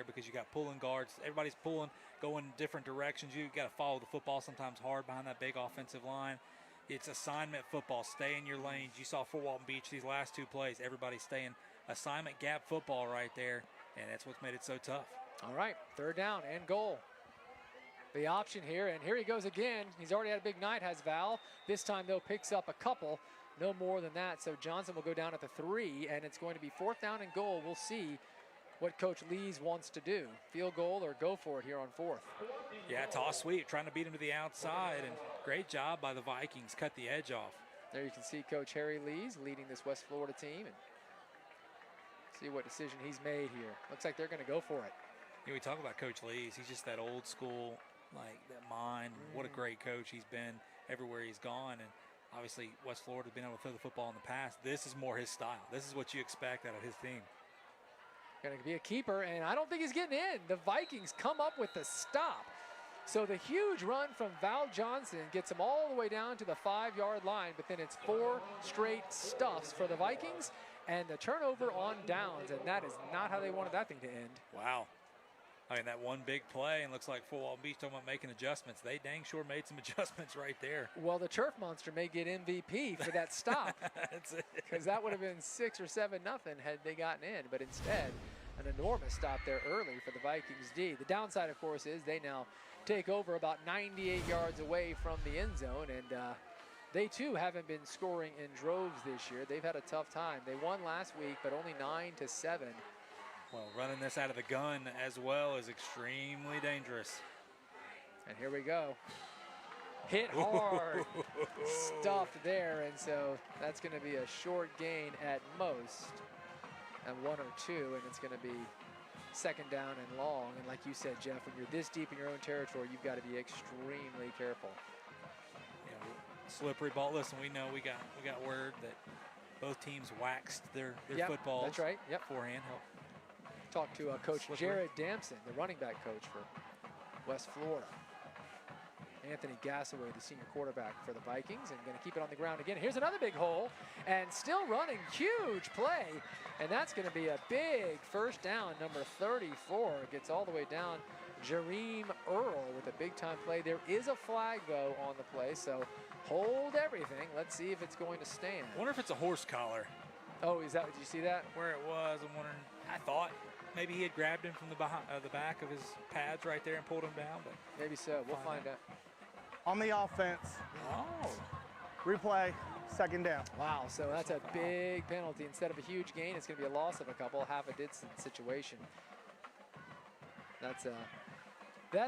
because you got pulling guards. Everybody's pulling, going different directions. You got to follow the football sometimes hard behind that big offensive line. It's assignment football. Stay in your lanes. You saw for Walton Beach these last 2 plays. Everybody's staying assignment gap football right there, and that's what's made it so tough. All right, 3rd down and goal. The option here, and here he goes again. He's already had a big night, has Val. This time, though, picks up a couple. No more than that, so Johnson will go down at the 3, and it's going to be 4th down and goal. We'll see what Coach Lees wants to do. Field goal or go for it here on 4th. Yeah, toss sweep, trying to beat him to the outside, and great job by the Vikings. Cut the edge off. There you can see Coach Harry Lees leading this West Florida team, and see what decision he's made here. Looks like they're going to go for it. Yeah, we talk about Coach Lees. He's just that old school, like that mind. What a great coach he's been everywhere he's gone, and obviously West Florida's been able to throw the football in the past. This is more his style. This is what you expect out of his team. Going to be a keeper, and I don't think he's getting in. The Vikings come up with the stop. So the huge run from Val Johnson gets him all the way down to the 5-yard line, but then it's 4 straight stuffs for the Vikings and the turnover on downs, and that is not how they wanted that thing to end. Wow. I mean, that one big play, and looks like Walton Beach talking about making adjustments. They dang sure made some adjustments right there. Well, the Turf Monster may get MVP for that stop. That's it. Because that would have been 6 or 7 nothing had they gotten in. But instead, an enormous stop there early for the Vikings D. The downside, of course, is they now take over about 98 yards away from the end zone. And they, too, haven't been scoring in droves this year. They've had a tough time. They won last week, but only 9-7. Well, running this out of the gun as well is extremely dangerous. And here we go. Hit hard, stuffed there, and so that's going to be a short gain at most, and 1 or 2, and it's going to be 2nd down and long. And like you said, Jeff, when you're this deep in your own territory, you've got to be extremely careful. Yeah, slippery ball. Listen, we know we got word that both teams waxed their footballs. That's right. Yep. Beforehand. Talked to Coach Jared Damson, the running back coach for West Florida. Anthony Gassaway, the senior quarterback for the Vikings, and going to keep it on the ground again. Here's another big hole, and still running, huge play, and that's going to be a big 1st down. Number 34 gets all the way down. Jareem Earl with a big-time play. There is a flag, though, on the play, so hold everything. Let's see if it's going to stand. I wonder if it's a horse collar. Oh, is that? Did you see that? Where it was, I'm wondering. I thought maybe he had grabbed him from the back of his pads right there and pulled him down, but maybe so. We'll find out. On the offense. Oh. Replay, 2nd down. Wow, so that's a big penalty. Instead of a huge gain, it's going to be a loss of a couple, half a distance situation. That's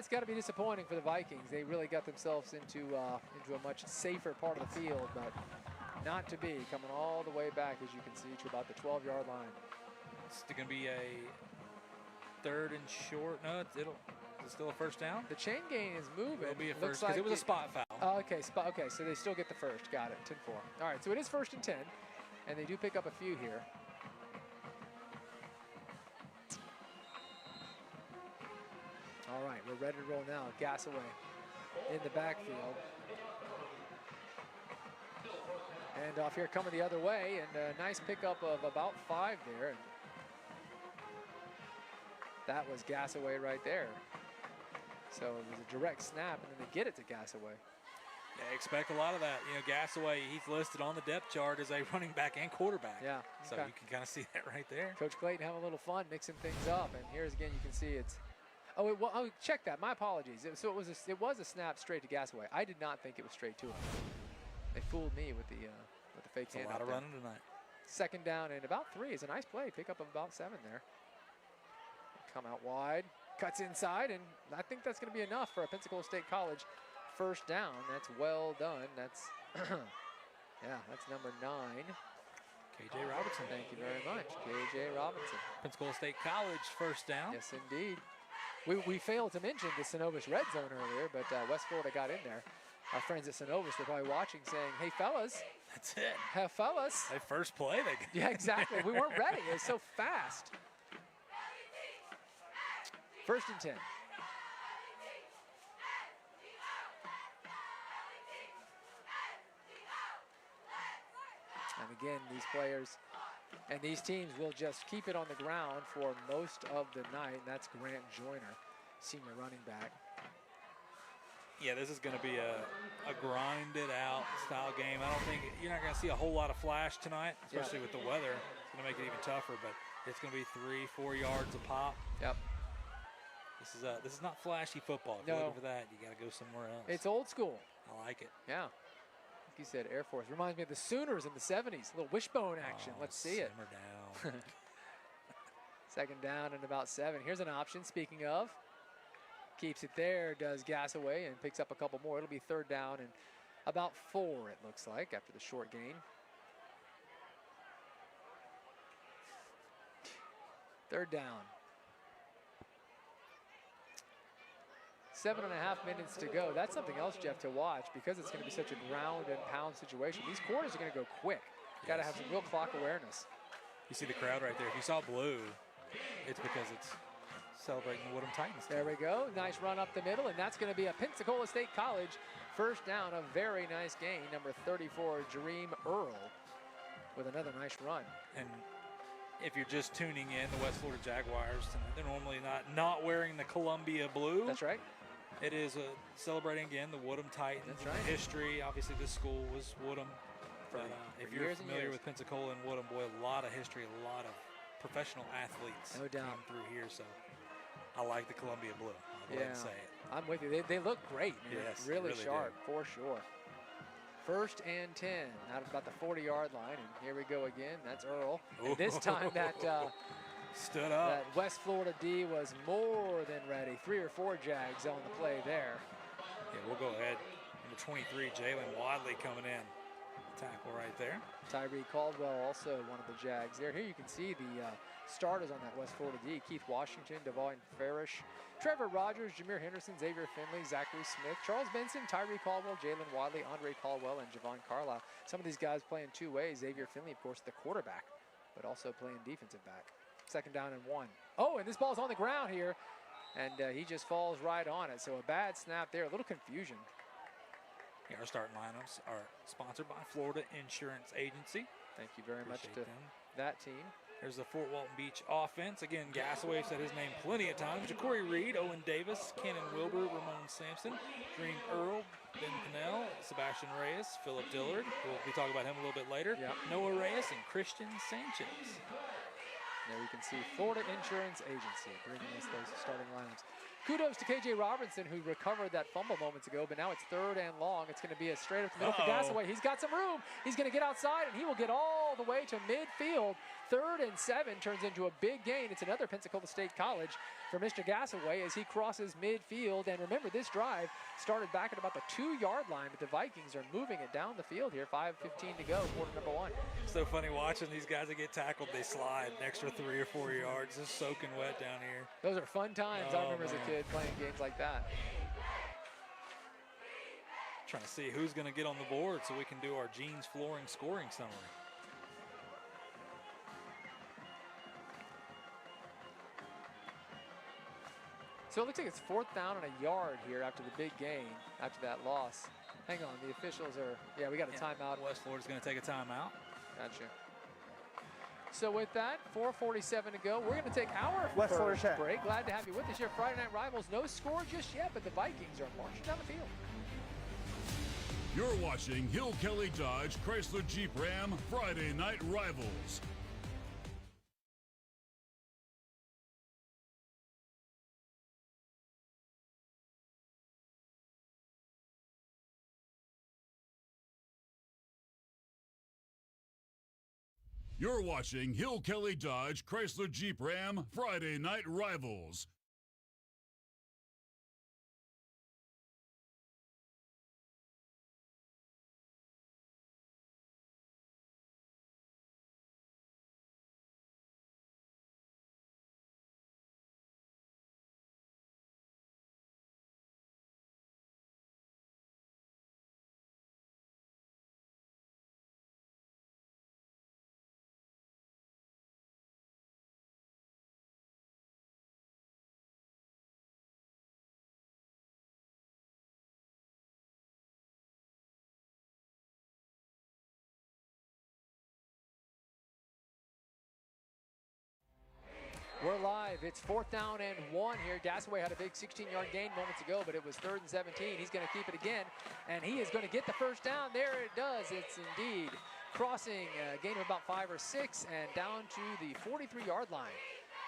got to be disappointing for the Vikings. They really got themselves into a much safer part of the field, but not to be, coming all the way back, as you can see, to about the 12-yard line. It's going to be a 3rd and short. No, is it still a 1st down? The chain gain is moving. It'll be a 1st because it was a spot foul. Okay, okay, so they still get the 1st. Got it, 10-4. All right, so it is 1st and 10, and they do pick up a few here. All right, we're ready to roll now. Gassaway in the backfield. And off here coming the other way, and a nice pickup of about 5 there. And that was Gassaway right there. So it was a direct snap, and then they get it to Gassaway. Yeah, expect a lot of that. You know, Gassaway, he's listed on the depth chart as a running back and quarterback. Yeah. So you can kind of see that right there. Coach Clayton having a little fun mixing things up, and here's again you can see it's. Oh, check that. My apologies. So it was a snap straight to Gassaway. I did not think it was straight to him. They fooled me with the fake hand. A lot of running tonight. 2nd down and about 3 is a nice play. Pick up of about 7 there. Come out wide, cuts inside, and I think that's going to be enough for a Pensacola State College 1st down. That's well done. That's yeah, that's number 9. KJ Robinson. Thank you very much, KJ Robinson. Pensacola State College 1st down. Yes, indeed. We failed to mention the Synovus red zone earlier, but West Florida got in there. Our friends at Synovus were probably watching, saying, "Hey, fellas." That's it. Hey, fellas. That first play they got. Yeah, exactly. We weren't ready. It was so fast. 1st and 10. And again, these players And these teams will just keep it on the ground for most of the night. And that's Grant Joyner, senior running back. Yeah, this is going to be a grinded out style game. I don't think you're not going to see a whole lot of flash tonight, especially with the weather. It's going to make it even tougher, but it's going to be 3-4 yards a pop. Yep. This is not flashy football. If you're looking for that, you got to go somewhere else. It's old school. I like it. Yeah. Like you said, Air Force. Reminds me of the Sooners in the 70s. A little wishbone action. Let's see it. Simmer down. Second down and about 7. Here's an option, speaking of. Keeps it there, does gas away, and picks up a couple more. It'll be 3rd down and about 4, it looks like, after the short gain. 3rd down. 7.5 minutes to go. That's something else, Jeff, to watch because it's going to be such a ground and pound situation. These quarters are going to go quick. Got to have some real clock awareness. You see the crowd right there. If you saw blue, it's because it's celebrating the Woodham Titans. There we go. Nice run up the middle, and that's going to be a Pensacola State College 1st down. A very nice gain. Number 34, Jareem Earl, with another nice run. And if you're just tuning in, the West Florida Jaguars tonight, they're normally not wearing the Columbia blue. That's right. It is celebrating again the Woodham Titans. That's right. History, obviously this school was Woodham. But if you're familiar with Pensacola and Woodham, boy, a lot of history, a lot of professional athletes no doubt come through here. So I like the Columbia blue. I'll go ahead and say it. I'm with you. They look great. Yes, really sharp do. for sure. 1st and 10 out of about the 40-yard line, and here we go again. That's Earl. And this time that stood up. That West Florida D was more than ready. 3 or 4 Jags on the play there. Yeah, we'll go ahead. Number 23, Jalen Wadley coming in. Tackle right there. Tyree Caldwell, also one of the Jags there. Here you can see the starters on that West Florida D. Keith Washington, Devon Farish, Trevor Rogers, Jameer Henderson, Xavier Finley, Zachary Smith, Charles Benson, Tyree Caldwell, Jalen Wadley, Andre Caldwell, and Javon Carlisle. Some of these guys playing 2 ways. Xavier Finley, of course, the quarterback, but also playing defensive back. 2nd down and 1. Oh, and this ball's on the ground here, and he just falls right on it. So a bad snap there, a little confusion. Yeah, our starting lineups are sponsored by Florida Insurance Agency. Thank you very much to that team. There's the Fort Walton Beach offense. Again, Gasaway said his name plenty of times. Ja'Cory Reed, Owen Davis, Kenan Wilbur, Ramon Sampson, Dream Earl, Ben Cannell, Sebastian Reyes, Philip Dillard. We'll be talking about him a little bit later. Yep. Noah Reyes and Christian Sanchez. There you can see Florida Insurance Agency bringing us those starting lineups. Kudos to KJ Robinson, who recovered that fumble moments ago, but now it's 3rd and long. It's going to be a straight up the middle for Gasaway. He's got some room. He's going to get outside, and he will get all the way to midfield. 3rd and 7 turns into a big gain. It's another Pensacola State College for Mr. Gasaway as he crosses midfield. And remember, this drive started back at about the 2-yard line, but the Vikings are moving it down the field here. 5:15 to go, quarter number 1. So funny watching these guys that get tackled. They slide an extra 3 or 4 yards. It's soaking wet down here. Those are fun times. I remember as a kid playing games like that. Trying to see who's going to get on the board so we can do our Jeans Flooring scoring summary. So it looks like it's 4th down and a yard here after the big gain, after that loss. Hang on, the officials are, yeah, we got a timeout. West Florida's going to take a timeout. Gotcha. So with that, 4:47 to go. We're going to take our West Florida first break. Glad to have you with us here. Friday Night Rivals, no score just yet, but the Vikings are marching down the field. You're watching Hill Kelly Dodge Chrysler Jeep Ram Friday Night Rivals. You're watching Hill Kelly Dodge Chrysler Jeep Ram Friday Night Rivals. live. It's 4th down and 1 here. Gassaway had a big 16-yard gain moments ago, but it was 3rd and 17. He's going to keep it again, and he is going to get the first down. There it does. It's indeed crossing a gain of about 5 or 6 and down to the 43-yard line.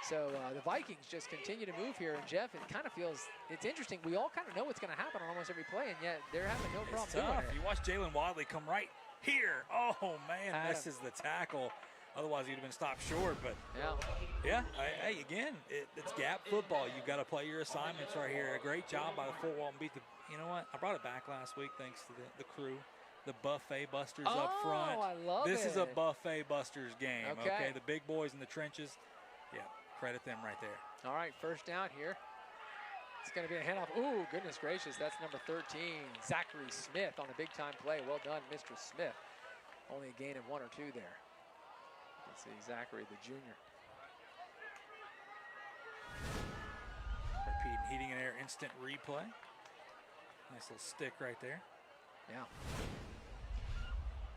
So the Vikings just continue to move here, and Jeff, it kind of feels, it's interesting. We all kind of know what's going to happen on almost every play, and yet they're having no problem doing it. You watch Jalen Wadley come right here. Oh, man, misses the tackle. Otherwise, he'd have been stopped short, but yeah. Hey, again, it's gap football. You've got to play your assignments right here. A great job by the Fort Walton Beat. You know what? I brought it back last week thanks to the crew. The Buffet Busters up front. Oh, I love this it. is a Buffet Busters game, okay? The big boys in the trenches. Yeah, credit them right there. All right, first down here. It's going to be a handoff. Ooh, goodness gracious. That's number 13, Zachary Smith on a big-time play. Well done, Mr. Smith. Only a gain of 1 or 2 there. Let's see, Zachary, the junior. Repeat heating and air instant replay. Nice little stick right there. Yeah.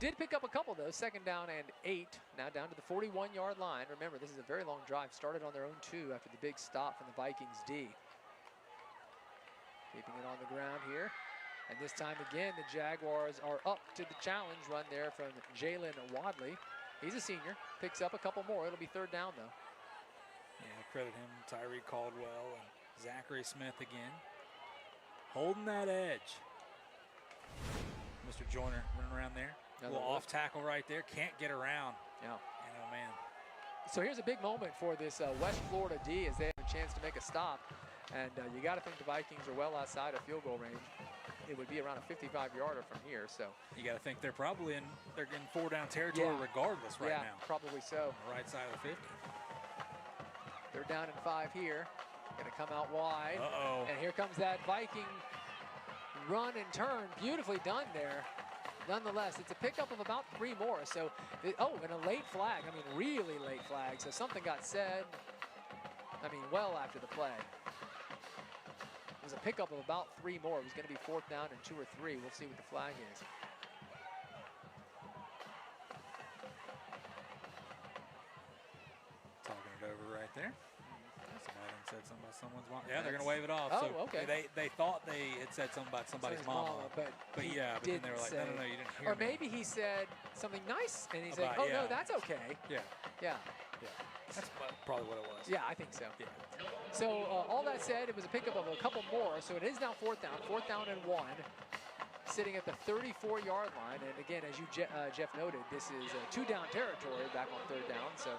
Did pick up a couple, though. 2nd down and 8. Now down to the 41-yard line. Remember, this is a very long drive. Started on their own 2 after the big stop from the Vikings D. Keeping it on the ground here. And this time again, the Jaguars are up to the challenge run there from Jalen Wadley. He's a senior. Picks up a couple more. It'll be 3rd down, though. Yeah, credit him, Tyree Caldwell, and Zachary Smith again. Holding that edge. Mr. Joyner running around there. A little off tackle right there. Can't get around. Yeah. And oh, man. So here's a big moment for this West Florida D as they have a chance to make a stop. And you got to think the Vikings are well outside of field goal range. It would be around a 55-yarder from here. So you got to think they're probably in 4-down territory regardless right now. Yeah, probably so. On the right side of the 50. They're down in 5 here. Going to come out wide. Uh-oh. And here comes that Viking run and turn. Beautifully done there. Nonetheless, it's a pickup of about 3 more. So, and a late flag. I mean, really late flag. So something got said, well after the play. It was a pickup of about 3 more. It was going to be 4th down and 2 or 3. We'll see what the flag is. Talking it over right there. Somebody said something about someone's mom. Yeah, they're going to wave it off. Oh, so okay. They thought they had said something about somebody's mama. But yeah, but then they were like, no, you didn't hear or me. maybe he said something nice, and he's like, About- no, that's okay. Yeah. Yeah. That's probably what it was. Yeah, I think so. Yeah. So all that said, it was a pickup of a couple more. So it is now 4th down and 1. Sitting at the 34-yard line. And again, as you, Jeff noted, this is 2-down territory back on 3rd down. So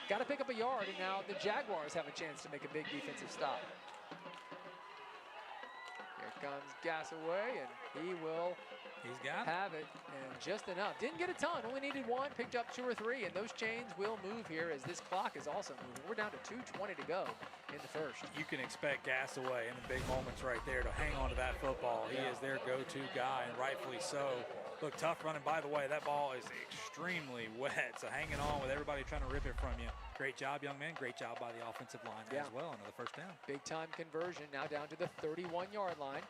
got to pick up a yard, and now the Jaguars have a chance to make a big defensive stop. Here comes Gassaway, and he will have it, and just enough. Didn't get a ton, only needed 1, picked up 2 or 3, and those chains will move here as this clock is also moving. We're down to 2:20 to go in the first. You can expect Gassaway in the big moments right there to hang on to that football. He is their go-to guy, and rightfully so. Look, tough running. By the way, that ball is extremely wet, so hanging on with everybody trying to rip it from you. Great job, young man. Great job by the offensive line as well. Another first down. Big-time conversion now down to the 31-yard line.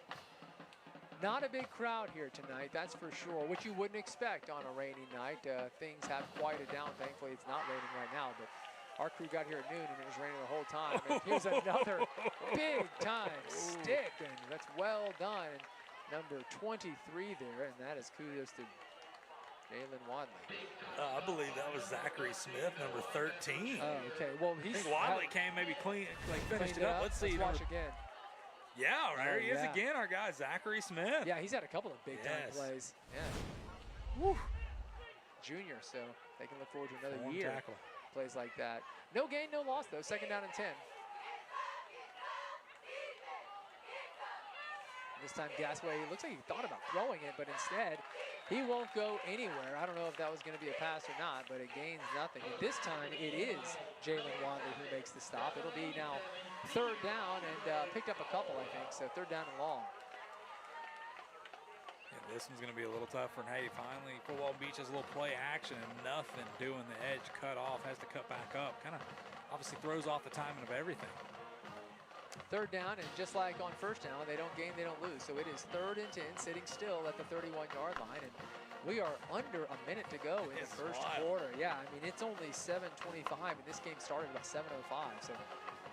Not a big crowd here tonight, that's for sure, which you wouldn't expect on a rainy night. Things have quieted down. Thankfully, it's not raining right now, but our crew got here at noon, and it was raining the whole time. And here's another big-time stick, and that's well done. And number 23 there, and that is kudos to Jalen Wadley. I believe that was Zachary Smith, number 13. Oh, okay. Well, I think Wadley came maybe finished it up. Let's see. Let's watch again. Yeah, there he is again, our guy, Zachary Smith. Yeah, he's had a couple of big-time plays. Yeah. Woo. Junior, so they can look forward to another year. Tackle. Plays like that. No gain, no loss, though. 2nd down and 10. This time, Gassaway, looks like he thought about throwing it, but instead, he won't go anywhere. I don't know if that was going to be a pass or not, but it gains nothing. And this time, it is Jalen Wadley who makes the stop. It'll be now 3rd down, and picked up a couple, I think, so 3rd down and long. Yeah, this one's going to be a little tougher. And hey, finally, Fort Walton Beach has a little play action and nothing doing the edge cut off, has to cut back up. Kind of obviously throws off the timing of everything. 3rd down, and just like on 1st down, they don't gain, they don't lose. So it is 3rd and 10, sitting still at the 31-yard line, and we are under a minute to go in the first quarter. Yeah, I mean, it's only 7:25, and this game started about 7:05. So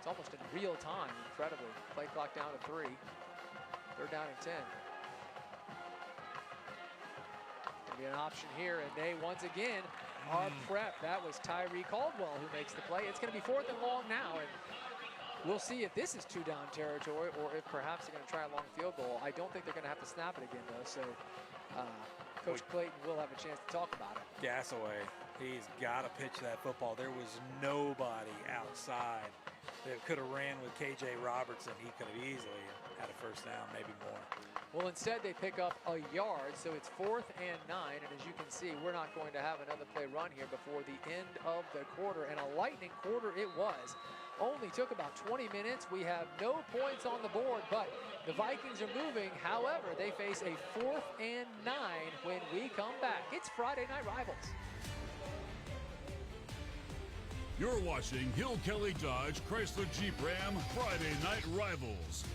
It's almost in real time, incredibly. Play clock down to 3. 3rd down and 10. Gonna be an option here, and they once again are prepped. That was Tyree Caldwell who makes the play. It's gonna be 4th and long now, and we'll see if this is 2-down territory or if perhaps they're gonna try a long field goal. I don't think they're gonna have to snap it again though, so Coach Clayton will have a chance to talk about it. Gasaway, he's got to pitch that football. There was nobody outside that could have ran with KJ Robertson. He could have easily had a 1st down, maybe more. Well, instead they pick up a yard, so it's 4th and 9, and as you can see, we're not going to have another play run here before the end of the quarter, and a lightning quarter it was. Only took about 20 minutes. We have no points on the board, but the Vikings are moving. However, they face a 4th and 9 when we come back. It's Friday Night Rivals. You're watching Hill Kelly Dodge Chrysler Jeep Ram Friday Night Rivals.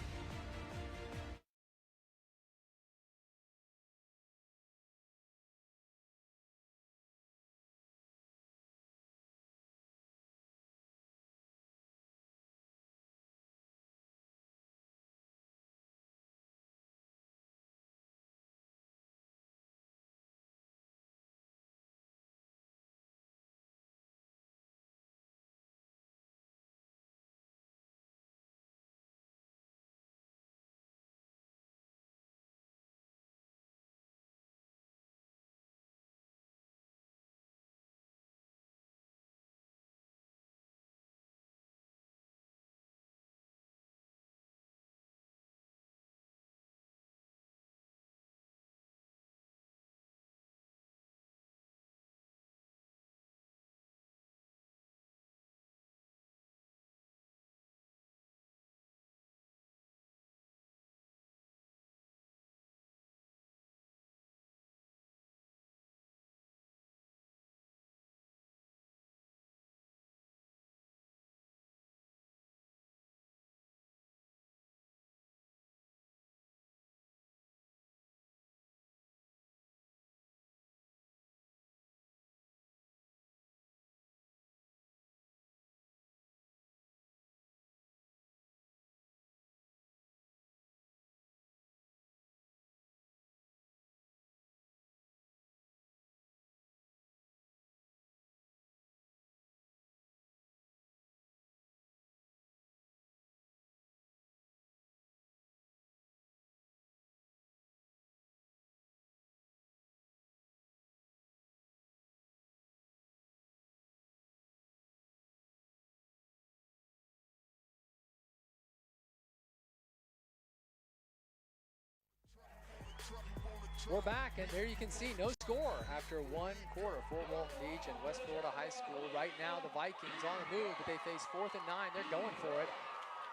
We're back, and there you can see no score after 1 quarter for Walton Beach and West Florida High School. Right now, the Vikings on the move, but they face 4th and 9. They're going for it.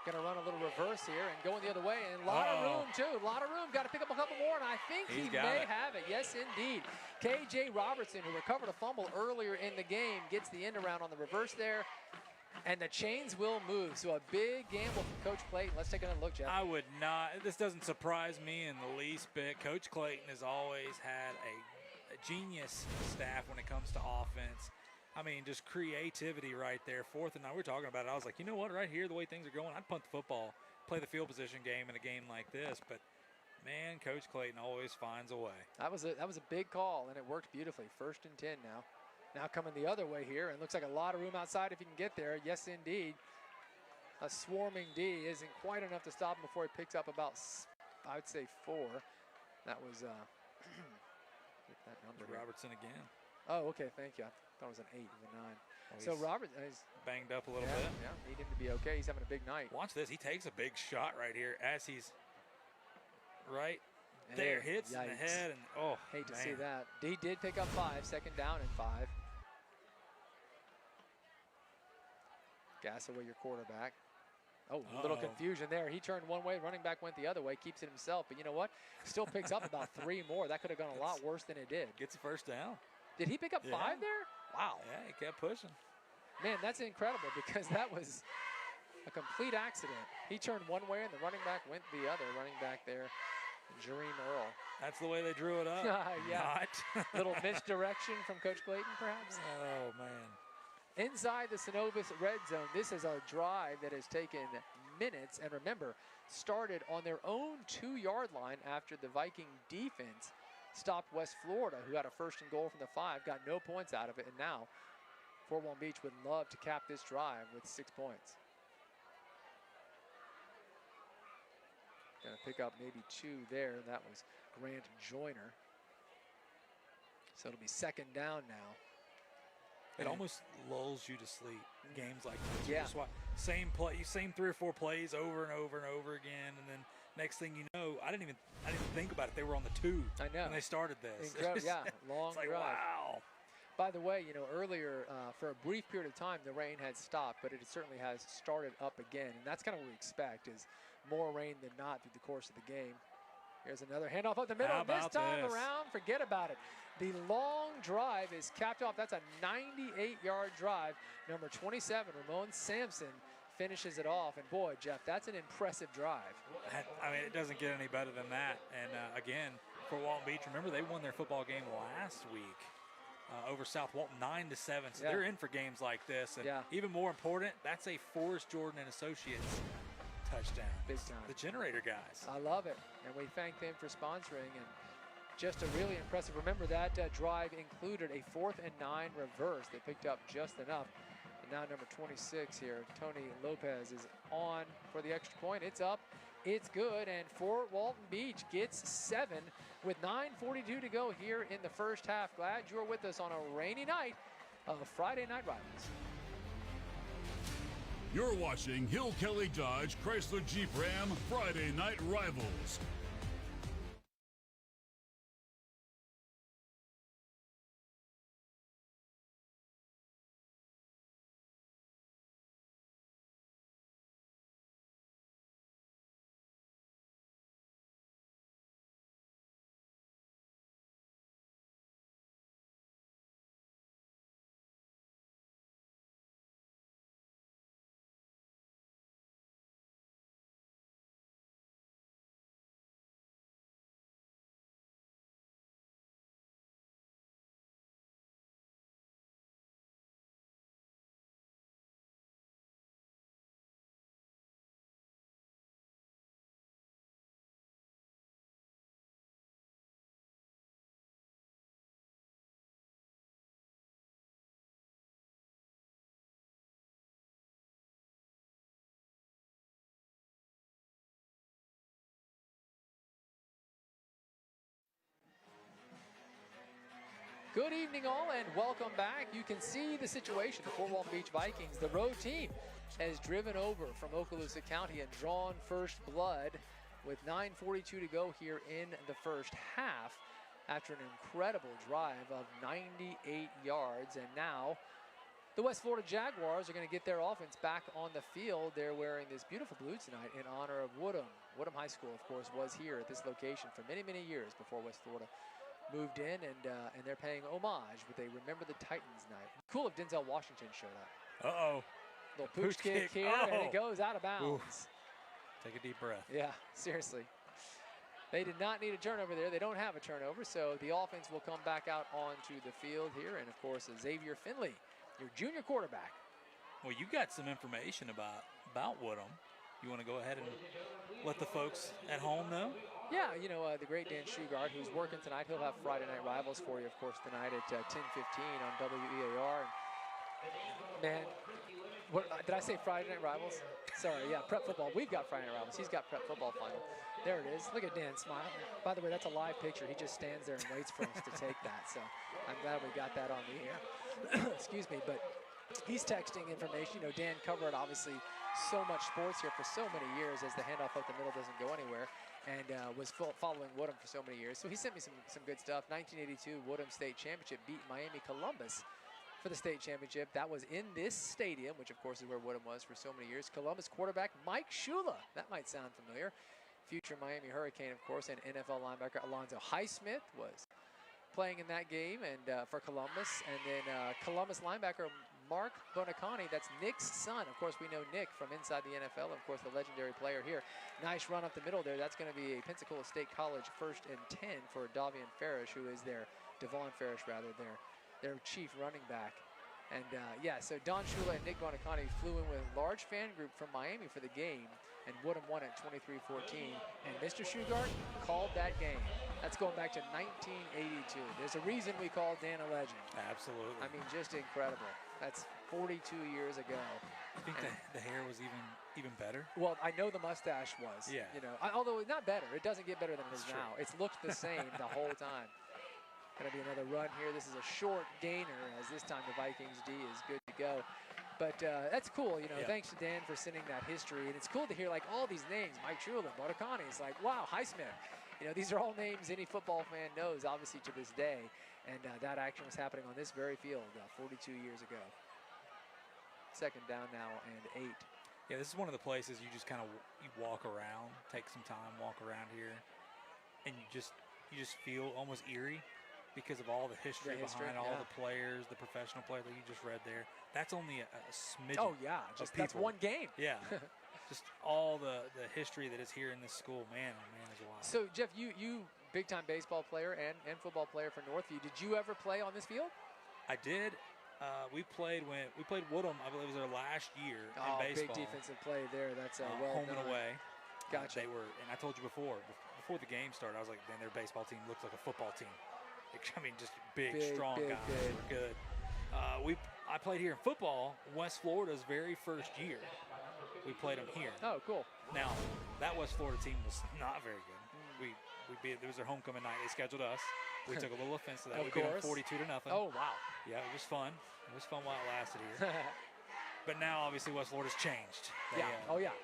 Going to run a little reverse here and going the other way, and a lot of room, too. A lot of room. Got to pick up a couple more, and I think he may have it. Yes, indeed. KJ Robertson, who recovered a fumble earlier in the game, gets the end around on the reverse there. And the chains will move. So a big gamble from Coach Clayton. Let's take another look, Jeff. I would not. This doesn't surprise me in the least bit. Coach Clayton has always had a genius staff when it comes to offense. I mean, just creativity right there. 4th and 9. We were talking about it. I was like, you know what? Right here, the way things are going, I'd punt the football, play the field position game in a game like this. But, man, Coach Clayton always finds a way. That was a big call, and it worked beautifully. 1st and 10 now. Now coming the other way here, and looks like a lot of room outside if he can get there. Yes, indeed. A swarming D isn't quite enough to stop him before he picks up about, I would say, 4. That was, get that number here. Robertson again. Oh, okay, thank you. I thought it was an 8, it was a 9. Well, so Robert is banged up a little bit. Yeah, need him to be okay. He's having a big night. Watch this. He takes a big shot right here as he's right there, hits in the head, and hate to see that. He did pick up 5, 2nd down and 5. Gasaway, your quarterback. Oh, a little confusion there. He turned one way, running back went the other way, keeps it himself. But you know what? Still picks up about 3 more. That could have gone a lot worse than it did. Gets the 1st down. Did he pick up 5 there? Wow. Yeah, he kept pushing. Man, that's incredible because that was a complete accident. He turned one way and the running back went the other. Running back there, Jareem Earl. That's the way they drew it up. Yeah. Not. Little misdirection from Coach Clayton, perhaps? Oh, man. inside the Synovus red zone. This is a drive that has taken minutes, and remember, started on their own 2-yard line after the Viking defense stopped West Florida, who had a 1st and goal from the 5, got no points out of it, and now Fort Walton Beach would love to cap this drive with 6 points. Gonna pick up maybe 2 there. That was Grant Joyner. So it'll be 2nd down now. It almost lulls you to sleep, games like this. Yeah. Just watch, same 3 or 4 plays over and over and over again, and then next thing you know, I didn't even think about it. They were on the 2 I know. when they started this. Incredible, yeah, long It's like, drive. wow. By the way, you know, earlier, for a brief period of time, the rain had stopped, but it certainly has started up again, and that's kind of what we expect, is more rain than not through the course of the game. Here's another handoff up the middle. How This about time this? around, forget about it. The long drive is capped off. That's a 98-yard drive. Number 27, Ramon Sampson, finishes it off. And boy, Jeff, that's an impressive drive. I mean, it doesn't get any better than that. And again, for Walton Beach, remember they won their football game last week over South Walton 9-7. So Yeah. they're in for games like this. And Yeah. even more important, that's a Forrest Jordan and Associates touchdown. Big time. The generator guys. I love it, and we thank them for sponsoring, and just a really impressive. Remember that drive included a 4th and 9 reverse. They picked up just enough. And now number 26 here, Tony Lopez, is on for the extra point. It's up, it's good, and Fort Walton Beach gets 7 with 9:42 to go here in the first half. Glad you're with us on a rainy night of Friday Night Rivals. You're watching Hill Kelly Dodge Chrysler Jeep Ram Friday Night Rivals. Good evening all, and welcome back. You can see the situation. The Fort Walton Beach Vikings, the road team, has driven over from Okaloosa County and drawn first blood with 9:42 to go here in the first half after an incredible drive of 98 yards. And now the West Florida Jaguars are going to get their offense back on the field. They're wearing this beautiful blue tonight in honor of Woodham. Woodham High School, of course, was here at this location for many, many years before West Florida moved in, and they're paying homage with a Remember the Titans night. Cool if Denzel Washington showed up. Uh-oh. Little pooch kick here, and it goes out of bounds. Oof. Take a deep breath. Yeah, seriously. They did not need a turnover there. They don't have a turnover, so the offense will come back out onto the field here. And, of course, Xavier Finley, your junior quarterback. Well, you got some information about Woodham. You want to go ahead and let the folks at home know? Yeah, you know, the great Dan Shugart, who's working tonight. He'll have Friday Night Rivals for you, of course, tonight at 10:15 on WEAR. And man, what, did I say Friday Night Rivals? Sorry, yeah, prep football. We've got Friday Night Rivals. He's got prep football final. There it is. Look at Dan smiling. By the way, that's a live picture. He just stands there and waits for us to take that. So I'm glad we got that on the air. Excuse me, but he's texting information. You know, Dan covered obviously so much sports here for so many years as the handoff up the middle doesn't go anywhere, and was following Woodham for so many years. So he sent me some good stuff. 1982 Woodham State Championship beat Miami Columbus for the state championship. That was in this stadium, which of course is where Woodham was for so many years. Columbus quarterback Mike Shula, that might sound familiar. Future Miami Hurricane, of course, and NFL linebacker Alonzo Highsmith was playing in that game and for Columbus. And then Columbus linebacker Mark Bonacani, that's Nick's son. Of course, we know Nick from inside the NFL, of course, the legendary player here. Nice run up the middle there. That's going to be a Pensacola State College 1st and 10 for Davian Farish, who is their, Devon Farish rather, their chief running back. And yeah, so Don Shula and Nick Bonaconte flew in with a large fan group from Miami for the game, and Woodham won at 23-14. And Mr. Shugart called that game. That's going back to 1982. There's a reason we call Dan a legend. Absolutely. I mean, just incredible. That's 42 years ago. I think the hair was even better. Well, I know the mustache was. Yeah. You know, although not better. It doesn't get better than it is That's true. now. It's looked the same the whole time. Going to be another run here. This is a short gainer, as this time the Vikings D is good to go. But that's cool, you know. Yeah. Thanks to Dan for sending that history, and it's cool to hear like all these names. Mike Trulin, Bonaconte. It's like, wow, Highsmith. You know, these are all names any football fan knows, obviously, to this day. And that action was happening on this very field 42 years ago. Second down now and 8. Yeah, this is one of the places you just kind of you walk around, take some time, walk around here, and you just feel almost eerie because of all the history behind all yeah. the players, the professional players that you just read there. That's only a smidgen. Oh yeah, just that's people. one game. Yeah, just all the history that is here in this school. Man, oh man, is wild. So Jeff, you big time baseball player and football player for Northview. Did you ever play on this field? I did. We played Woodham. I believe it was our last year in baseball. Big defensive play there. That's well home done. and away. Gotcha. They were, and I told you before the game started, I was like, man, their baseball team looks like a football team. I mean, just big strong guys. They were good. I played here in football. West Florida's very first year. We played them here. Oh, cool. Now, that West Florida team was not very good. We beat. It was their homecoming night. They scheduled us. We took a little offense to that. We beat them 42-0. Oh wow. Yeah, it was fun. It was fun while it lasted here. But now, obviously, West Florida's changed. They, yeah. Oh yeah.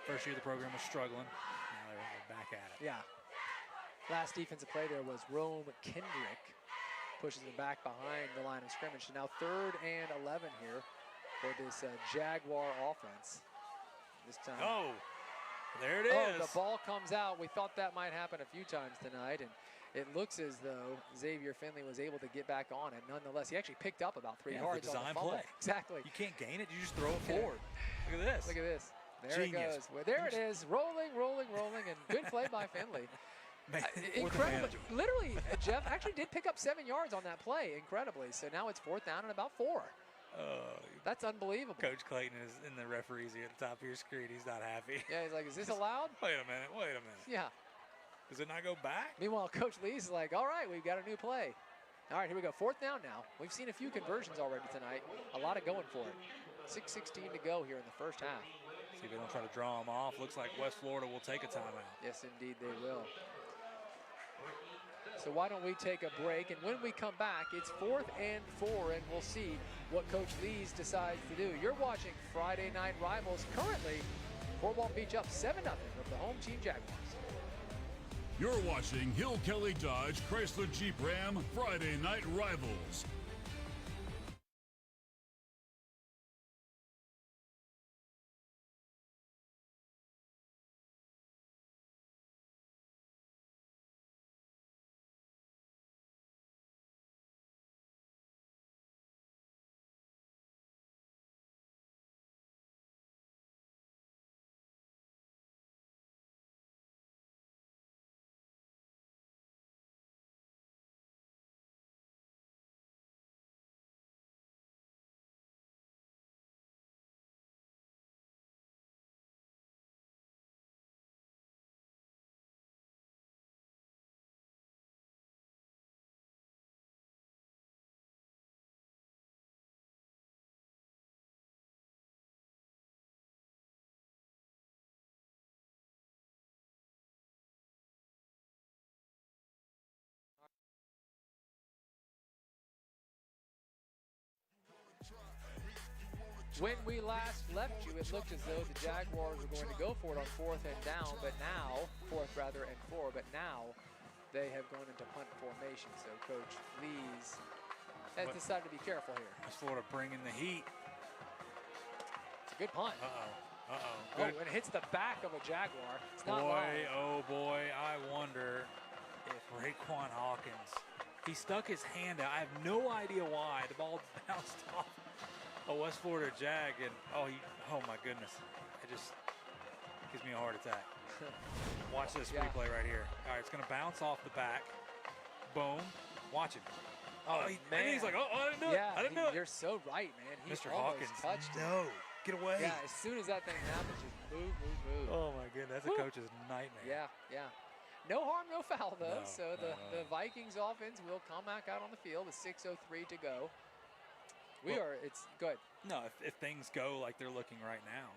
First year the program was struggling. Now they're back at it. Yeah. Last defensive play there was Rome Kendrick. Pushes him back behind the line of scrimmage. So now 3rd and 11 here for this Jaguar offense. This time. Oh, there it is. Oh, the ball comes out. We thought that might happen a few times tonight, and it looks as though Xavier Finley was able to get back on it. Nonetheless, he actually picked up about 3 yards on the design fumble. play. Exactly. You can't gain it. You just throw it forward. Look at this. Look at this. There Genius. it goes. Well, there it is. Rolling, and good play by Finley. Man, Incredible. Literally, Jeff actually did pick up 7 yards on that play, incredibly. So now it's 4th down and about 4. That's unbelievable. Coach Clayton is in the referees here at the top of your screen. He's not happy. Yeah, he's like, is this allowed? Wait a minute. Yeah. Does it not go back? Meanwhile, Coach Lee's like, all right, we've got a new play. All right, here we go. 4th down now. We've seen a few conversions already tonight. A lot of going for it. 6:16 to go here in the first half. See if they don't try to draw them off. Looks like West Florida will take a timeout. Yes, indeed, they will. So why don't we take a break, and when we come back, it's 4th and 4, and we'll see what Coach Lees decides to do. You're watching Friday Night Rivals. Currently, Fort Walton Beach up 7-0 over the home team Jaguars. You're watching Hill Kelly Dodge Chrysler Jeep Ram Friday Night Rivals. When we last left you, it looked as though the Jaguars were going to go for it on 4th and down, but now, 4th rather and 4, but now they have gone into punt formation. So Coach Lees has decided to be careful here. West Florida bringing the heat. It's a good punt. Uh-oh. Oh, and it hits the back of a Jaguar. It's not Boy, long. oh boy, I wonder if Raekwon Hawkins, he stuck his hand out. I have no idea why. The ball bounced off a West Florida Jag, and oh my goodness. It just gives me a heart attack. Watch this replay right here. All right, it's going to bounce off the back. Boom. Watch it. Oh, man. And he's like, oh, I didn't do it. Yeah, I didn't do it. you're so right, man. He Mr. almost Hawkins, touched it. no. Get away. Yeah, as soon as that thing happens, just move. Oh, my goodness. That's a coach's nightmare. Yeah. No harm, no foul, though. No, So the no. Vikings offense will come back out on the field with 6:03 to go. It's good. No, if things go like they're looking right now,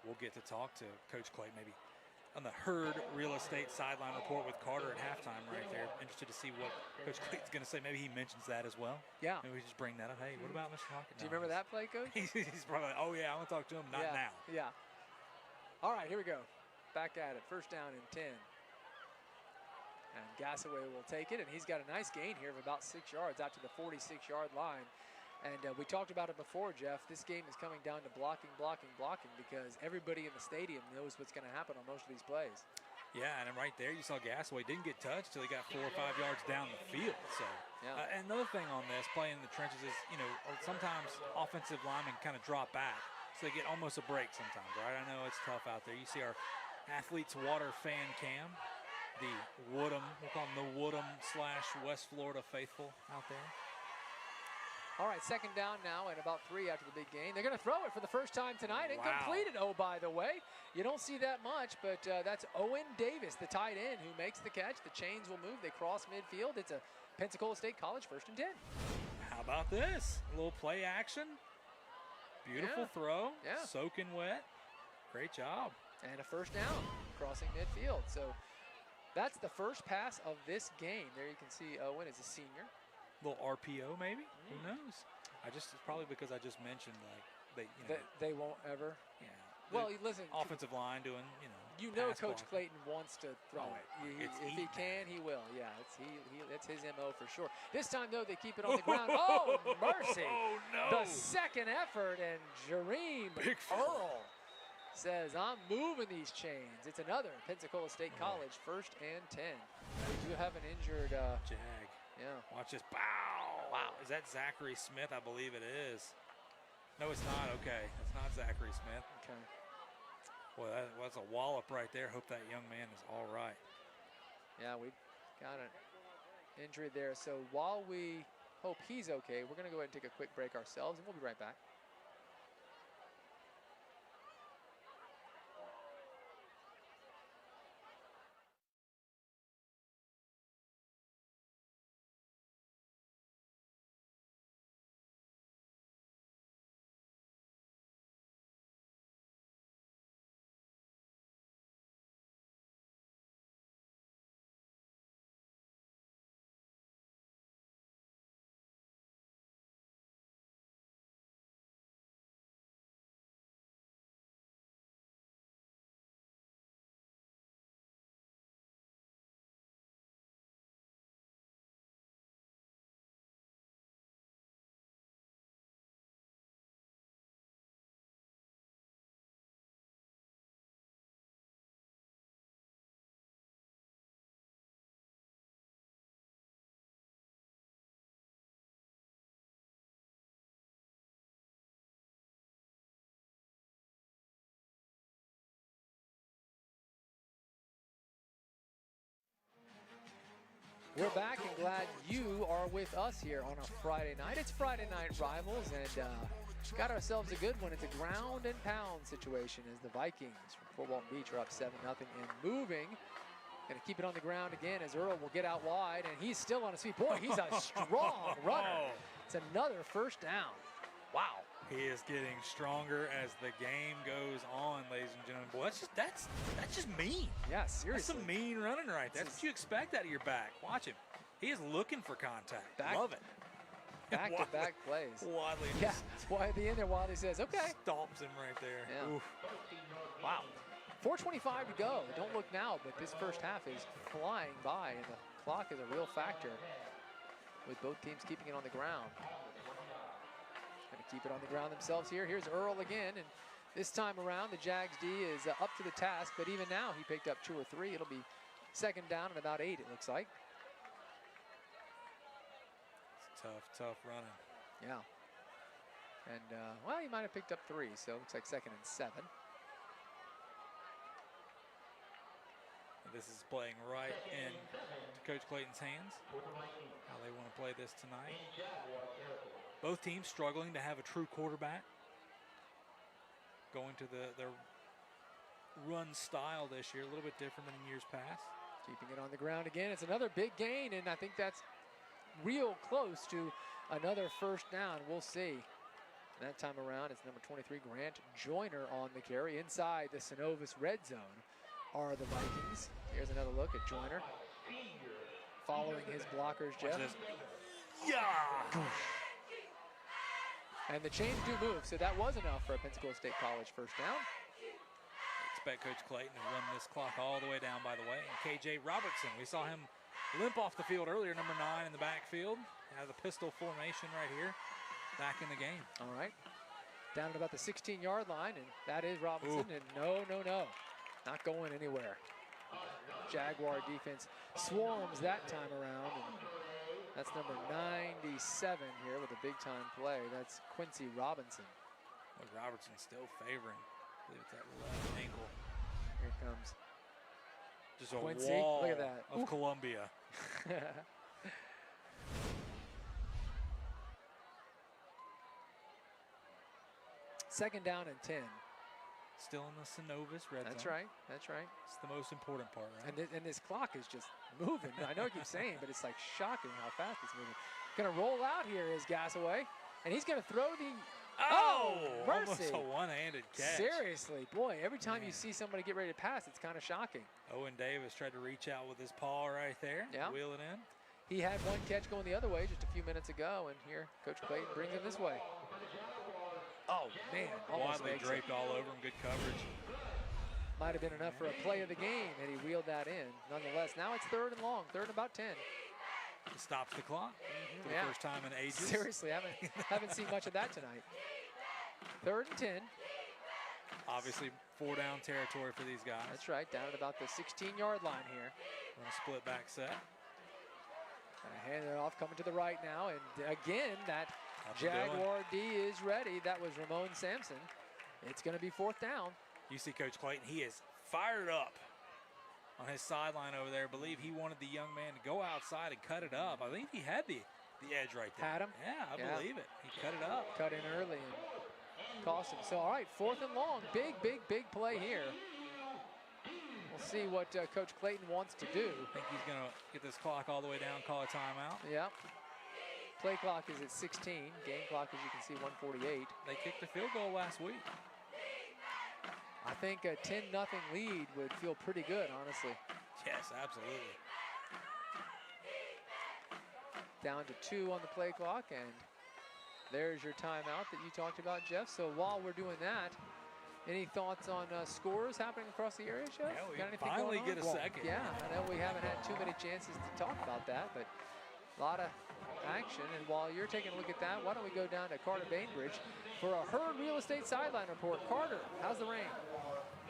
we'll get to talk to Coach Clay maybe on the Herd Real Estate sideline report with Carter at halftime right there. Interested to see what Coach Clay's going to say. Maybe he mentions that as well. Yeah. Maybe we just bring that up. Hey, what about Mr. Hawkins? Do you remember that play, Coach? He's probably like, oh, yeah, I want to talk to him. Not now. Yeah. All right, here we go. Back at it. First down and 10. And Gassaway will take it, and he's got a nice gain here of about 6 yards out to the 46-yard line. And we talked about it before, Jeff. This game is coming down to blocking, because everybody in the stadium knows what's going to happen on most of these plays. Yeah, and then right there you saw Gassaway didn't get touched till he got 4 or 5 yards down the field. So, Yeah. and another thing on this, playing in the trenches is, sometimes offensive linemen kind of drop back, so they get almost a break sometimes, right? I know it's tough out there. You see our Athletes Water fan cam, the Woodham, we'll call them the Woodham/West Florida faithful out there. All right, second down now and about 3 after the big gain. They're going to throw it for the first time tonight and complete it, oh, by the way. You don't see that much, but that's Owen Davis, the tight end, who makes the catch. The chains will move. They cross midfield. It's a Pensacola State College 1st and 10. How about this? A little play action. Beautiful throw. Yeah. Soaking wet. Great job. And a first down, crossing midfield. So that's the first pass of this game. There you can see Owen is a senior. Little RPO maybe? Who knows? It's probably because I just mentioned They won't ever. Yeah. Well, listen. Offensive line doing, Coach pass blocking. Clayton wants to throw it. If he can, he will. Yeah, that's his MO for sure. This time, though, they keep it on the ground. Oh, mercy. Oh, no. The second effort, and Jareem Big Earl says, I'm moving these chains. It's another Pensacola State College 1st and 10. We do have an injured Jag. Yeah. Watch this. Bow. Wow. Is that Zachary Smith? I believe it is. No, it's not. Okay. It's not Zachary Smith. Okay. Boy, that's a wallop right there. Hope that young man is all right. Yeah, we got an injury there. So while we hope he's okay, we're going to go ahead and take a quick break ourselves, and we'll be right back. We're back and glad you are with us here on a Friday night. It's Friday Night Rivals, and got ourselves a good one. It's a ground and pound situation as the Vikings from Fort Walton Beach are up 7-0 and moving. Going to keep it on the ground again as Earl will get out wide, and he's still on his feet. Boy, he's a strong runner. It's another first down. Wow. He is getting stronger as the game goes on, ladies and gentlemen. Boy, that's just mean. Yeah, seriously. That's some mean running right there. That's what you expect out of your back. Watch him. He is looking for contact. Love it. Back-to-back plays. Wadley. Yeah, that's why at the end there, Wadley says, okay. Stomps him right there. Yeah. Oof. Wow. 4:25 to go. Don't look now, but this first half is flying by, and the clock is a real factor with both teams keeping it on the ground. Going to keep it on the ground themselves here. Here's Earl again, and this time around, the Jags D is up to the task, but even now he picked up 2 or 3. It'll be second down and about 8, it looks like. It's tough running. Yeah. And, well, he might have picked up 3, so it looks like 2nd and 7. this is playing right in Coach Clayton's hands, how they want to play this tonight. Both teams struggling to have a true quarterback. Going to their run style this year, a little bit different than in years past. Keeping it on the ground again. It's another big gain, and I think that's real close to another first down. We'll see. That time around, it's number 23, Grant Joyner on the carry. Inside the Synovus red zone are the Vikings. Here's another look at Joyner. Following his blockers, Jeff. Yeah! And the chains do move, so that was enough for a Pensacola State College first down. Expect Coach Clayton to run this clock all the way down, by the way. And KJ Robertson, we saw him limp off the field earlier, number 9 in the backfield. Out of the pistol formation right here, back in the game. All right, down at about the 16-yard line, and that is Robinson. And no, not going anywhere. Jaguar defense swarms that time around, and that's number 97 here with a big-time play. That's Quincy Robinson. Well, Robertson still favoring. I believe it's that left ankle. Here comes just a Quincy. wall Look at that. of Columbia. Second down and 10. Still in the Synovus red That's zone. right. That's right. It's the most important part, right? And this clock is just moving. I know I keep saying, but it's like shocking how fast it's moving. Gonna roll out here is Gassaway, and he's gonna throw the. Oh, mercy! Almost a one-handed catch. Seriously, boy, every time you see somebody get ready to pass, it's kind of shocking. Owen Davis tried to reach out with his paw right there, Yeah. wheel it in. He had one catch going the other way just a few minutes ago, and here Coach Clayton brings him this way. Oh, man, almost Widely makes it. draped all over him, good coverage. Might have been enough for a play of the game, and he wheeled that in. Nonetheless, now it's 3rd and long, 3rd and about 10. It stops the clock for the Yeah. first time in ages. Seriously, haven't seen much of that tonight. 3rd and 10. Obviously, 4-down territory for these guys. That's right, down at about the 16-yard line here. Run a split back set. Gonna hand it off, coming to the right now, and again, that That's a good one. Jaguar D is ready. That was Ramon Sampson. It's gonna be 4th down. You see Coach Clayton, he is fired up on his sideline over there. I believe he wanted the young man to go outside and cut it up. I think he had the edge right there. Had him? Yeah, I Yeah. believe it. He cut it up. Cut in early and cost him. So, all right, 4th and long. Big play here. We'll see what Coach Clayton wants to do. I think he's going to get this clock all the way down, call a timeout. Yep. Play clock is at 16. Game clock, as you can see, 1:48. They kicked the field goal last week. I think a 10-0 lead would feel pretty good, honestly. Yes, absolutely. Down to 2 on the play clock, and there's your timeout that you talked about, Jeff. So while we're doing that, any thoughts on scores happening across the area, Jeff? Yeah, we Got anything finally going on? get a second. Yeah, I know we haven't had too many chances to talk about that, but a lot of action. And while you're taking a look at that, why don't we go down to Carter Bainbridge for a Herd Real Estate Sideline Report. Carter, how's the rain?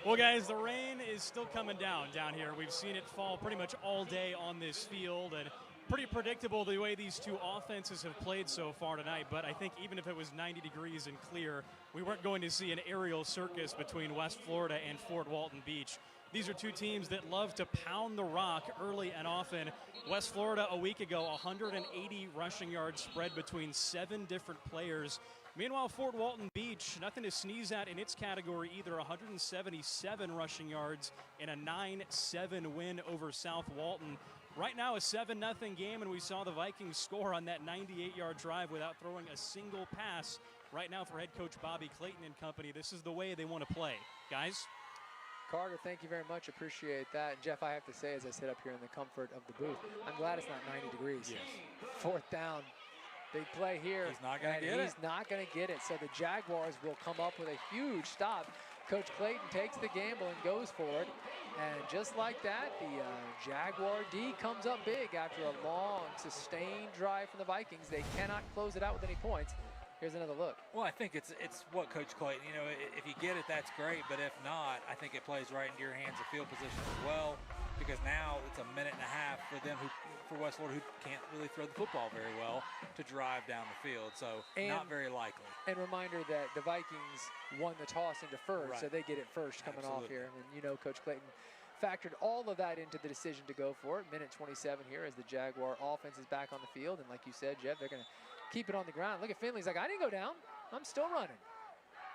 Well, guys, the rain is still coming down here. We've seen it fall pretty much all day on this field, and pretty predictable the way these two offenses have played so far tonight. But I think even if it was 90 degrees and clear, we weren't going to see an aerial circus between West Florida and Fort Walton Beach. These are two teams that love to pound the rock early and often. West Florida a week ago, 180 rushing yards spread between 7 different players. Meanwhile, Fort Walton Beach, nothing to sneeze at in its category either, 177 rushing yards in a 9-7 win over South Walton. Right now a 7-0 game, and we saw the Vikings score on that 98-yard drive without throwing a single pass. Right now for head coach Bobby Clayton and company, this is the way they want to play. Guys? Carter, thank you very much. Appreciate that. And Jeff, I have to say, as I sit up here in the comfort of the booth, I'm glad it's not 90 degrees. Yes. 4th down. Big play here. He's not going to get it. He's not going to get it. So the Jaguars will come up with a huge stop. Coach Clayton takes the gamble and goes for it. And just like that, the Jaguar D comes up big after a long, sustained drive from the Vikings. They cannot close it out with any points. Here's another look. Well, I think it's what Coach Clayton, you know, if you get it, that's great. But if not, I think it plays right into your hands of field position as well, because now it's a minute and a half for them, for West Florida, who can't really throw the football very well, to drive down the field. So not very likely. And reminder that the Vikings won the toss into first, so they get it first coming off here. And you know Coach Clayton factored all of that into the decision to go for it. Minute 27 here as the Jaguar offense is back on the field. And like you said, Jeff, they're going to keep it on the ground. Look at Finley's like, I didn't go down. I'm still running.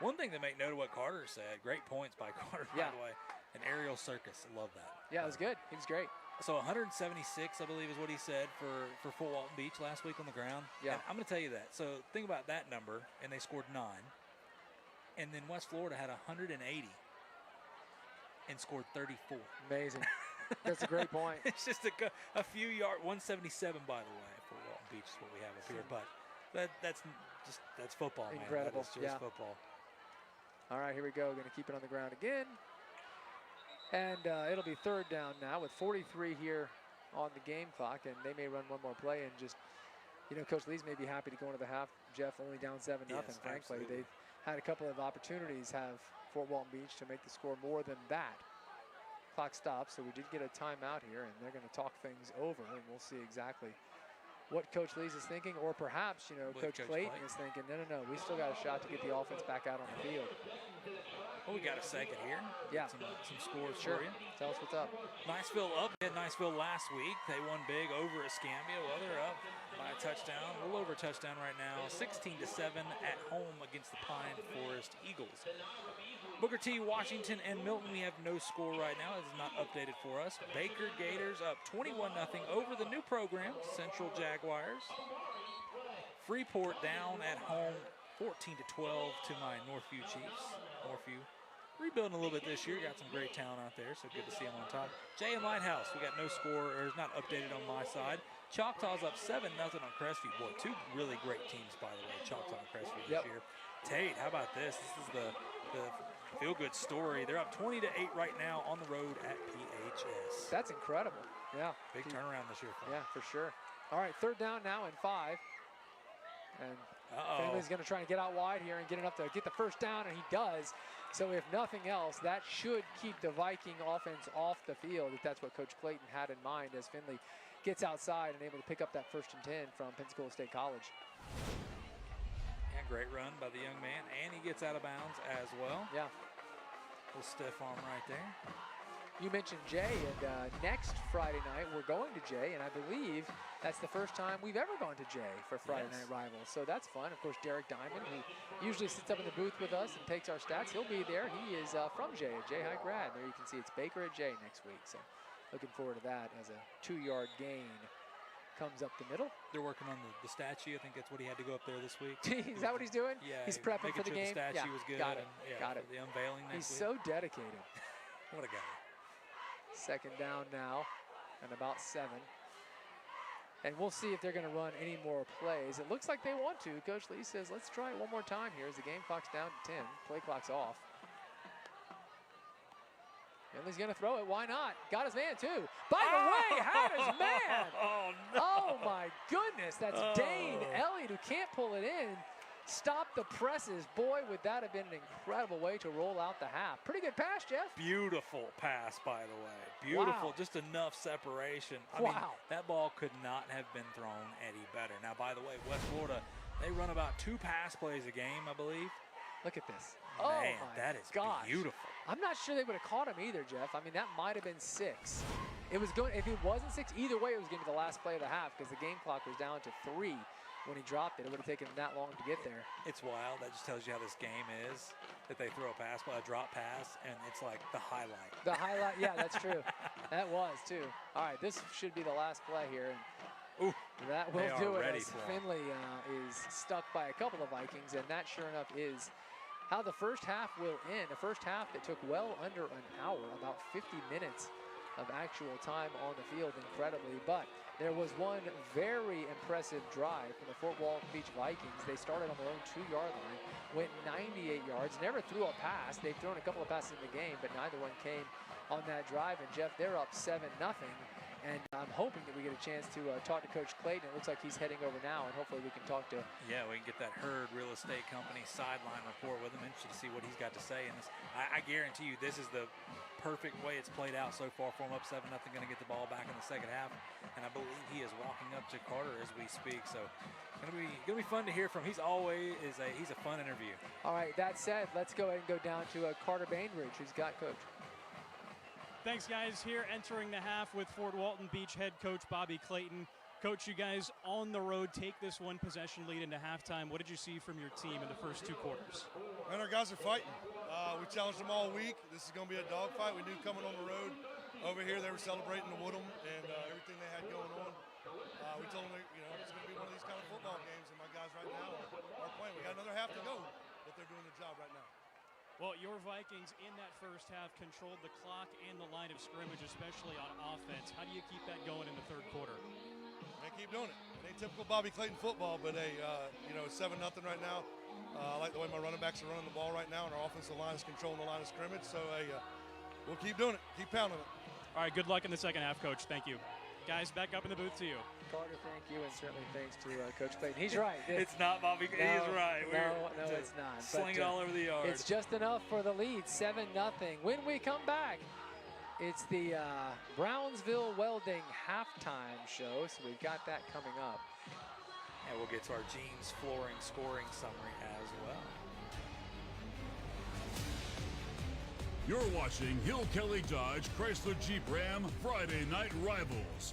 One thing to make note of what Carter said, great points by Carter, by the way. An aerial circus, love that. Yeah, it was good. He was great. So 176, I believe, is what he said for Fort Walton Beach last week on the ground. Yeah. And I'm going to tell you that. So think about that number, and they scored 9. And then West Florida had 180 and scored 34. Amazing. That's a great point. It's just a few yards, 177, by the way, for Walton Beach is what we have up here. But that's football, man. Incredible. That is just football. All right, here we go. Going to keep it on the ground again. And it'll be third down now with 43 here on the game clock. And they may run one more play and just, Coach Lees may be happy to go into the half. Jeff only down 7-0. Yes, frankly, absolutely. they've had a couple of opportunities, have Fort Walton Beach, to make the score more than that. Clock stops, so we did get a timeout here, and they're going to talk things over, and we'll see exactly what Coach Lees is thinking, or perhaps, Coach Clayton is thinking, no, we still got a shot to get the offense back out on the field. Well, we got a second here. Yeah. Some scores Sure. for you. Tell us what's up. Niceville up. They had Niceville last week. They won big over Escambia. Well, they're up by a touchdown, a little over a touchdown right now. 16-7 at home against the Pine Forest Eagles. Booker T, Washington, and Milton, we have no score right now. It is not updated for us. Baker Gators up 21-0 over the new program, Central Jaguars. Freeport down at home, 14-12 to my Northview Chiefs. Northview rebuilding a little bit this year. Got some great talent out there, so good to see them on top. Jay and Lighthouse, we got no score, or it's not updated on my side. Choctaws up 7-0 on Crestview. Boy, two really great teams, by the way, Choctaw and Crestview this year. Tate, how about this? This is the feel-good story. They're up 20-8 right now on the road at PHS. That's incredible. Yeah. Big turnaround this year. Yeah, for sure. All right, third down now and 5. And Finley's going to try and get out wide here and get enough to get the first down, and he does. So if nothing else, that should keep the Viking offense off the field, if that's what Coach Clayton had in mind, as Finley gets outside and able to pick up that 1st and 10 from Pensacola State College. Yeah, great run by the young man, and he gets out of bounds as well. Yeah. Little stiff arm right there. You mentioned Jay, and next Friday night we're going to Jay, and I believe that's the first time we've ever gone to Jay for Friday Night Rivals. So that's fun. Of course, Derek Diamond, who usually sits up in the booth with us and takes our stats, he'll be there. He is from Jay, a Jay High grad. There you can see it's Baker at Jay next week. So looking forward to that as a 2-yard gain comes up the middle. They're working on the statue. I think that's what he had to go up there this week. Is that what he's doing? Yeah. He's prepping for the game? The statue was good. Got it. And, got it. The unveiling next He's week. so dedicated. What a guy. Second down now and about 7. And we'll see if they're going to run any more plays. It looks like they want to. Coach Lee says, let's try it one more time here as the game clock's down to 10. Play clock's off. Finley's going to throw it. Why not? Got his man, too. By the way, had his man. Oh, no. Oh, my goodness. That's Dane Elliott, who can't pull it in. Stop the presses. Boy, would that have been an incredible way to roll out the half. Pretty good pass, Jeff. Beautiful pass, by the way. Beautiful. Wow. Just enough separation. I mean, that ball could not have been thrown any better. Now, by the way, West Florida, they run about 2 pass plays a game, I believe. Look at this. Man, oh, my that is beautiful. I'm not sure they would have caught him either, Jeff. I mean, that might have been 6. It was going, if it wasn't 6, either way, it was going to be the last play of the half because the game clock was down to 3. When he dropped it, it would have taken him that long to get there. It's wild. That just tells you how this game is, that they throw a drop pass, and it's like the highlight. The highlight, yeah, that's true. That was, too. All right, this should be the last play here. And that will do it as Finley is stuck by a couple of Vikings, and that, sure enough, is how the first half will end. A first half that took well under an hour, about 50 minutes of actual time on the field, incredibly. But there was one very impressive drive from the Fort Walton Beach Vikings. They started on their own 2-yard line, went 98 yards, never threw a pass. They've thrown a couple of passes in the game, but neither one came on that drive. And Jeff, they're up 7-0. And I'm hoping that we get a chance to talk to Coach Clayton. It looks like he's heading over now, and hopefully we can talk to... Yeah, we can get that Herd Real Estate Company sideline report with him. Interested to see what he's got to say. And this, I guarantee you this is the perfect way it's played out so far for him. Up 7-0, going to get the ball back in the second half. And I believe he is walking up to Carter as we speak. So going to be fun to hear from. He's a fun interview. All right, that said, let's go ahead and go down to Carter Bainbridge, who's got Coach. Thanks, guys. Here entering the half with Fort Walton Beach head coach Bobby Clayton. Coach, you guys on the road take this one possession lead into halftime. What did you see from your team in the first 2 quarters? Man, our guys are fighting. We challenged them all week. This is going to be a dogfight. We knew coming on the road over here they were celebrating the Woodham and everything they had going on. We told them, it's going to be one of these kind of football games, and my guys right now are playing. We got another half to go, but they're doing their job right now. Well, your Vikings in that first half controlled the clock and the line of scrimmage, especially on offense. How do you keep that going in the third quarter? They keep doing it. It ain't typical Bobby Clayton football, but hey, it's 7-0 right now. I like the way my running backs are running the ball right now, and our offensive line is controlling the line of scrimmage. So hey, we'll keep doing it. Keep pounding it. All right, good luck in the second half, Coach. Thank you. Guys, back up in the booth to you. Carter, thank you, and certainly thanks to Coach Clayton. He's right. It's not Bobby. No, he's right. No, it's not. Sling it all over the yard. It's just enough for the lead, 7-0. When we come back, it's the Brownsville Welding halftime show, so we've got that coming up. And we'll get to our Jeans Flooring scoring summary as well. You're watching Hill Kelly Dodge Chrysler Jeep Ram Friday Night Rivals.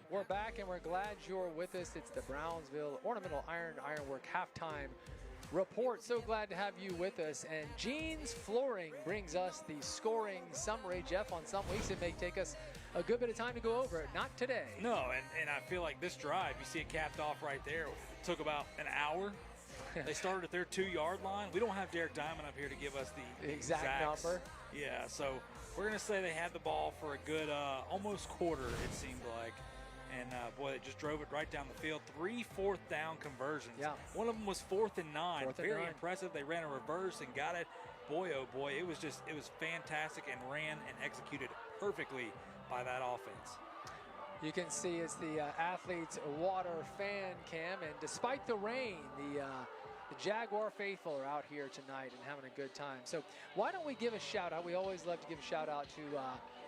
We're back, and we're glad you're with us. It's the Brownsville Ornamental Ironwork halftime report. So glad to have you with us. And Jeans Flooring brings us the scoring summary. Jeff, on some weeks it may take us a good bit of time to go over it. Not today. No, and I feel like this drive, you see it capped off right there, took about an hour. They started at their 2-yard line. We don't have Derek Diamond up here to give us the exact number. Yeah, so we're going to say they had the ball for a good almost quarter, it seemed like. And, boy, they just drove it right down the field. 3 fourth-down conversions. Yeah. One of them was 4th and 9. Very 9. impressive. They ran a reverse and got it. Boy, oh, boy, it was fantastic and ran and executed perfectly by that offense. You can see it's the Athletes Water fan cam, and despite the rain, the Jaguar faithful are out here tonight and having a good time. So why don't we give a shout out? We always love to give a shout out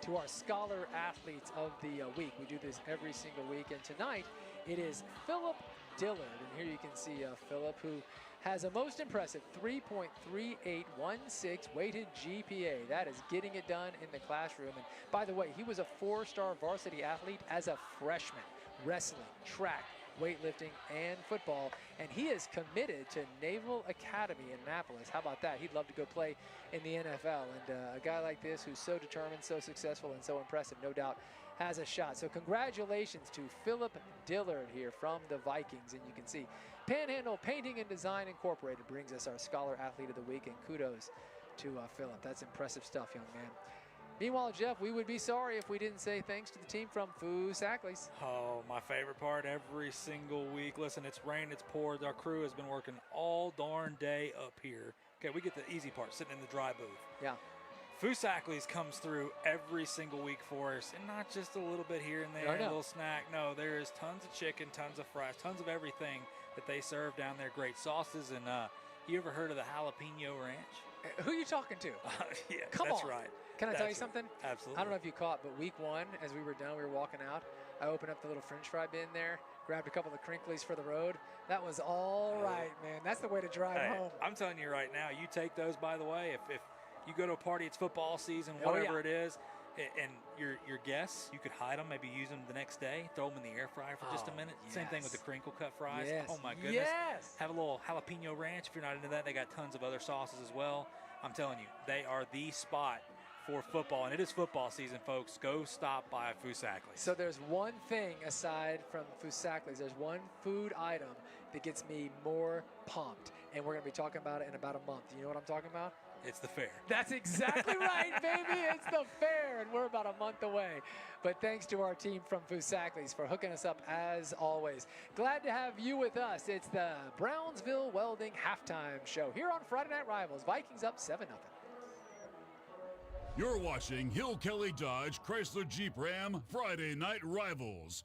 to our Scholar Athletes of the Week. We do this every single week, and tonight it is Philip Dillard. And here you can see Philip, who has a most impressive 3.3816 weighted GPA. That is getting it done in the classroom. And by the way, he was a 4-star varsity athlete as a freshman. Wrestling, track, weightlifting, and football. And he is committed to Naval Academy in Annapolis. How about that? He'd love to go play in the NFL. And a guy like this who's so determined, so successful, and so impressive, no doubt has a shot. So congratulations to Philip Dillard here from the Vikings. And you can see Panhandle Painting and Design Incorporated brings us our Scholar Athlete of the Week. And kudos to Philip. That's impressive stuff, young man. Meanwhile, Jeff, we would be sorry if we didn't say thanks to the team from Foo-Sackleys. Oh, my favorite part every single week. Listen, it's rained, it's poured. Our crew has been working all darn day up here. Okay, we get the easy part, sitting in the dry booth. Yeah. Foo-Sackleys comes through every single week for us, and not just a little bit here and there, a little snack. No, there is tons of chicken, tons of fries, tons of everything that they serve down there. Great sauces, and you ever heard of the jalapeno ranch? Who are you talking to? Yeah, Come that's on. Right. Can I tell you That's something? Right. Absolutely. I don't know if you caught, but week one, as we were done, we were walking out, I opened up the little french fry bin there, grabbed a couple of crinklies for the road. That was all right, man. That's the way to drive home. I'm telling you right now, you take those, by the way, if you go to a party, it's football season, whatever it is, and your guests, you could hide them, maybe use them the next day, throw them in the air fryer for just a minute. Yes. Same thing with the crinkle cut fries. Yes. Oh, my goodness. Yes. Have a little jalapeno ranch if you're not into that. They got tons of other sauces as well. I'm telling you, they are the spot for football, and it is football season, folks. Go stop by Foo-Sackleys. So there's one thing aside from Foo-Sackleys. There's one food item that gets me more pumped, and we're going to be talking about it in about a month. You know what I'm talking about? It's the fair. That's exactly right, baby. It's the fair, and we're about a month away. But thanks to our team from Foo-Sackleys for hooking us up as always. Glad to have you with us. It's the Brownsville Welding Halftime Show here on Friday Night Rivals. Vikings up 7-0. You're watching Hill Kelly Dodge Chrysler Jeep Ram Friday Night Rivals.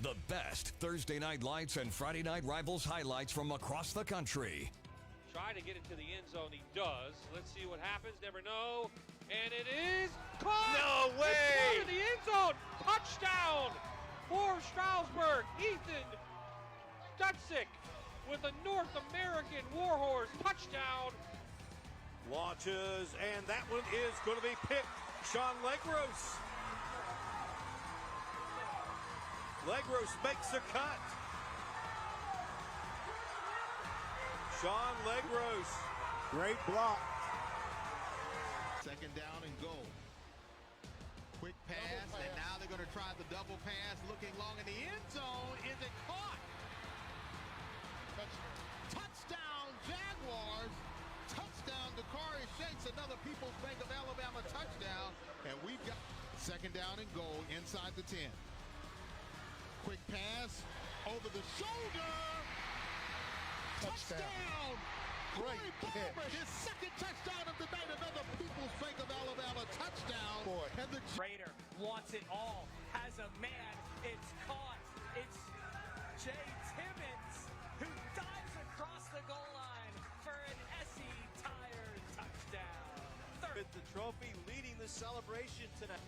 The best Thursday night lights and Friday night Rivals highlights from across the country. Try to get it to the end zone. He does. Let's see what happens. Never know. And it is caught. No way. It's out of the end zone. Touchdown for Stroudsburg. Ethan Stutzik with a North American Warhorse touchdown. Launches, and that one is going to be picked. Sean Legros. Legros makes a cut. Sean Legros. Great block. Second down and goal. Quick pass, and now they're going to try the double pass. Looking long in the end zone. Is it caught? Touchdown, Jaguars. Touchdown, Dakari Shakes. Another People's Bank of Alabama touchdown. And we've got second down and goal inside the 10. Quick pass over the shoulder. Touchdown. Great Palmer, catch. his second touchdown of the night. Another People's Bank of Alabama touchdown. Boy. And the Raider wants it all, has a man, it's caught. It's Jay Timmons who dives across the goal line for an SE Tire touchdown. With the trophy leading the celebration tonight.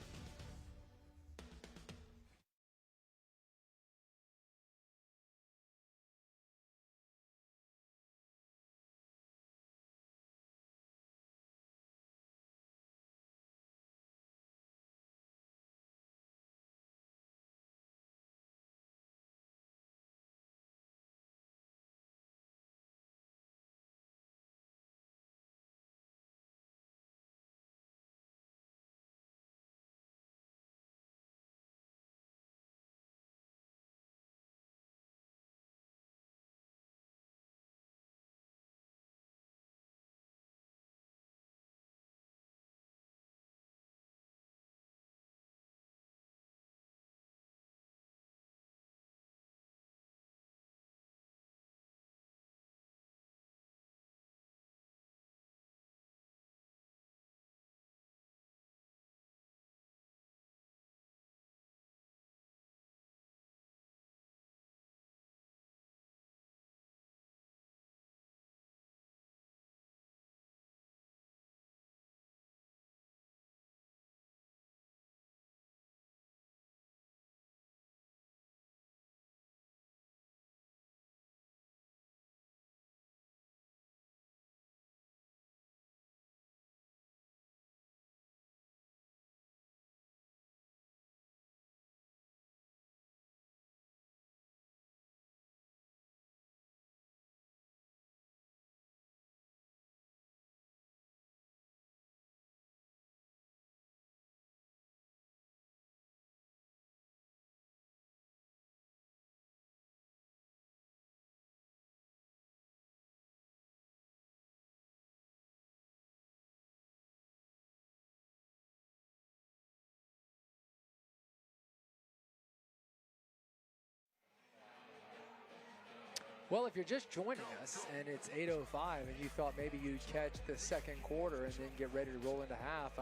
Well, if you're just joining us and it's 8:05 and you thought maybe you'd catch the second quarter and then get ready to roll into half,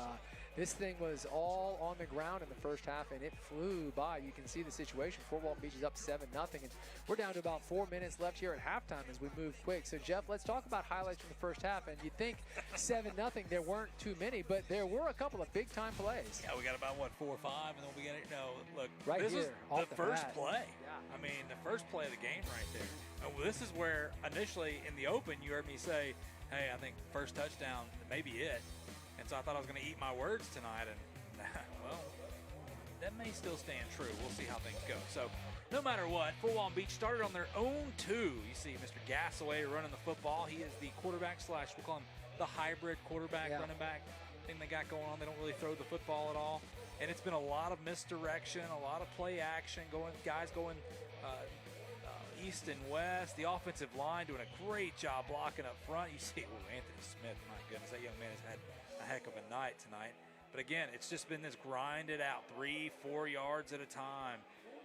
this thing was all on the ground in the first half and it flew by. You can see the situation. Fort Walton Beach is up 7-0, and we're down to about 4 minutes left here at halftime as we move quick. So, Jeff, let's talk about highlights from the first half. And you think 7-0, there weren't too many, but there were a couple of big-time plays. Yeah, we got about, 4 or 5, and then we get it. No, look, right this here, was off the the first bat. play. Yeah. I mean, the first play of the game right there. And this is where initially in the open you heard me say, hey, I think first touchdown may be it. And so I thought I was going to eat my words tonight, and well, that may still stand true. We'll see how things go. So no matter what, Fort Walton Beach started on their own 2. You see Mr. Gassaway running the football. He is the quarterback / we'll call him the hybrid quarterback, running back thing they got going on. They don't really throw the football at all. And it's been a lot of misdirection, a lot of play action, guys going east and west. The offensive line doing a great job blocking up front. You see, Anthony Smith, my goodness, that young man has had a heck of a night tonight. But again, it's just been this grinded out 3-4 yards at a time.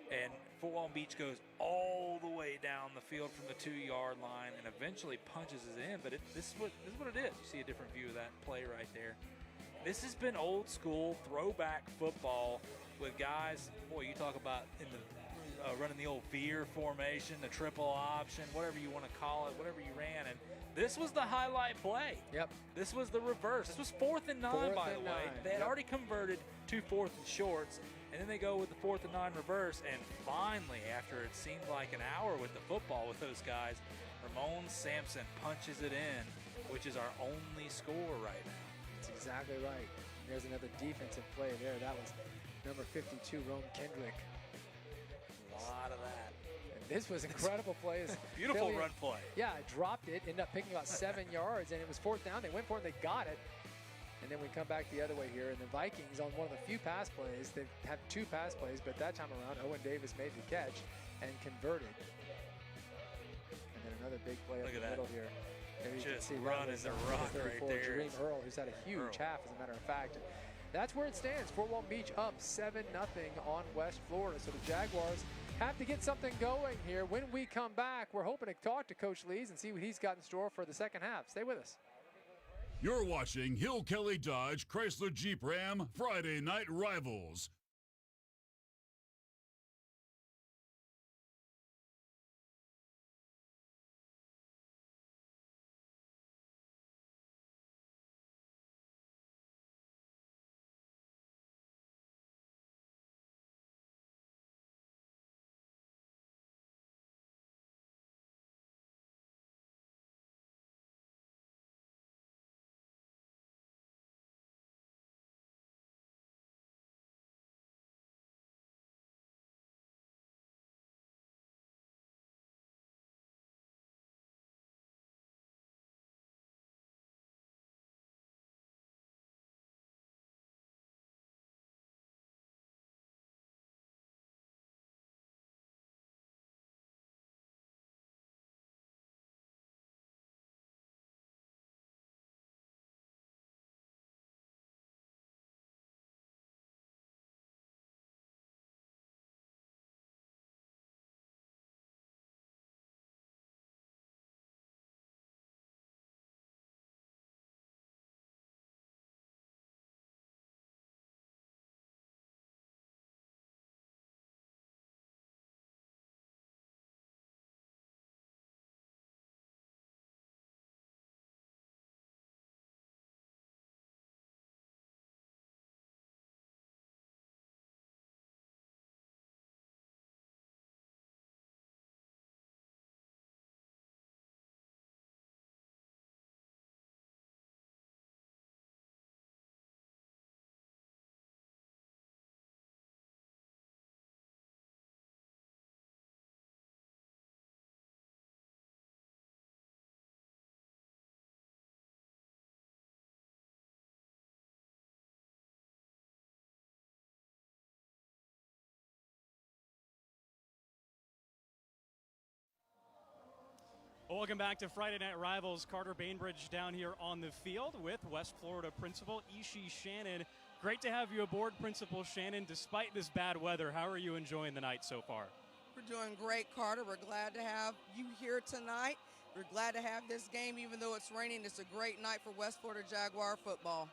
And Fort Walton Beach goes all the way down the field from the 2-yard line and eventually punches it in. But this is what it is. You see a different view of that play right there. This has been old school throwback football with guys, boy, you talk about in the running the old veer formation, the triple option, whatever you want to call it, whatever you ran. And this was the highlight play. Yep. This was the reverse. This was 4th and 9, by the way. They had already converted 2 4th and shorts, and then they go with the 4th and 9 reverse. And finally, after it seemed like an hour with the football with those guys, Ramon Sampson punches it in, which is our only score right now. That's exactly right. There's another defensive play there. That was number 52, Rome Kendrick. A lot of that. And this was incredible plays. Beautiful run play. Yeah, dropped it, ended up picking about 7 yards, and it was 4th down. They went for it, they got it. And then we come back the other way here, and the Vikings on one of the few pass plays, they have 2 pass plays, but that time around, Owen Davis made the catch and converted. And then another big play up the middle here. There you can see running the rock right there. Dream Earl, who's had a huge half, as a matter of fact. And that's where it stands. Fort Walton Beach up 7-0 on West Florida. So the Jaguars have to get something going here. When we come back, we're hoping to talk to Coach Lees and see what he's got in store for the second half. Stay with us. You're watching Hill Kelly Dodge Chrysler Jeep Ram Friday Night Rivals. Welcome back to Friday Night Rivals. Carter Bainbridge down here on the field with West Florida Principal Ishi Shannon. Great to have you aboard, Principal Shannon. Despite this bad weather, how are you enjoying the night so far? We're doing great, Carter. We're glad to have you here tonight. We're glad to have this game, even though it's raining. It's a great night for West Florida Jaguar football.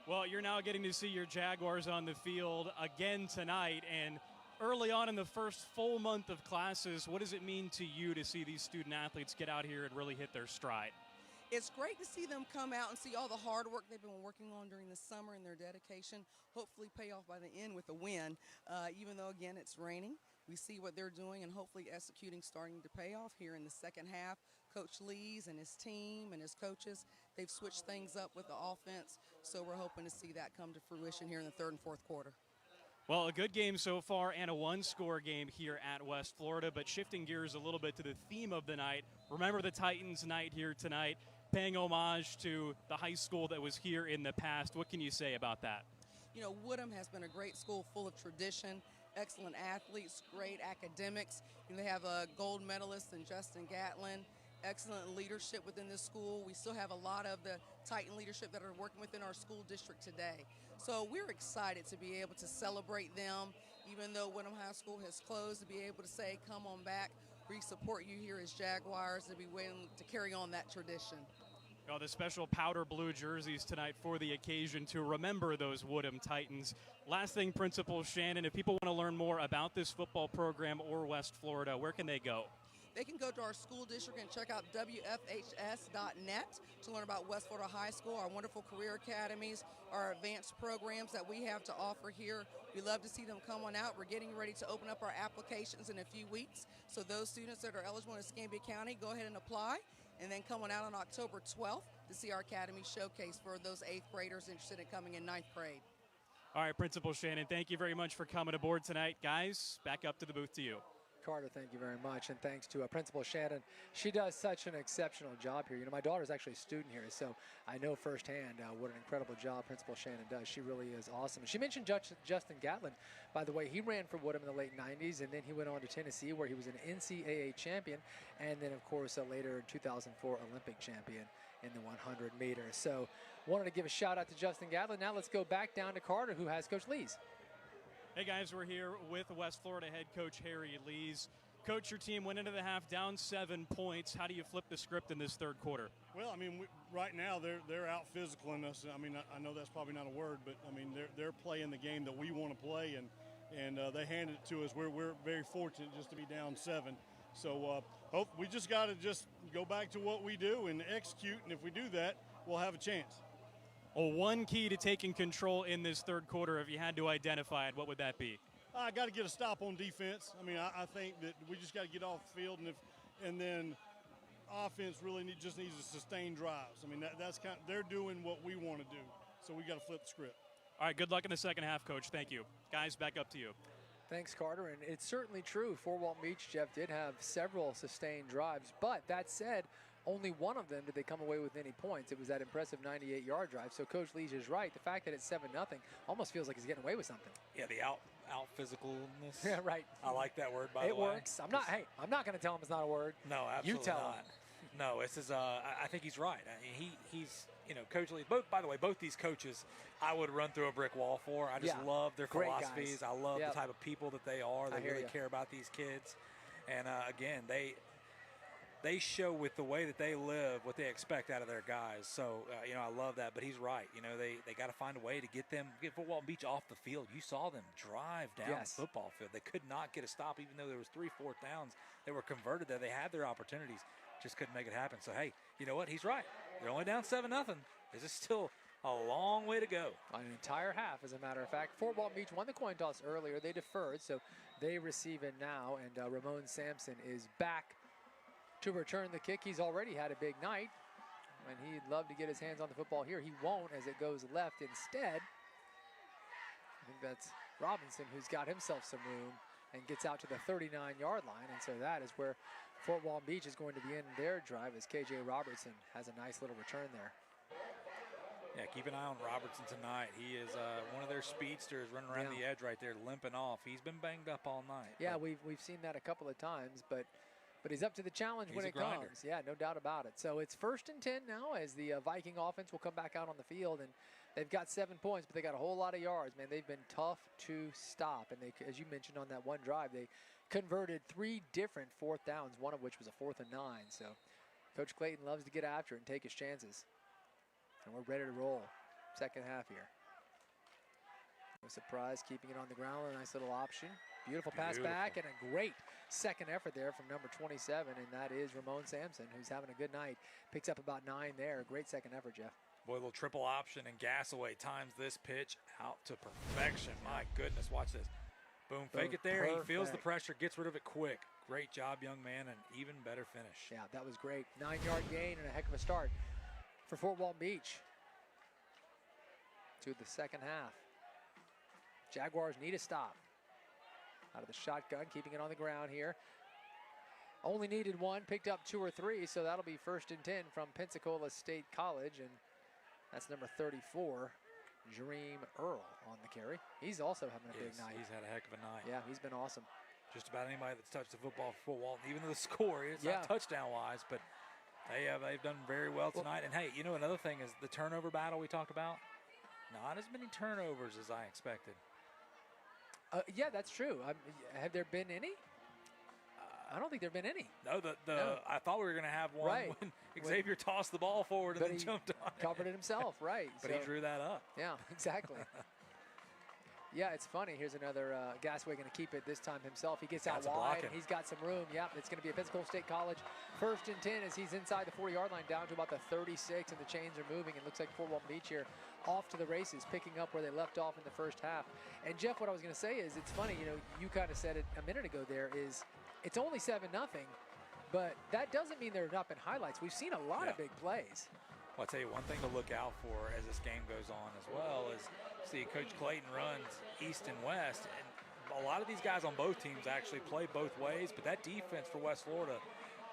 Well, you're now getting to see your Jaguars on the field again tonight, and early on in the first full month of classes, what does it mean to you to see these student athletes get out here and really hit their stride? It's great to see them come out and see all the hard work they've been working on during the summer and their dedication hopefully pay off by the end with a win. Even though, again, it's raining, we see what they're doing and hopefully executing starting to pay off here in the second half. Coach Lees and his team and his coaches, they've switched things up with the offense, so we're hoping to see that come to fruition here in the third and fourth quarter. Well, a good game so far and a one-score game here at West Florida, but shifting gears a little bit to the theme of the night, remember the Titans night here tonight, paying homage to the high school that was here in the past. What can you say about that? You know, Woodham has been a great school full of tradition, excellent athletes, great academics. You know, they have a gold medalist in Justin Gatlin, excellent leadership within this school. We still have a lot of the Titan leadership that are working within our school district today. So we're excited to be able to celebrate them, even though Woodham High School has closed, to be able to say, come on back. We support you here as Jaguars, and be willing to carry on that tradition. Well, the special powder blue jerseys tonight for the occasion to remember those Woodham Titans. Last thing, Principal Shannon, if people want to learn more about this football program or West Florida, where can they go? They can go to our school district and check out WFHS.net to learn about West Florida High School, our wonderful career academies, our advanced programs that we have to offer here. We love to see them come on out. We're getting ready to open up our applications in a few weeks. So those students that are eligible in Escambia County, go ahead and apply, and then come on out on October 12th to see our academy showcase for those 8th graders interested in coming in 9th grade. All right, Principal Shannon, thank you very much for coming aboard tonight. Guys, back up to the booth to you. Carter, thank you very much, and thanks to Principal Shannon. She does such an exceptional job here. You know, my daughter's actually a student here, so I know firsthand what an incredible job Principal Shannon does. She really is awesome. She mentioned Justin Gatlin. By the way, he ran for Woodham in the late 90s, and then he went on to Tennessee, where he was an NCAA champion, and then, of course, later 2004 Olympic champion in the 100 meters. So wanted to give a shout out to Justin Gatlin. Now let's go back down to Carter, who has Coach Lees. Hey guys, we're here with West Florida head coach Harry Lees. Coach, your team went into the half down 7 points. How do you flip the script in this third quarter? Well, I mean, right now they're out physicaling us. I mean, I know that's probably not a word, but I mean they're playing the game that we want to play, and they handed it to us. We're very fortunate just to be down 7. So we just got to just go back to what we do and execute, and if we do that, we'll have a chance. Well, one key to taking control in this third quarter, if you had to identify it, what would that be? I got to get a stop on defense. I mean, I think that we just got to get off the field, and then offense really just needs to sustain drives. I mean, that's they're doing what we want to do, so we got to flip the script. All right, good luck in the second half, Coach. Thank you. Guys, back up to you. Thanks, Carter. And it's certainly true. For Walton Beach, Jeff did have several sustained drives, but that said, only one of them did they come away with any points. It was that impressive 98-yard drive. So Coach Lees is right. The fact that it's 7-0 almost feels like he's getting away with something. Yeah, the out physicalness. Yeah, right. I like that word, by the way. It works. I'm not going to tell him it's not a word. No, absolutely you tell not. him. No, this is. I think he's right. I mean, he's Coach Lee. By the way, both these coaches, I would run through a brick wall for. I just love their philosophies. I love the type of people that they are. They really care about these kids, and again, they show with the way that they live what they expect out of their guys. So I love that. But he's right. They got to find a way to get Walton Beach off the field. You saw them drive down the football field. They could not get a stop, even though there was 3 4th downs. They were converted there. They had their opportunities. Just couldn't make it happen. So, hey, you know what? He's right. They're only down 7-0. This is still a long way to go. An entire half, as a matter of fact. Fort Walton Beach won the coin toss earlier. They deferred, so they receive it now. And Ramon Sampson is back to return the kick. He's already had a big night, and he'd love to get his hands on the football here. He won't, as it goes left instead. I think that's Robinson, who's got himself some room and gets out to the 39-yard line. And so that is where Fort Walton Beach is going to be in their drive, as KJ Robertson has a nice little return there. Yeah, keep an eye on Robertson tonight. He is one of their speedsters running around the edge right there, limping off. He's been banged up all night. Yeah, we've seen that a couple of times, but he's up to the challenge when it comes. Yeah, no doubt about it. So it's 1st and 10 now, as the Viking offense will come back out on the field, and they've got 7 points, but they got a whole lot of yards. Man, they've been tough to stop, and they, as you mentioned on that one drive, they converted 3 different 4th downs, one of which was a 4th and 9. So Coach Clayton loves to get after it and take his chances. And we're ready to roll. Second half here. No surprise, keeping it on the ground. A nice little option. Beautiful pass back, and a great second effort there from number 27, and that is Ramon Sampson, who's having a good night. Picks up about 9 there. Great second effort, Jeff. Boy, a little triple option, and Gasaway times this pitch out to perfection. My goodness, watch this. Boom, fake it there. Perfect. He feels the pressure, gets rid of it quick. Great job, young man, and even better finish. Yeah, that was great. 9-yard gain and a heck of a start for Fort Walton Beach to the second half. Jaguars need a stop. Out of the shotgun, keeping it on the ground here. Only needed 1, picked up 2 or 3, so that'll be 1st and 10 from Pensacola State College, and that's number 34, Jareem Earl on the carry. He's also having a big night. He's had a heck of a night. Yeah, he's been awesome. Just about anybody that's touched the football for Walton, even though the score is not touchdown-wise, but they've done very well tonight. And, hey, another thing is the turnover battle we talked about. Not as many turnovers as I expected. Yeah, that's true. Have there been any? I don't think there have been any. No, I thought we were going to have one when Xavier tossed the ball forward and then jumped on it. Covered it himself, right. But he drew that up. Yeah, exactly. Yeah, it's funny. Here's another Gasaway going to keep it this time himself. He gets out wide, and he's got some room. Yep, it's going to be a Pensacola State College 1st and 10 as he's inside the 40-yard line down to about the 36, and the chains are moving. It looks like Fort Walton Beach here off to the races, picking up where they left off in the first half. And, Jeff, what I was going to say is it's funny, you kind of said it a minute ago there, is it's only 7-0, but that doesn't mean there have not been highlights. We've seen a lot of big plays. Well, I'll tell you one thing to look out for as this game goes on as well is see Coach Clayton runs east and west, and a lot of these guys on both teams actually play both ways, but that defense for West Florida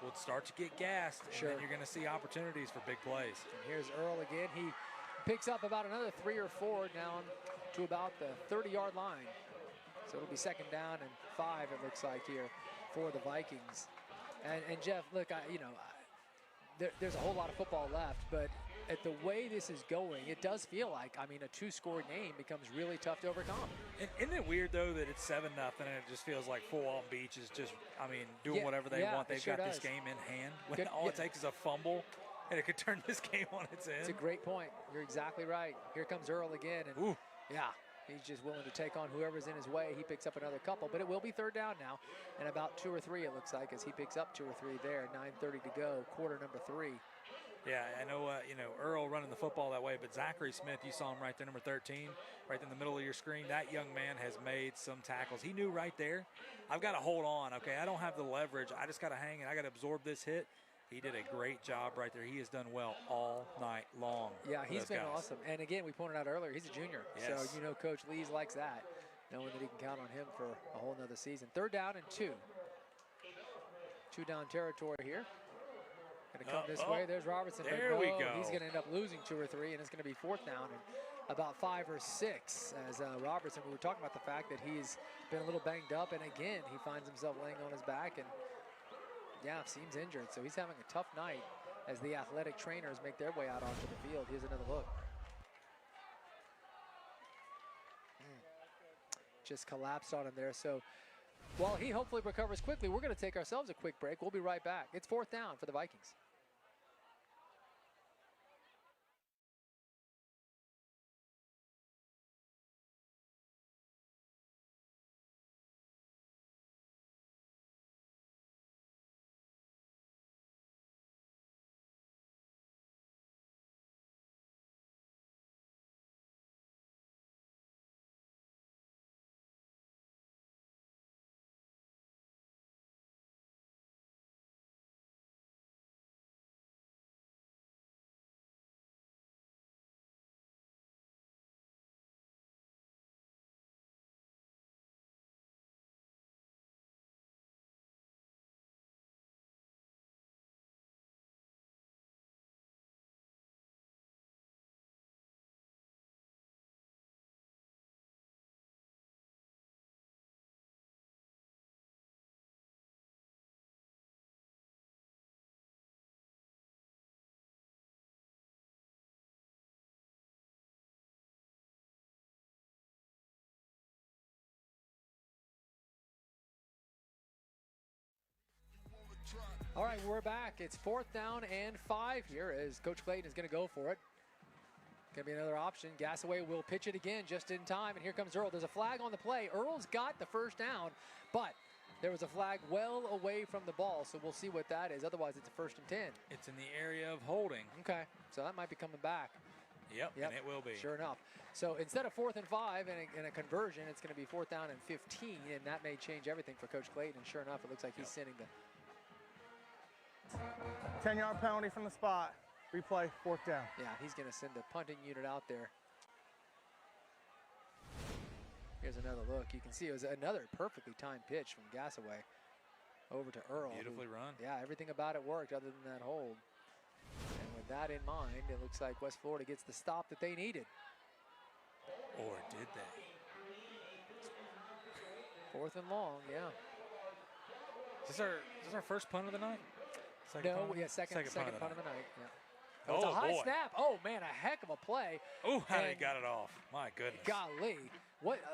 will start to get gassed, and then you're going to see opportunities for big plays. And here's Earl again. He picks up about another 3 or 4 down to about the 30-yard line. So it'll be 2nd down and 5, it looks like, here for the Vikings. And Jeff, look, there's a whole lot of football left, but at the way this is going, it does feel like, I mean, a 2-score game becomes really tough to overcome. Isn't it weird, though, that it's 7-0 and it just feels like Fort Walton Beach is just, I mean, doing whatever they want. They've got this game in hand. When all it takes is a fumble, and it could turn this game on its end. It's a great point. You're exactly right. Here comes Earl again. And yeah, he's just willing to take on whoever's in his way. He picks up another couple, but it will be 3rd down now. And about 2 or 3, it looks like, as he picks up 2 or 3 there. 9:30 to go, quarter number 3. Yeah, I know, Earl running the football that way, but Zachary Smith, you saw him right there, number 13, right in the middle of your screen. That young man has made some tackles. He knew right there, I've got to hold on, okay? I don't have the leverage. I just got to hang and I got to absorb this hit. He did a great job right there. He has done well all night long. Yeah, he's been awesome. And again, we pointed out earlier, he's a junior. Yes. So, Coach Lees likes that, knowing that he can count on him for a whole nother season. 3rd down and 2. 2-down territory here. Going to come this way. There's Robertson. There we go. He's going to end up losing 2 or 3, and it's going to be 4th down and about 5 or 6 as Robertson, we were talking about the fact that he's been a little banged up, and again, he finds himself laying on his back, and yeah, seems injured. So he's having a tough night as the athletic trainers make their way out onto the field. Here's another look. Just collapsed on him there. So while he hopefully recovers quickly, we're going to take ourselves a quick break. We'll be right back. It's 4th down for the Vikings. All right, we're back. It's 4th down and 5 here as Coach Clayton is going to go for it. Going to be another option. Gassaway will pitch it again just in time, and here comes Earl. There's a flag on the play. Earl's got the 1st down, but there was a flag well away from the ball, so we'll see what that is. Otherwise, it's a 1st and 10. It's in the area of holding. Okay, so that might be coming back. Yep, and it will be. Sure enough. So instead of 4th and 5 and a conversion, it's going to be 4th down and 15, and that may change everything for Coach Clayton. And sure enough, it looks like he's sending the 10-yard penalty from the spot. Replay, 4th down. Yeah, he's going to send the punting unit out there. Here's another look. You can see it was another perfectly timed pitch from Gassaway over to Earl. Beautifully run. Yeah, everything about it worked other than that hold. And with that in mind, it looks like West Florida gets the stop that they needed. Or did they? 4th and long, yeah. Is this our first punt of the night? Second punt of the night. Yeah. Oh, it's a high boy. snap. Oh, man, a heck of a play. Oh, how he got it off. My goodness. Golly.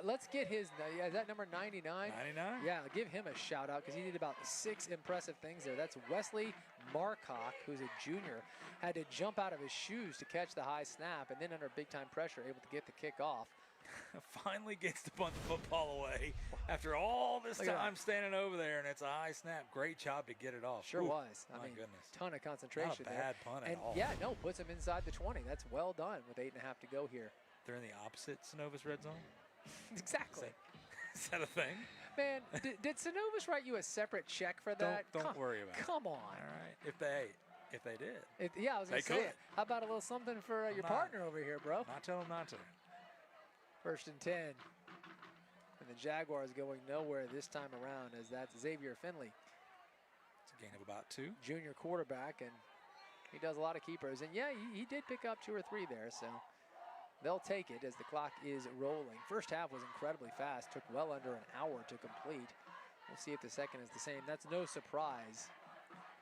Let's get his, is that number 99? 99? Yeah, give him a shout out because he did about 6 impressive things there. That's Wesley Marcock, who's a junior, had to jump out of his shoes to catch the high snap, and then under big time pressure, able to get the kick off. Finally gets to punt the football away after all this time standing over there, and it's a high snap. Great job to get it off. Sure was. My goodness. Ton of concentration Not a bad punt at all. Yeah, no, puts him inside the 20. That's well done with 8.5 to go here. They're in the opposite Synovus red zone? Exactly. Is that a thing? Man, did Synovus write you a separate check for that? Don't worry about it. Come on. All right. If they did. Yeah, I was going to say, how about a little something for your partner over here, bro? Not tell him not to. 1st and 10. And the Jaguars going nowhere this time around as that's Xavier Finley. It's a gain of about 2. Junior quarterback, and he does a lot of keepers. And yeah, he did pick up 2 or 3 there, so they'll take it as the clock is rolling. First half was incredibly fast, took well under an hour to complete. We'll see if the second is the same. That's no surprise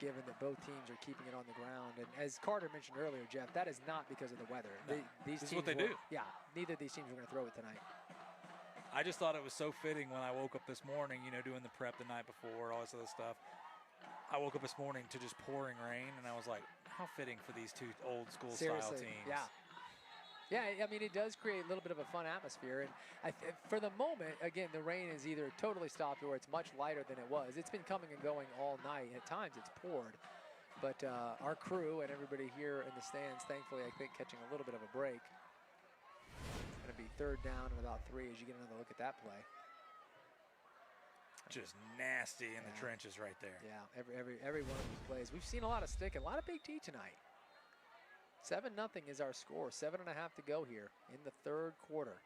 given that both teams are keeping it on the ground. And as Carter mentioned earlier, Jeff, that is not because of the weather. No, These this is teams what they do. Yeah, neither of these teams are going to throw it tonight. I just thought it was so fitting when I woke up this morning, doing the prep the night before, all this other stuff. I woke up this morning to just pouring rain, and I was like, how fitting for these two old school style teams. Yeah. Yeah, I mean, it does create a little bit of a fun atmosphere. And for the moment, again, the rain is either totally stopped or it's much lighter than it was. It's been coming and going all night. At times, it's poured. But our crew and everybody here in the stands, thankfully, I think, catching a little bit of a break. It's going to be 3rd down and about 3 as you get another look at that play. Just nasty in the trenches right there. Yeah, every one of these plays. We've seen a lot of stick and a lot of Big T tonight. 7-0 is our score. 7.5 to go here in the 3rd quarter.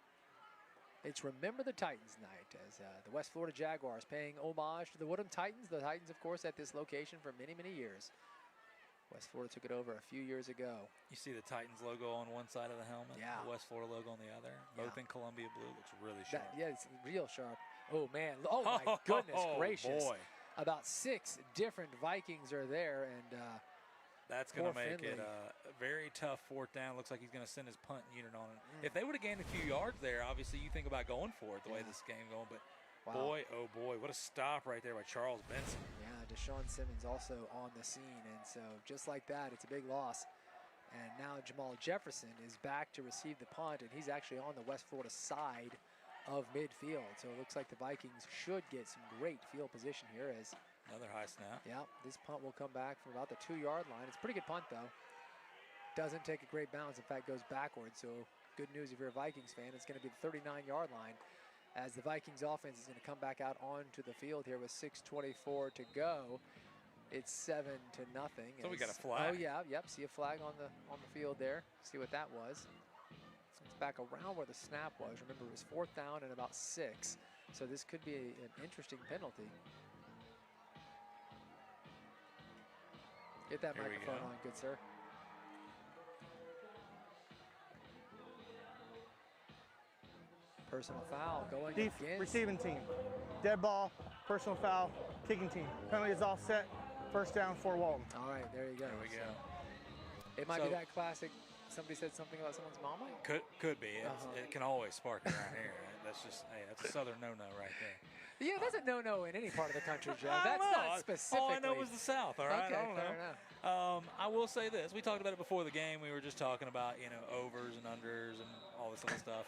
It's Remember the Titans night as the West Florida Jaguars paying homage to the Woodham Titans. The Titans, of course, at this location for many, many years. West Florida took it over a few years ago. You see the Titans logo on one side of the helmet, yeah. The West Florida logo on the other, both in Columbia blue. Looks really sharp. Yeah, it's real sharp. Oh, man. Oh, my goodness gracious. Boy. About 6 different Vikings are there, and that's going to make it a very tough 4th down. Looks like he's going to send his punt unit on it. If they would have gained a few yards there, obviously you think about going for it the way this game going. But boy, oh boy, what a stop right there by Charles Benson. Yeah, Deshaun Simmons also on the scene. And so just like that, it's a big loss. And now Jamal Jefferson is back to receive the punt, and he's actually on the West Florida side of midfield. So it looks like the Vikings should get some great field position here as another high snap. Yeah, this punt will come back from about the 2-yard line. It's a pretty good punt, though. Doesn't take a great bounce. In fact, goes backwards. So good news if you're a Vikings fan. It's going to be the 39-yard line as the Vikings offense is going to come back out onto the field here with 6:24 to go. It's 7-0. So we got a flag. Oh yeah, yep. See a flag on the field there. See what that was. So it's back around where the snap was. Remember, it was 4th down and about 6. So this could be an interesting penalty. Get that microphone on, good sir. Personal foul going against. Receiving team. Dead ball, personal foul, kicking team. Penalty is all set. 1st down for Walton. All right, there you go. There we go. It might be that classic. Somebody said something about someone's mama? Could be. It can always spark around here. That's just, hey, that's a Southern no-no right there. Yeah, that's a no-no in any part of the country, Joe. That's not specifically. All I know is the South, all right? Okay, I don't fair know. enough. I will say this. We talked about it before the game. We were just talking about, overs and unders and all this other stuff.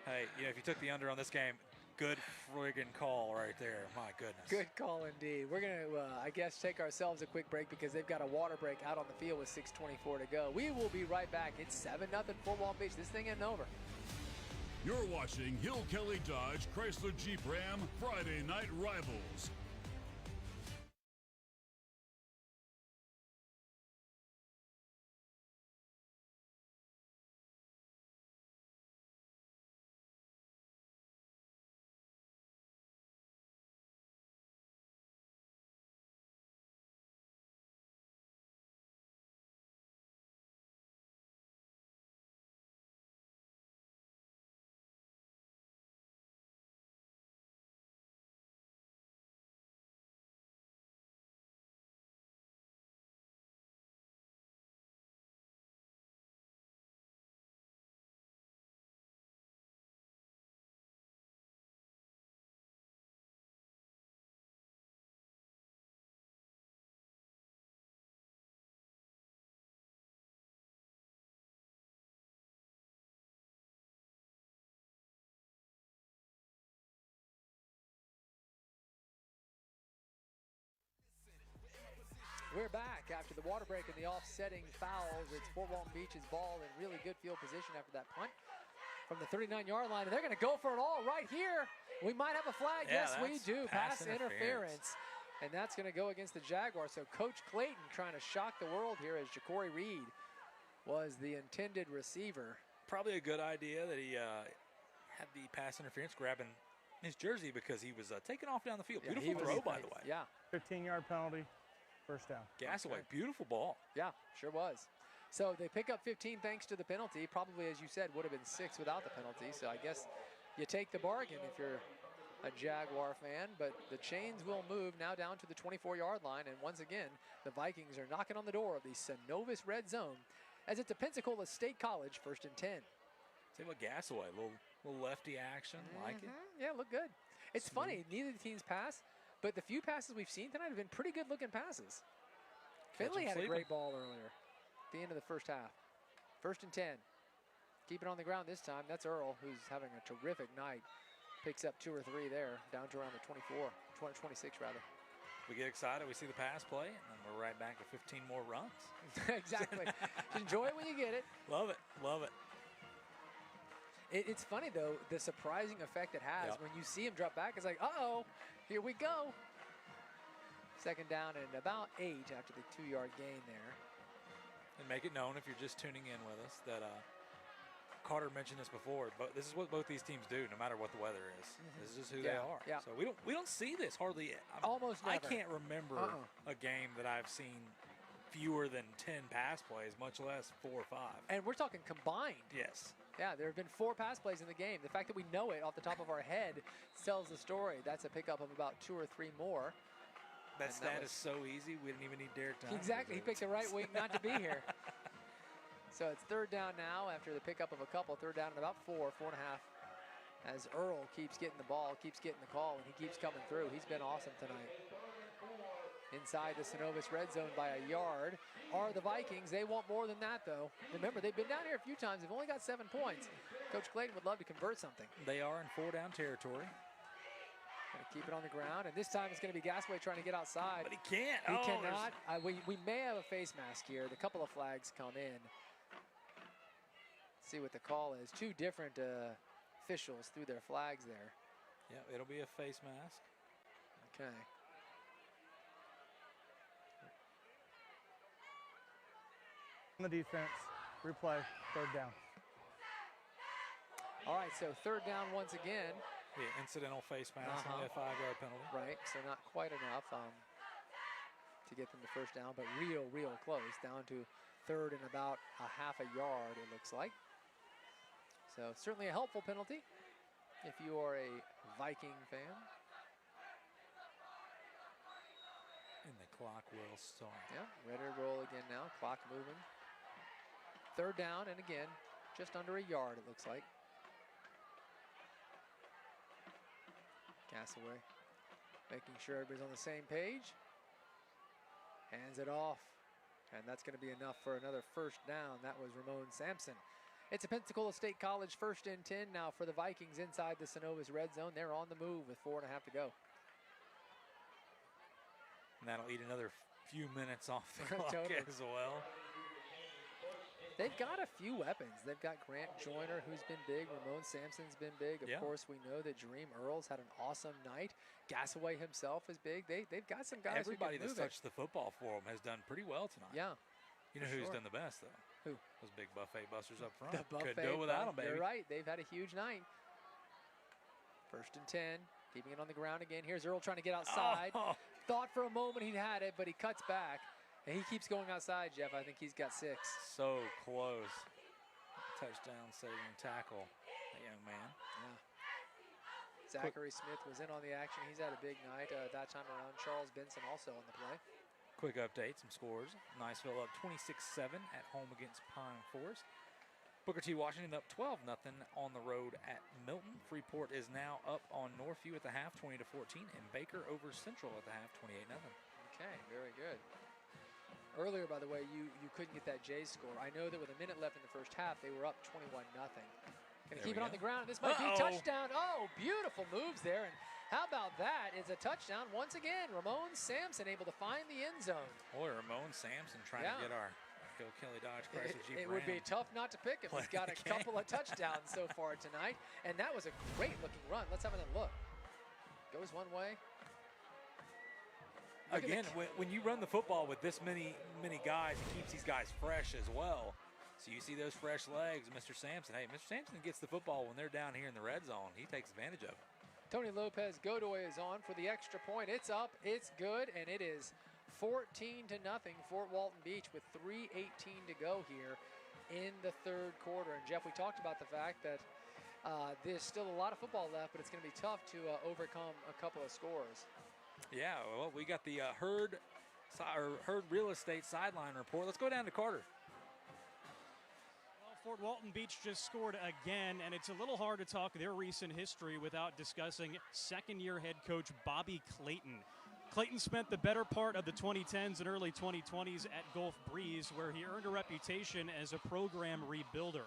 Hey, if you took the under on this game, good friggin' call right there. My goodness. Good call indeed. We're going to, I guess, take ourselves a quick break because they've got a water break out on the field with 6:24 to go. We will be right back. It's 7-0 for Walton Beach. This thing isn't over. You're watching Hill Kelly Dodge Chrysler Jeep Ram Friday Night Rivals. We're back after the water break and the offsetting fouls. It's Fort Walton Beach's ball in really good field position after that punt from the 39-yard line. And they're going to go for it all right here. We might have a flag. Yeah, yes, we do. Pass interference. And that's going to go against the Jaguars. So Coach Clayton trying to shock the world here as Ja'Cory Reed was the intended receiver. Probably a good idea that he had the pass interference grabbing his jersey because he was taking off down the field. Yeah, Beautiful throw, by the way. Yeah. 15-yard penalty. 1st down. Gasaway, beautiful ball. Yeah, sure was. So they pick up 15 thanks to the penalty. Probably, as you said, would have been 6 without the penalty. So I guess you take the bargain if you're a Jaguar fan, but the chains will move now down to the 24-yard line. And once again, the Vikings are knocking on the door of the Synovus red zone as it's a Pensacola State College 1st and 10. See what Gasaway, little lefty action, like it. Yeah, look good. It's Smooth. funny, neither of the teams pass, but the few passes we've seen tonight have been pretty good-looking passes. Finley had a great ball earlier at the end of the first half. 1st and 10. Keep it on the ground this time. That's Earl, who's having a terrific night. Picks up 2 or 3 there, down to around the 26 rather. We get excited, we see the pass play, and then we're right back to 15 more runs. Exactly. Enjoy it when you get it. Love it, love it. It's funny, though, the surprising effect it has when you see him drop back. It's like, uh-oh, here we go. 2nd down and about 8 after the 2-yard gain there. And make it known if you're just tuning in with us that Carter mentioned this before, but this is what both these teams do, no matter what the weather is. This is just who they are. Yeah. So we don't see this hardly. Almost never. I can't remember a game that I've seen fewer than 10 pass plays, much less 4 or 5. And we're talking combined. Yes. Yeah, there have been 4 pass plays in the game. The fact that we know it off the top of our head tells the story. That's a pickup of about 2 or 3 more. That stat is so easy, we didn't even need Derek Thomas. Exactly, he picked the right wing not to be here. So it's 3rd down now after the pickup of a couple. 3rd down and about 4, 4.5. As Earl keeps getting the ball, keeps getting the call, and he keeps coming through. He's been awesome tonight. Inside the Synovus red zone by a yard are the Vikings. They want more than that, though. Remember, they've been down here a few times. They've only got 7 points. Coach Clayton would love to convert something. They are in 4-down territory. Gonna keep it on the ground, and this time it's going to be Gasaway trying to get outside. But he can't. He cannot. We may have a face mask here. A couple of flags come in. Let's see what the call is. 2 different officials threw their flags there. Yeah, it'll be a face mask. Okay. On the defense, replay, 3rd down. All right, so 3rd down once again. Yeah, incidental face mask, only a 5-yard penalty. Right, so not quite enough to get them the 1st down, but real close, down to 3rd and about a half a yard, it looks like. So certainly a helpful penalty if you are a Viking fan. And the clock will start. Yeah, ready to roll again now, clock moving. 3rd down, and again, just under a yard, it looks like. Gasaway making sure everybody's on the same page. Hands it off. And that's going to be enough for another 1st down. That was Ramon Sampson. It's a Pensacola State College 1st and 10 now for the Vikings inside the Synovus red zone. They're on the move with 4.5 to go. And that'll eat another few minutes off the clock as well. They've got a few weapons. They've got Grant Joyner, who's been big. Ramon Sampson's been big. Of course, we know that Dream Earls had an awesome night. Gasaway himself is big. They've got some guys. Everybody who can that's move touched the football for them has done pretty well tonight. Yeah. You know who's done the best, though? Who? Those big buffet busters up front. The buffet Couldn't go without them, baby. You're right. They've had a huge night. 1st and 10. Keeping it on the ground again. Here's Earl trying to get outside. Thought for a moment he'd had it, but he cuts back. And he keeps going outside, Jeff. I think he's got 6. So close. Touchdown saving tackle, that young man. Yeah. Zachary Smith was in on the action. He's had a big night that time around. Charles Benson also on the play. Quick update, some scores. Niceville up 26-7 at home against Pine Forest. Booker T. Washington up 12-0 on the road at Milton. Freeport is now up on Northview at the half, 20-14, and Baker over Central at the half, 28-0. Okay, very good. Earlier, by the way, you couldn't get that Jays score. I know that with a minute left in the first half, they were up 21-0. Gonna keep it on the ground. This might be a touchdown. Oh, beautiful moves there. And how about that? It's a touchdown once again. Ramon Sampson able to find the end zone. Boy, Ramon Sampson trying to get our Hill Kelly Dodge Chrysler Jeep It would be tough not to pick him. He's got a couple of touchdowns so far tonight. And that was a great looking run. Let's have another look. Goes one way. Again, when you run the football with this many guys, it keeps these guys fresh as well. So you see those fresh legs, Mr. Sampson. Hey, Mr. Sampson gets the football when they're down here in the red zone. He takes advantage of it. Tony Lopez Godoy is on for the extra point. It's up, it's good, and it is 14-0 Fort Walton Beach with 3:18 to go here in the 3rd quarter. And Jeff, we talked about the fact that There's still a lot of football left, but it's going to be tough to overcome a couple of scores. Yeah, well, we got the Herd Real Estate sideline report. Let's go down to Carter. Well, Fort Walton Beach just scored again, and it's a little hard to talk their recent history without discussing second-year head coach Bobby Clayton. Clayton spent the better part of the 2010s and early 2020s at Gulf Breeze, where he earned a reputation as a program rebuilder.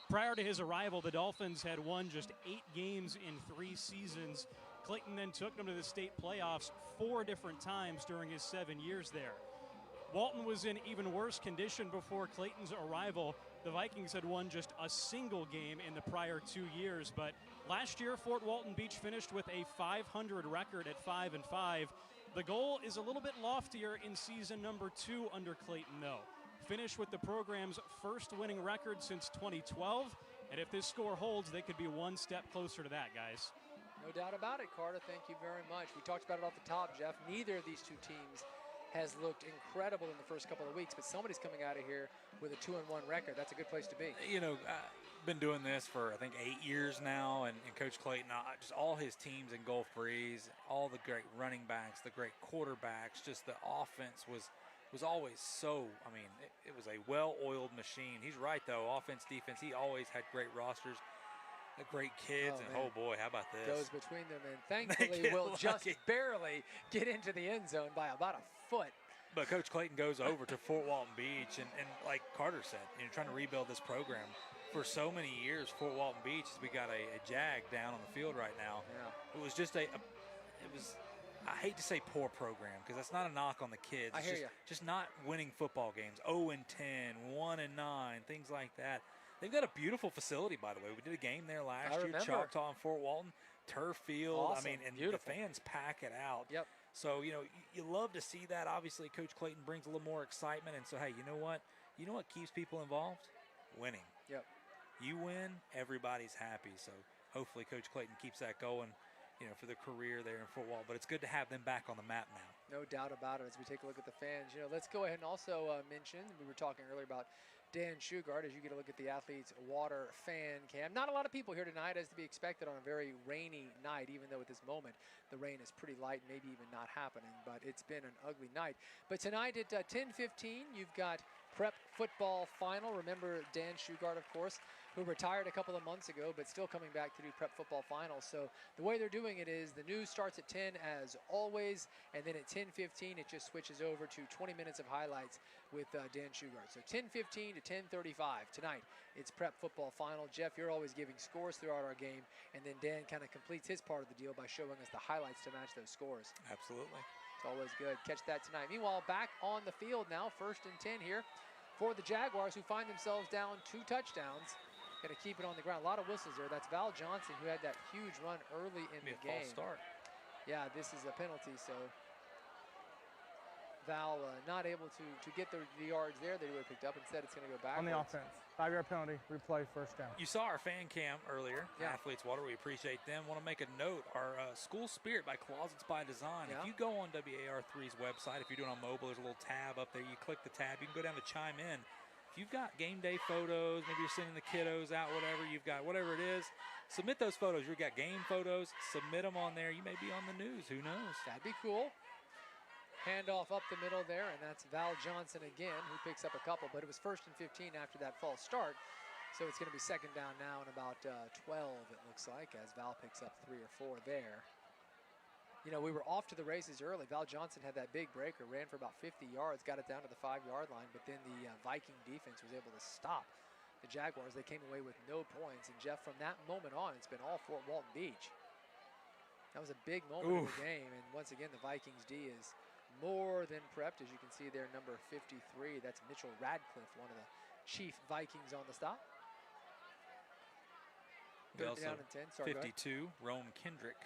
Prior to his arrival, the Dolphins had won just 8 games in 3 seasons. Clayton then took them to the state playoffs 4 different times during his 7 years there. Walton was in even worse condition before Clayton's arrival. The Vikings had won just a single game in the prior 2 years, but last year Fort Walton Beach finished with a .500 record at 5-5. The goal is a little bit loftier in season number 2 under Clayton, though. Finish with the program's first winning record since 2012, and if this score holds, they could be one step closer to that, guys. No doubt about it, Carter. Thank you very much. We talked about it off the top, Jeff. Neither of these two teams has looked incredible in the first couple of weeks, but somebody's coming out of here with a 2-1 record. That's a good place to be. You know, I've been doing this for, I think, 8 years now, and Coach Clayton, just all his teams in Gulf Breeze, all the great running backs, the great quarterbacks, just the offense was always so, I mean, it was a well-oiled machine. He's right, though, offense, defense, he always had great rosters, great kids, oh boy, how about this? Goes between them, and thankfully will just barely get into the end zone by about a foot. But Coach Clayton goes over to Fort Walton Beach, and like Carter said, you know, trying to rebuild this program. For so many years, Fort Walton Beach, we got a Jag down on the field right now. Yeah. It was just I hate to say poor program, because that's not a knock on the kids. I hear you. Just not winning football games, 0-10, 1-9, things like that. They've got a beautiful facility, by the way. We did a game there last year, Choctaw and Fort Walton, turf field. Awesome. I mean, and beautiful. The fans pack it out. Yep. So, you know, you love to see that. Obviously, Coach Clayton brings a little more excitement. And so, hey, you know what? You know what keeps people involved? Winning. Yep. You win, everybody's happy. So hopefully Coach Clayton keeps that going, you know, for the career there in Fort Walton. But it's good to have them back on the map now. No doubt about it. As we take a look at the fans, you know, let's go ahead and also mention, we were talking earlier about Dan Shugart, as you get a look at the Athletes Water fan cam. Not a lot of people here tonight, as to be expected on a very rainy night, even though at this moment the rain is pretty light, maybe even not happening, but it's been an ugly night. But tonight at 10:15, you've got prep football final. Remember Dan Shugart, of course, who retired a couple of months ago, but still coming back to do prep football finals. So the way they're doing it is the news starts at 10 as always, and then at 10:15 it just switches over to 20 minutes of highlights with Dan Shugart. So 10:15 to 10:35 tonight. It's prep football final. Jeff, you're always giving scores throughout our game, and then Dan kind of completes his part of the deal by showing us the highlights to match those scores. Absolutely. It's always good. Catch that tonight. Meanwhile, back on the field now, 1st and 10 here for the Jaguars, who find themselves down 2 touchdowns. Going to keep it on the ground. A lot of whistles there. That's Val Johnson, who had that huge run early in the game. False start. Yeah, this is a penalty, so Val not able to get the yards there that he would have picked up. Instead, it's going to go back. On the offense. 5-yard penalty, replay, 1st down. You saw our fan cam earlier, Yeah. Athletes Water. We appreciate them. Want to make a note, our School Spirit by Closets by Design. Yeah. If you go on WAR3's website, if you're doing it on mobile, there's a little tab up there. You click the tab. You can go down to Chime In. If you've got game day photos, maybe you're sending the kiddos out, whatever, you've got whatever it is, submit those photos. You've got game photos, submit them on there. You may be on the news. Who knows? That'd be cool. Handoff up the middle there, and that's Val Johnson again, who picks up a couple, but it was 1st and 15 after that false start. So it's going to be 2nd down now and about 12, it looks like, as Val picks up 3 or 4 there. You know, we were off to the races early. Val Johnson had that big breaker, ran for about 50 yards, got it down to the 5-yard line, but then the Viking defense was able to stop the Jaguars. They came away with no points, and Jeff, from that moment on, it's been all Fort Walton Beach. That was a big moment of the game, and once again, the Vikings D is more than prepped, as you can see there, number 53. That's Mitchell Radcliffe, one of the chief Vikings on the stop. We also down and 10. Sorry, 52, Rome Kendrick.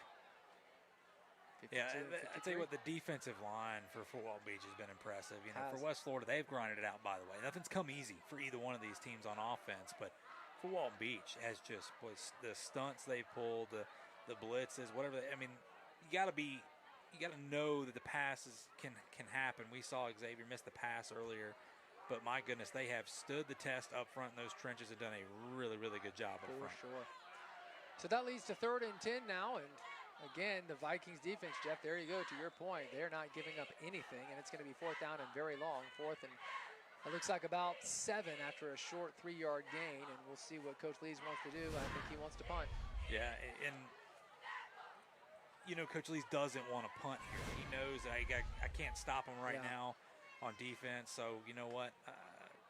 52, Yeah, I tell you 53. what, the defensive line for Fort Walton Beach has been impressive. You know, Has. for West Florida, they've grinded it out, by the way. Nothing's come easy for either one of these teams on offense, but Fort Walton Beach has just was the stunts they pulled, the blitzes, whatever. I mean, you got to know that the passes can happen. We saw Xavier miss the pass earlier, but my goodness, they have stood the test up front in those trenches and done a really, really good job up front. For sure. So that leads to 3rd and 10 now, and again, the Vikings defense, Jeff, there you go, to your point. They're not giving up anything, and it's going to be 4th down and very long. 4th and it looks like about 7 after a short 3-yard gain, and we'll see what Coach Lees wants to do. I think he wants to punt. Yeah, and you know, Coach Lees doesn't want to punt here. He knows that I can't stop him right now on defense, so you know what?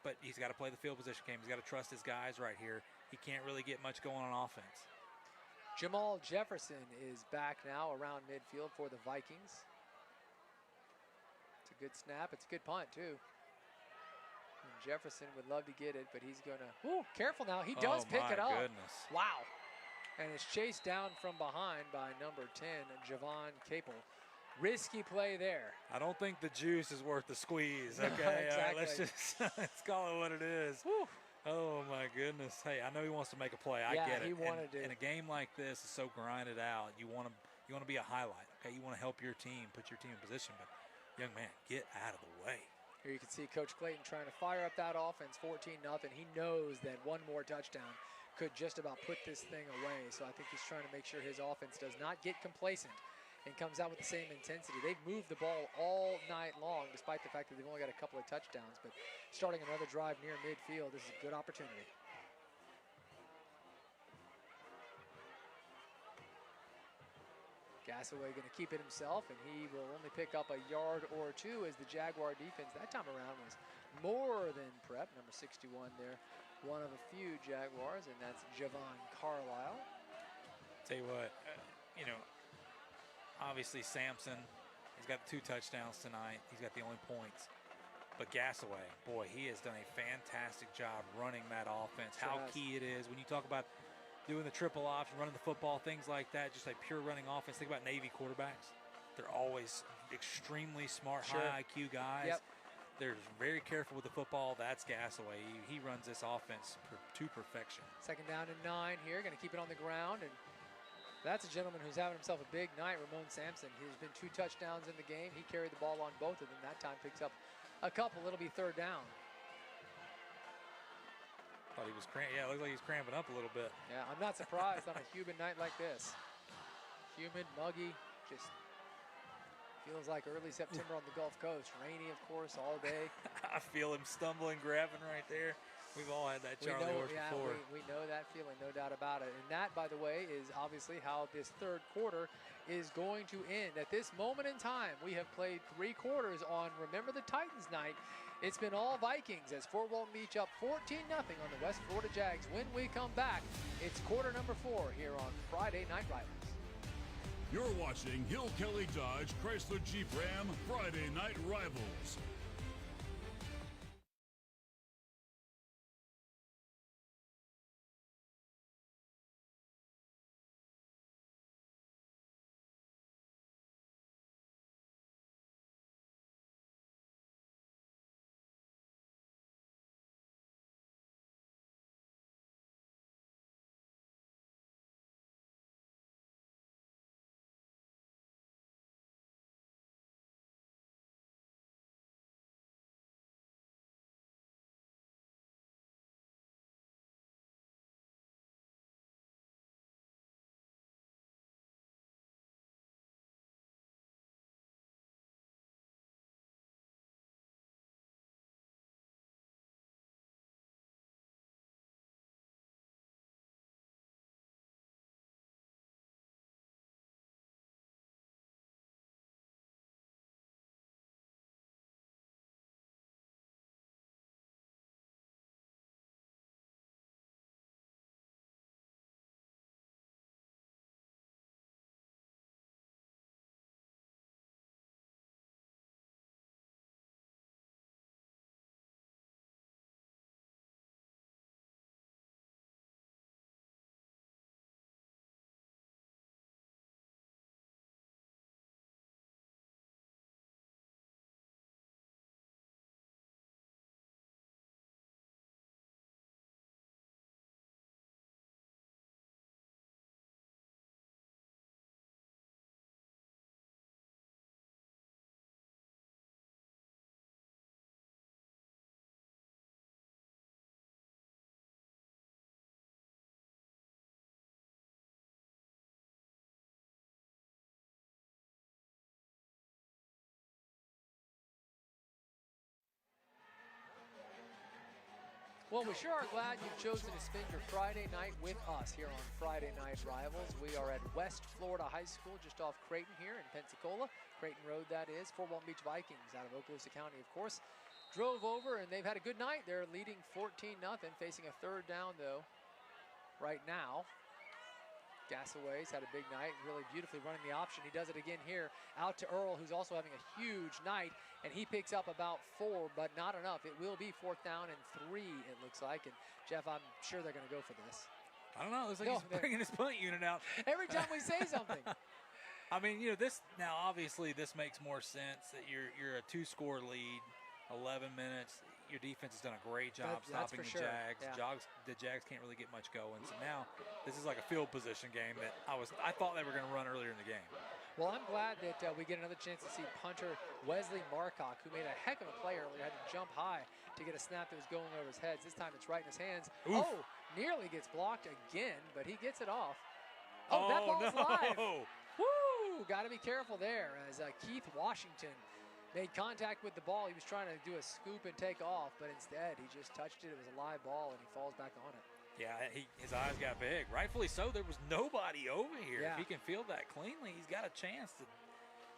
But he's got to play the field position game. He's got to trust his guys right here. He can't really get much going on offense. Jamal Jefferson is back now around midfield for the Vikings. It's a good snap. It's a good punt, too. And Jefferson would love to get it, but he's going to, careful now. He does pick it up. Oh, my goodness. Wow. And it's chased down from behind by number 10, Javon Capel. Risky play there. I don't think the juice is worth the squeeze, okay? Exactly. All right, let's call it what it is. Whew. Oh, my goodness. Hey, I know he wants to make a play. I get it. He wanted to. In a game like this, it's so grinded out. You want to be a highlight, okay? You want to help your team, put your team in position. But, young man, get out of the way. Here you can see Coach Clayton trying to fire up that offense, 14-0. He knows that one more touchdown could just about put this thing away. So I think he's trying to make sure his offense does not get complacent and comes out with the same intensity. They've moved the ball all night long, despite the fact that they've only got a couple of touchdowns. But starting another drive near midfield, this is a good opportunity. Gassaway going to keep it himself, and he will only pick up a yard or 2 as the Jaguar defense that time around was more than prep. Number 61 there, one of a few Jaguars, and that's Javon Carlisle. Tell you what, you know, obviously Sampson, he's got 2 touchdowns tonight. He's got the only points. But Gassaway, boy, he has done a fantastic job running that offense. How key it is when you talk about doing the triple option, running the football, things like that, just like pure running offense. Think about Navy quarterbacks. They're always extremely smart, high IQ guys. Yep. They're very careful with the football. That's Gassaway. He runs this offense to perfection. 2nd down and 9 here. Going to keep it on the ground. And that's a gentleman who's having himself a big night, Ramon Sampson. He's been 2 touchdowns in the game. He carried the ball on both of them. That time picks up a couple. It'll be 3rd down. Thought he was it looked like he was cramping up a little bit. Yeah, I'm not surprised on a humid night like this. Humid, muggy, just feels like early September on the Gulf Coast. Rainy, of course, all day. I feel him stumbling, grabbing right there. We've all had that Charlie horse before. We know that feeling, no doubt about it. And that, by the way, is obviously how this 3rd quarter is going to end. At this moment in time, we have played 3 quarters on Remember the Titans night. It's been all Vikings as Fort Walton Beach up 14-0 on the West Florida Jags. When we come back, it's quarter number 4 here on Friday Night Rivals. You're watching Hill Kelly Dodge Chrysler Jeep Ram Friday Night Rivals. Well, we sure are glad you've chosen to spend your Friday night with us here on Friday Night Rivals. We are at West Florida High School, just off Creighton here in Pensacola. Creighton Road, that is. Fort Walton Beach Vikings out of Okaloosa County, of course. Drove over, and they've had a good night. They're leading 14-0, facing a third down, though, right now. Gasaway's had a big night, really beautifully running the option. He does it again here, out to Earl, who's also having a huge night, and he picks up about 4, but not enough. It will be 4th down and 3, it looks like. And Jeff, I'm sure they're going to go for this. I don't know. It looks like he's bringing his punt unit out. Every time we say something. I mean, you know, this now obviously this makes more sense that you're a 2-score lead, 11 minutes. Your defense has done a great job stopping the Jags. Yeah. The Jags can't really get much going. So now this is like a field position game that I thought they were going to run earlier in the game. Well, I'm glad that we get another chance to see punter Wesley Marcock, who made a heck of a play earlier, had to jump high to get a snap that was going over his head. This time it's right in his hands. Oof. Oh, nearly gets blocked again, but he gets it off. Oh, that ball's live. Woo! Got to be careful there as Keith Washington made contact with the ball. He was trying to do a scoop and take off, but instead he just touched it. It was a live ball, and he falls back on it. Yeah, his eyes got big. Rightfully so. There was nobody over here. Yeah. If he can field that cleanly, he's got a chance to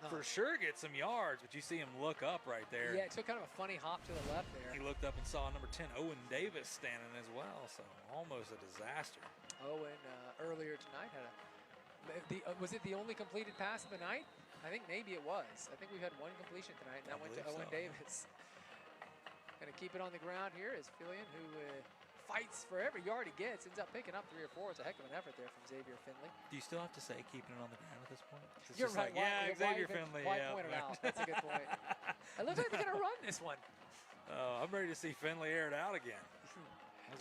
for sure get some yards. But you see him look up right there. Yeah, it took kind of a funny hop to the left there. He looked up and saw number 10, Owen Davis, standing as well. So almost a disaster. Owen earlier tonight had was it the only completed pass of the night? I think maybe it was. I think we've had one completion tonight, and that went to Owen Davis. Going to keep it on the ground here is Fillion, who fights for every yard he gets, ends up picking up 3 or 4. It's a heck of an effort there from Xavier Finley. Do you still have to say keeping it on the ground at this point? You're right. Like, Xavier Finley. Why point it out? That's a good point. It looks like they're going to run this one. I'm ready to see Finley air it out again.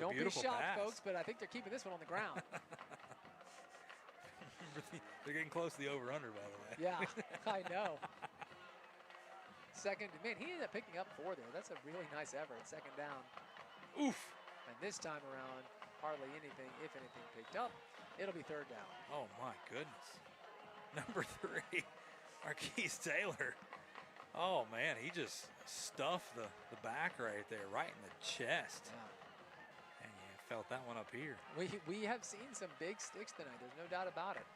Don't be shocked, folks, but I think they're keeping this one on the ground. They're getting close to the over-under, by the way. Yeah, I know. Second, man, he ended up picking up 4 there. That's a really nice effort. Second down. Oof. And this time around, hardly anything, if anything, picked up. It'll be 3rd down. Oh, my goodness. Number 3, Marquise Taylor. Oh, man, he just stuffed the back right there, right in the chest. Yeah. And you felt that one up here. We have seen some big sticks tonight. There's no doubt about it.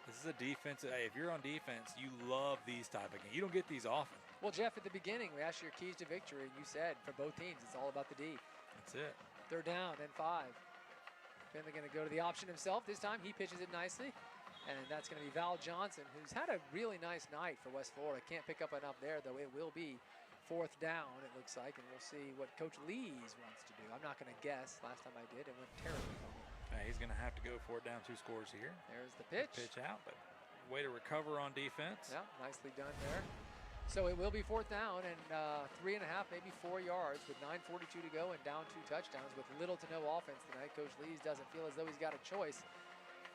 This is a defense. Hey, if you're on defense, you love these type of games. You don't get these often. Well, Jeff, at the beginning, we asked you your keys to victory, and you said for both teams, it's all about the D. That's it. 3rd down and 5. Finley going to go to the option himself. This time he pitches it nicely, and that's going to be Val Johnson, who's had a really nice night for West Florida. Can't pick up enough there, though. It will be 4th down, it looks like, and we'll see what Coach Lees wants to do. I'm not going to guess. Last time I did, it went terribly for me. He's going to have to go for it down 2 scores here. There's the pitch. Pitch out, but way to recover on defense. Yeah, nicely done there. So it will be 4th down and 3.5, maybe 4 yards with 9:42 to go and down 2 touchdowns with little to no offense tonight. Coach Lees doesn't feel as though he's got a choice.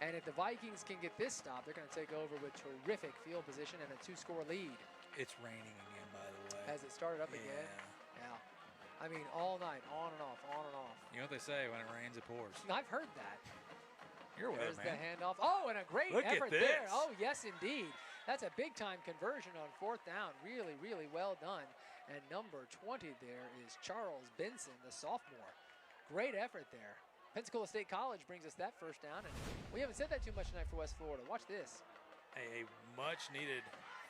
And if the Vikings can get this stop, they're going to take over with terrific field position and a 2-score lead. It's raining again, by the way. As it started up again. Yeah. I mean, all night, on and off, on and off. You know what they say, when it rains, it pours. I've heard that. You're There's man. the handoff. Oh, and a great Look effort at this. there. Oh, yes, indeed. That's a big-time conversion on 4th down. Really, really well done. And number 20 there is Charles Benson, the sophomore. Great effort there. Pensacola State College brings us that 1st down, and we haven't said that too much tonight for West Florida. Watch this. A much-needed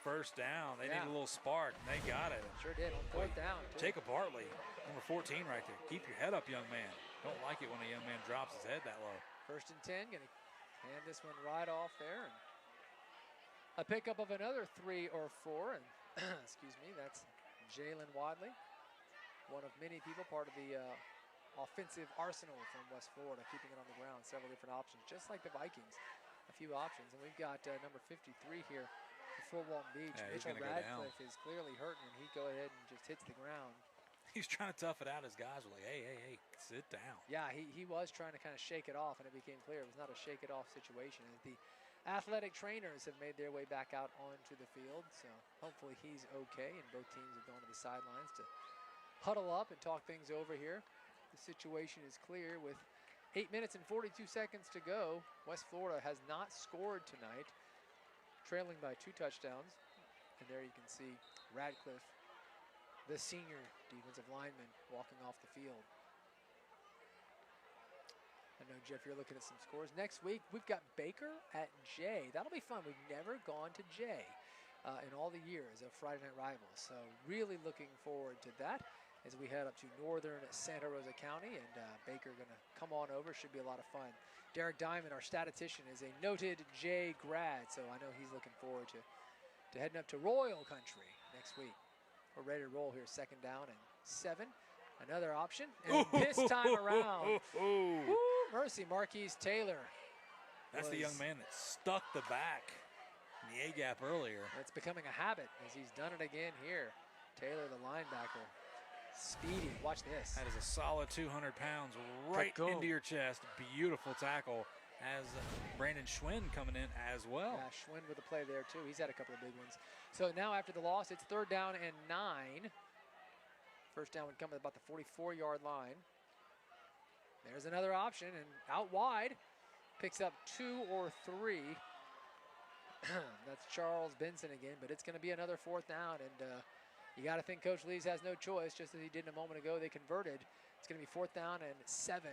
1st down. They need a little spark, and they got it. Sure did on 4th down, too. Jacob Hartley, number 14 right there. Keep your head up, young man. Don't like it when a young man drops his head that low. 1st and 10, gonna hand this one right off there. And a pickup of another 3 or 4, and excuse me, that's Jalen Wadley, one of many people part of the offensive arsenal from West Florida, keeping it on the ground, several different options, just like the Vikings, a few options. And we've got number 53 here for Fort Walton Beach. Yeah, Mitchell Radcliffe is clearly hurting, and he go ahead and just hits the ground. He's trying to tough it out. His guys were like, hey, sit down. Yeah, he was trying to kind of shake it off, and it became clear it was not a shake it off situation. As the athletic trainers have made their way back out onto the field, so hopefully he's okay, and both teams have gone to the sidelines to huddle up and talk things over here. The situation is clear with 8 minutes and 42 seconds to go. West Florida has not scored tonight, trailing by 2 touchdowns. And there you can see Radcliffe, the senior defensive lineman, walking off the field. I know, Jeff, you're looking at some scores. Next week, we've got Baker at J. That'll be fun. We've never gone to J in all the years of Friday Night Rivals. So really looking forward to that as we head up to northern Santa Rosa County. And Baker going to come on over. Should be a lot of fun. Derek Diamond, our statistician, is a noted J grad. So I know he's looking forward to heading up to Royal Country next week. We're ready to roll here. 2nd down and 7. Another option. And this time around, woo, mercy, Marquise Taylor. That's the young man that stuck the back in the A-gap earlier. It's becoming a habit as he's done it again here. Taylor, the linebacker, speedy. Watch this. That is a solid 200 pounds right into your chest. Beautiful tackle. As Brandon Schwinn coming in as well. Yeah, Schwinn with a play there too. He's had a couple of big ones. So now after the loss, it's 3rd down and 9. First down would come at about the 44-yard line. There's another option, and out wide, picks up 2 or 3. That's Charles Benson again, but it's going to be another 4th down, and you got to think Coach Lees has no choice, just as he did a moment ago. They converted. It's going to be 4th down and 7.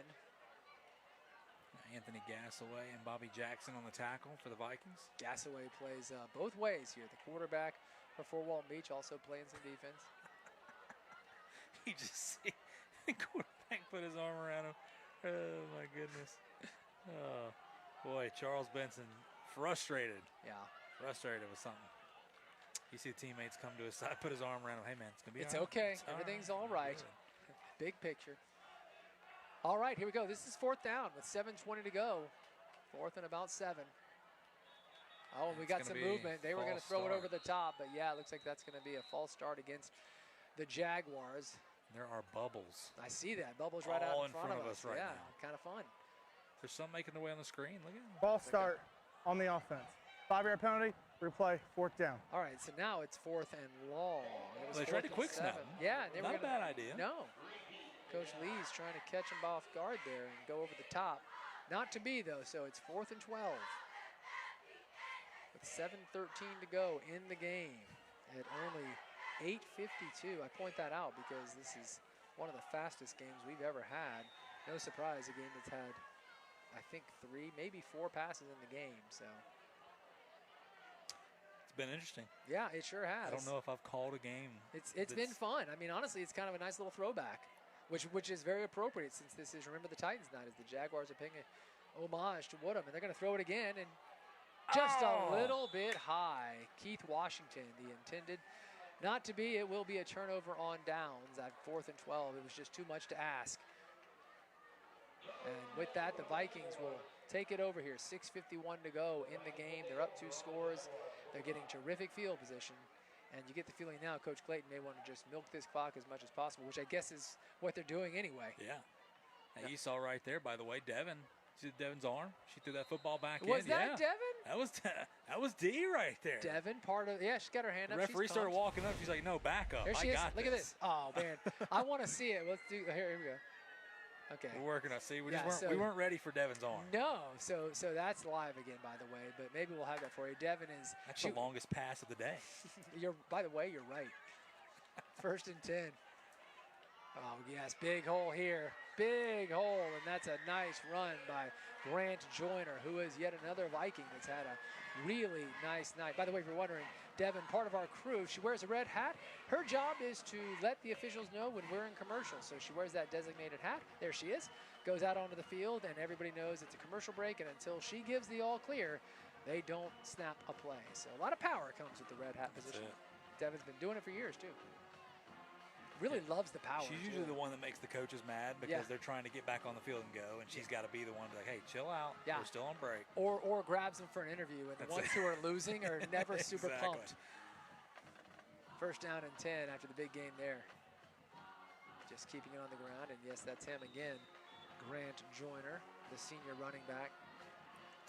Anthony Gassaway and Bobby Jackson on the tackle for the Vikings. Gassaway plays both ways here. The quarterback for Fort Walton Beach also playing some defense. You just see the quarterback put his arm around him. Oh, my goodness. Oh, boy, Charles Benson frustrated. Yeah. Frustrated with something. You see teammates come to his side, put his arm around him. Hey, man, it's going to be It's all right. okay. It's Everything's all right. Big picture. All right, here we go. This is 4th down with 7:20 to go. 4th and about 7. Oh, and we got some movement. They were going to throw it over the top, but yeah, it looks like that's going to be a false start against the Jaguars. There are bubbles. I see that. Bubbles right out in front of us right yeah, now. Kind of fun. There's some making their way on the screen. Look at them. Ball start on the offense. 5-yard penalty, replay, 4th down. All right, so now it's 4th and long. It was They tried to 4th and quick snap 7. him. Yeah, they Not were a bad idea. No. Coach Lee's trying to catch him off guard there and go over the top. Not to be, though, so it's 4th and 12. With 7:13 to go in the game at only 8:52. I point that out because this is one of the fastest games we've ever had. No surprise, a game that's had, I think, 3, maybe 4 passes in the game. So It's been interesting. yeah, it sure has. I don't know if I've called a game. It's been fun. I mean, honestly, it's kind of a nice little throwback, which is very appropriate since this is Remember the Titans night, as the Jaguars are paying a homage to Woodham, and they're going to throw it again, and just a little bit high. Keith Washington, the intended. Not to be, it will be a turnover on downs at 4th and 12. It was just too much to ask. And with that, the Vikings will take it over here. 6:51 to go in the game. They're up 2 scores. They're getting terrific field position. And you get the feeling now Coach Clayton may want to just milk this clock as much as possible, which I guess is what they're doing anyway. Yeah. Now, you saw right there, by the way, Devin. See Devin's arm? She threw that football back in. Was that Devin? That was D right there. Devin, part of, yeah, she's got her hand The up. referee started walking up. She's like, no, back up. There she is. got Look at this. Oh, man. I want to see it. Let's do, here we go. Okay. We're working on. See, we weren't ready for Devin's arm. No, so that's live again, by the way. But maybe we'll have that for you. Devin is. That's the longest pass of the day. By the way, you're right. 1st and 10. Oh yes, big hole here, big hole, and that's a nice run by Grant Joyner, who is yet another Viking that's had a really nice night. By the way, if you're wondering, Devin, part of our crew, she wears a red hat. Her job is to let the officials know when we're in commercial. So she wears that designated hat. There she is. Goes out onto the field, and everybody knows it's a commercial break. And until she gives the all clear, they don't snap a play. So a lot of power comes with the red hat position. Devin's been doing it for years, too. Really loves the power. She's usually the one that makes the coaches mad because they're trying to get back on the field and go, and she's got to be the one to be like, hey, chill out. We're still on break. Or grabs them for an interview, and the ones who are losing are never super pumped. 1st down and 10 after the big game there. Just keeping it on the ground, and yes, that's him again. Grant Joyner, the senior running back.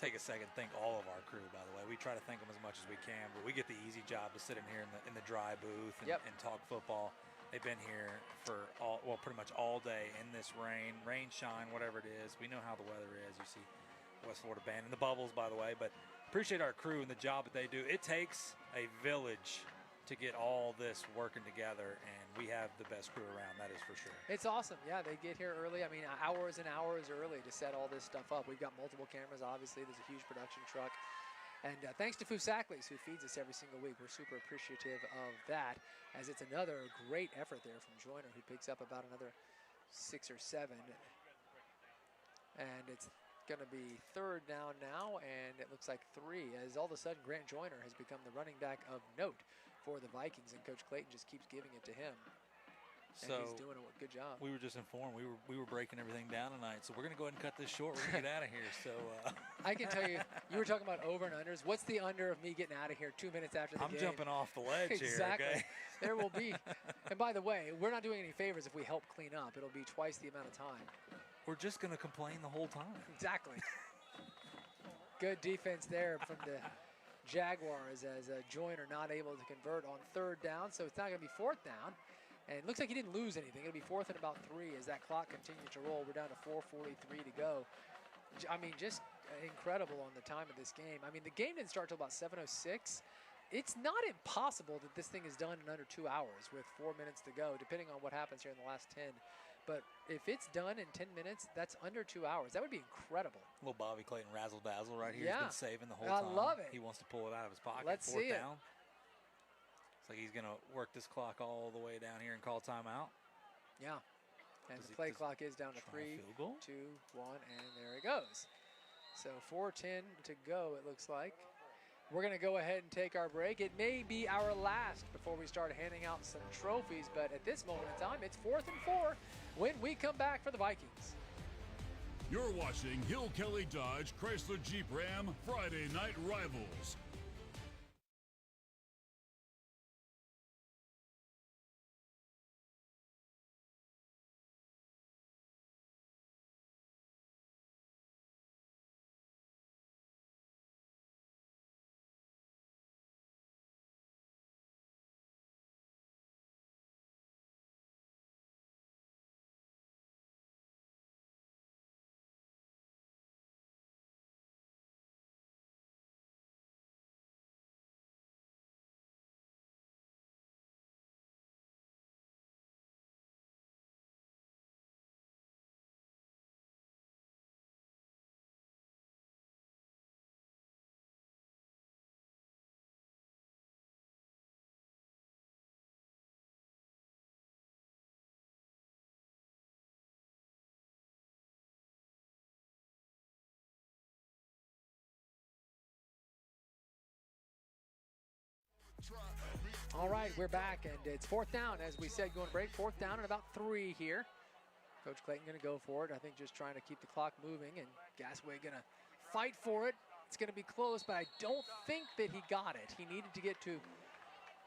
Take a second, thank all of our crew, by the way. We try to thank them as much as we can, but we get the easy job to sit in here in the dry booth and talk football. They've been here for pretty much all day in this rain, shine, whatever it is. We know how the weather is. You see West Florida band and the bubbles, by the way, but appreciate our crew and the job that they do. It takes a village to to get all this working together, and we have the best crew around, that is for sure. It's awesome. Yeah, they get here early. I mean, hours and hours early to set all this stuff up. We've got multiple cameras, obviously. There's a huge production truck. And thanks to Fusaklis, who feeds us every single week. We're super appreciative of that, as it's another great effort there from Joyner, who picks up about another 6 or 7. And it's going to be 3rd down now, and it looks like 3, as all of a sudden Grant Joyner has become the running back of note for the Vikings, and Coach Clayton just keeps giving it to him. And So he's doing a good job. we were just informed we were breaking everything down tonight, so we're going to go ahead and cut this short. We're going to get out of here. So I can tell you, you were talking about over and unders. What's the under of me getting out of here 2 minutes after the game? I'm jumping off the ledge Exactly. here. Okay. There will be. And by the way, we're not doing any favors if we help clean up. It'll be twice the amount of time. We're just going to complain the whole time. Exactly. Good defense there from the Jaguars, as Joyner not able to convert on 3rd down. So it's not going to be 4th down. And it looks like he didn't lose anything. It'll be 4th and about 3 as that clock continues to roll. We're down to 4:43 to go. I mean, just incredible on the time of this game. I mean, the game didn't start till about 7:06. It's not impossible that this thing is done in under 2 hours with 4 minutes to go, depending on what happens here in the last 10. But if it's done in 10 minutes, that's under 2 hours. That would be incredible. Little Bobby Clayton razzle-dazzle right here. Yeah. He's been saving the whole I time. love it. He wants to pull it out of his pocket. Let's 4th see it. down. It's like he's going to work this clock all the way down here and call timeout. Yeah. And the play clock is down to 3, 2, 1, and there it goes. So 4:10 to go, it looks like. We're going to go ahead and take our break. It may be our last before we start handing out some trophies, but at this moment in time, it's 4th and 4 when we come back for the Vikings. You're watching Hill Kelly Dodge Chrysler Jeep Ram Friday Night Rivals. All right, we're back, and it's 4th down, as we said, going to break. 4th down and about 3 here. Coach Clayton going to go for it. I think just trying to keep the clock moving, and Gasway going to fight for it. It's going to be close, but I don't think that he got it. He needed to get to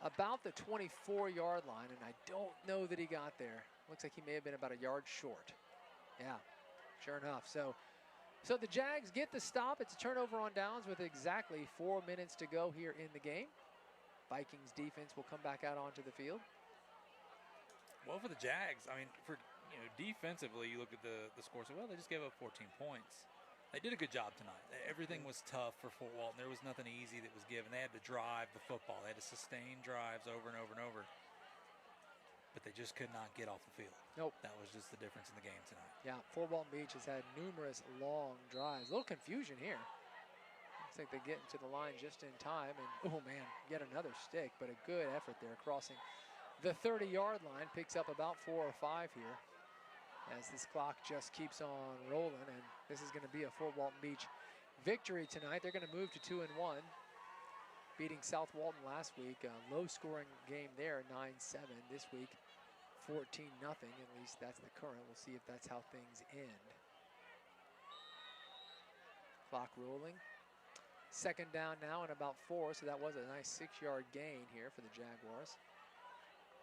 about the 24-yard line, and I don't know that he got there. Looks like he may have been about a yard short. Yeah, sure enough. So the Jags get the stop. It's a turnover on downs with exactly 4 minutes to go here in the game. Vikings defense will come back out onto the field. Well, for the Jags, I mean, defensively, you look at the score, so, well, they just gave up 14 points. They did a good job tonight. Everything was tough for Fort Walton. There was nothing easy that was given. They had to drive the football. They had to sustain drives over and over and over. But they just could not get off the field. Nope. That was just the difference in the game tonight. Yeah, Fort Walton Beach has had numerous long drives. A little confusion here. Looks like they get into the line just in time, and oh man, yet another stick, but a good effort there, crossing the 30-yard line. Picks up about 4 or 5 here as this clock just keeps on rolling, and this is going to be a Fort Walton Beach victory tonight. They're going to move to 2-1, beating South Walton last week. A low-scoring game there, 9-7. This week, 14-0. At least that's the current. We'll see if that's how things end. Clock rolling. 2nd down now and about 4, so that was a nice 6-yard gain here for the Jaguars.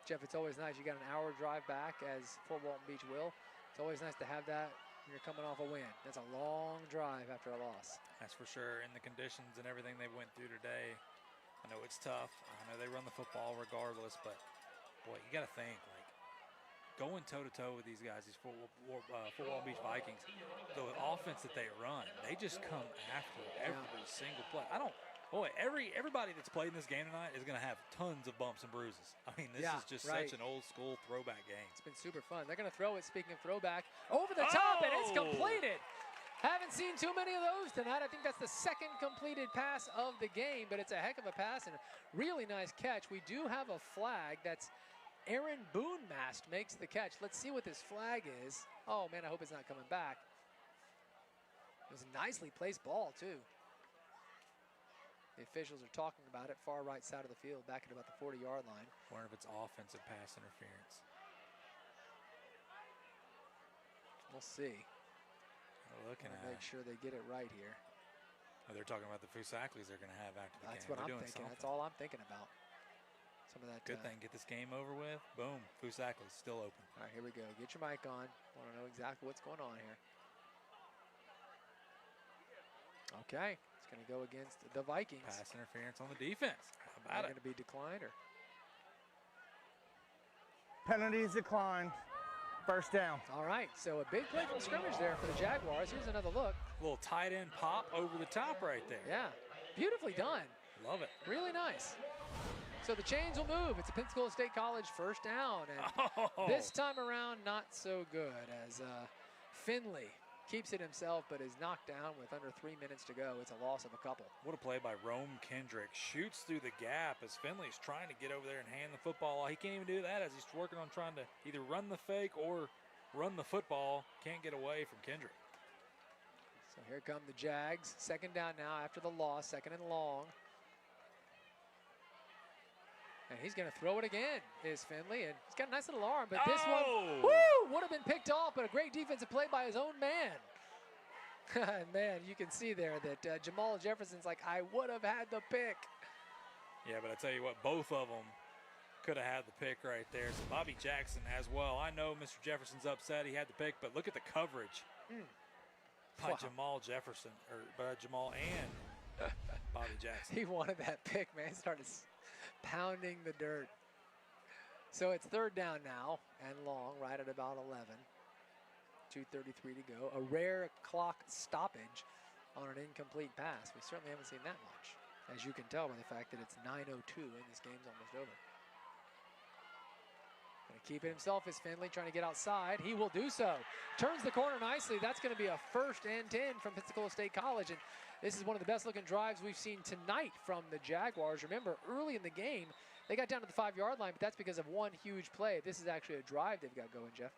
Jeff, it's always nice. You got an hour drive back, as Fort Walton Beach will. It's always nice to have that when you're coming off a win. That's a long drive after a loss. That's for sure. And the conditions and everything they went through today, I know it's tough. I know they run the football regardless, but boy, you got to think, like, going toe-to-toe with these guys, these Fort Walton Beach Vikings, the offense that they run, they just come after every single play. I don't Boy, everybody that's played in this game tonight is going to have tons of bumps and bruises. I mean, this is just such an old school throwback game. It's been super fun. They're going to throw it, speaking of throwback, over the top, and it's completed. Haven't seen too many of those tonight. I think that's the second completed pass of the game, but it's a heck of a pass and a really nice catch. We do have a flag. That's Aaron Boonmast makes the catch. Let's see what this flag is. Oh, man, I hope it's not coming back. It was a nicely placed ball, too. The officials are talking about it, far right side of the field, back at about the 40-yard line. Wonder if it's offensive pass interference. We'll see. Looking at make sure they get it right here. Oh, they're talking about the Fusaklis they're going to have after the That's game. what I'm thinking. That's all I'm thinking about. Some of that. Good thing. Get this game over with. Boom. Fusaklis still open. All right, here we go. Get your mic on. Want to know exactly what's going on here. Okay, it's going to go against the Vikings. Pass interference on the defense. How about it? Going to be declined or? Penalties declined. First down. All right, so a big play from scrimmage there for the Jaguars. Here's another look. A little tight end pop over the top right there. Yeah, beautifully done. Love it. Really nice. So the chains will move. It's a Pensacola State College first down. And this time around, not so good as Finley keeps it himself, but is knocked down with under 3 minutes to go. It's a loss of a couple. What a play by Rome Kendrick. Shoots through the gap as Finley's trying to get over there and hand the football. He can't even do that as he's working on trying to either run the fake or run the football. Can't get away from Kendrick. So here come the Jags. Second down now after the loss, second and long. And he's going to throw it again, is Finley. And he's got a nice little arm, but this one, woo, would have been picked off, but a great defensive play by his own man. And man, you can see there that Jamal Jefferson's like, I would have had the pick. Yeah, but I tell you what, both of them could have had the pick right there. So Bobby Jackson as well. I know Mr. Jefferson's upset he had the pick, but look at the coverage by Jamal Jefferson, or by Jamal and Bobby Jackson. He wanted that pick, man. He started pounding the dirt. So it's third down now and long, right at about 11. 2:33 to go. A rare clock stoppage on an incomplete pass. We certainly haven't seen that much, as you can tell by the fact that it's 9:02 and this game's almost over. Going to keep it himself is Finley trying to get outside. He will do so. Turns the corner nicely. That's going to be a 1st and 10 from Pensacola State College. And this is one of the best looking drives we've seen tonight from the Jaguars. Remember, early in the game, they got down to the 5-yard line, but that's because of one huge play. This is actually a drive they've got going, Jeff.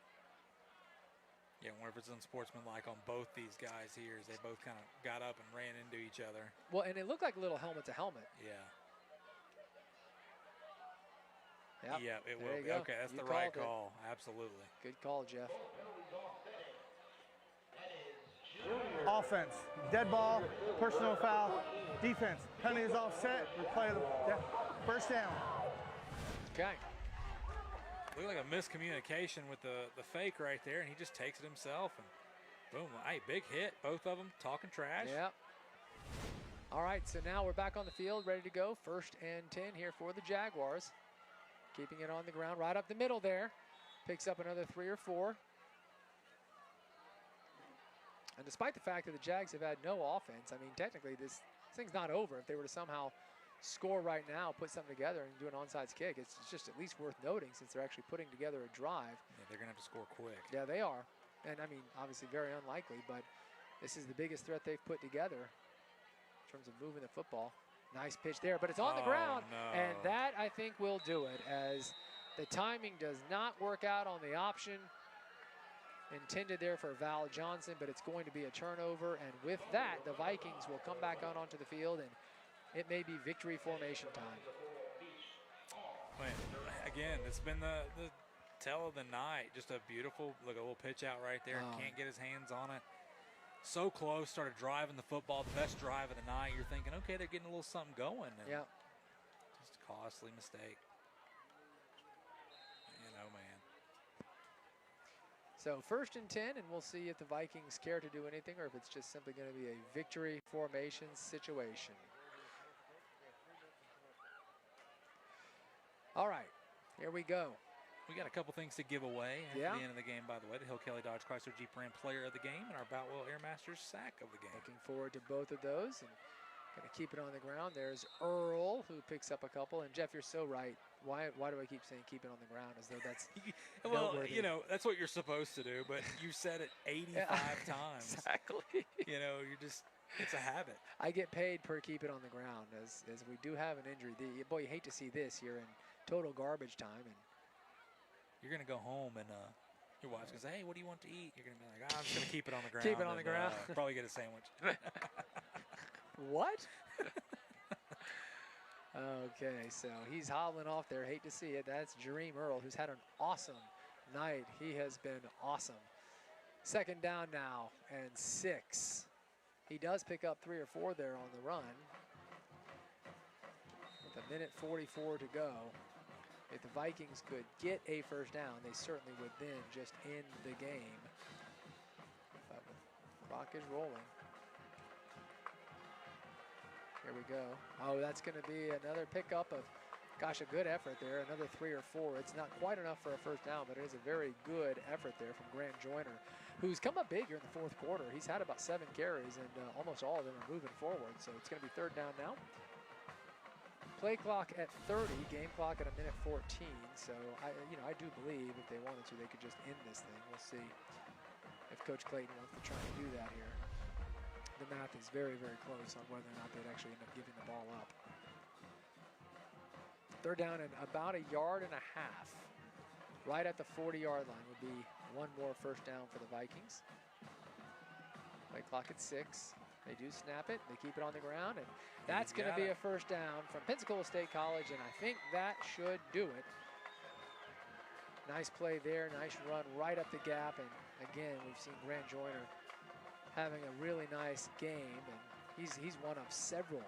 Yeah, I wonder if it's unsportsmanlike on both these guys here as they both kind of got up and ran into each other. Well, and it looked like a little helmet to helmet. Yeah. Yep. Yeah, it There will you be. go. Okay, that's You the right called it. call. Absolutely. Good call, Jeff. Offense, dead ball, personal foul. Defense, penalties offset, replay the first down. Okay. Looked like a miscommunication with the fake right there, and he just takes it himself. And boom, hey, big hit. Both of them talking trash. Yep. All right, so now we're back on the field, ready to go. 1st and 10 here for the Jaguars. Keeping it on the ground right up the middle there. Picks up another 3 or 4. And despite the fact that the Jags have had no offense, I mean, technically this thing's not over. If they were to somehow score right now, put something together and do an onside kick, it's just at least worth noting since they're actually putting together a drive. Yeah, they're going to have to score quick. Yeah, they are. And I mean, obviously very unlikely, but this is the biggest threat they've put together in terms of moving the football. Nice pitch there, but it's on the ground. No. And that, I think, will do it as the timing does not work out on the option intended there for Val Johnson, but it's going to be a turnover. And with that, the Vikings will come back out onto the field, and it may be victory formation time. Again, it's been the tell of the night. Just a beautiful, look, a little pitch out right there. Can't get his hands on it. So close, started driving the football, the best drive of the night. You're thinking, okay, they're getting a little something going. And yeah. Just a costly mistake. You know, man. So 1st and 10, and we'll see if the Vikings care to do anything or if it's just simply going to be a victory formation situation. All right, here we go. We got a couple things to give away at Yeah. the end of the game, by the way. The Hill Kelly Dodge Chrysler Jeep Ram Player of the Game and our Boutwell Airmasters Sack of the game. Looking forward to both of those. And Going to keep it on the ground. There's Earl, who picks up a couple. And, Jeff, you're so right. Why do I keep saying keep it on the ground as though that's well, noteworthy? you know, that's what you're supposed to do, but you said it 85 times. Exactly. You know, it's a habit. I get paid per keep it on the ground as we do have an injury. Boy, you hate to see this here in total garbage time. And you're going to go home and your wife's going to say, hey, what do you want to eat? You're going to be like, I'm just going to keep it on the ground. Keep it on the ground. Probably get a sandwich. What? Okay, so he's hobbling off there. Hate to see it. That's Jareem Earl, who's had an awesome night. He has been awesome. Second down now and 6. He does pick up 3 or 4 there on the run. With a minute 44 to go. If the Vikings could get a first down, they certainly would then just end the game. But the clock is rolling. Here we go. Oh, that's going to be another pickup of, gosh, a good effort there. Another 3 or 4. It's not quite enough for a first down, but it is a very good effort there from Grant Joyner, who's come up big here in the fourth quarter. He's had about 7 carries, and almost all of them are moving forward. So it's going to be third down now. Play clock at 30, game clock at a minute 14. So I do believe if they wanted to, they could just end this thing. We'll see if Coach Clayton wants to try and do that here. The math is very, very close on whether or not they'd actually end up giving the ball up. Third down and about 1.5 yards. Right at the 40-yard line would be one more first down for the Vikings. Play clock at 6. They do snap it. They keep it on the ground, and that's going to be a first down from Pensacola State College, and I think that should do it. Nice play there. Nice run right up the gap, and again, we've seen Grant Joyner having a really nice game, and he's one of several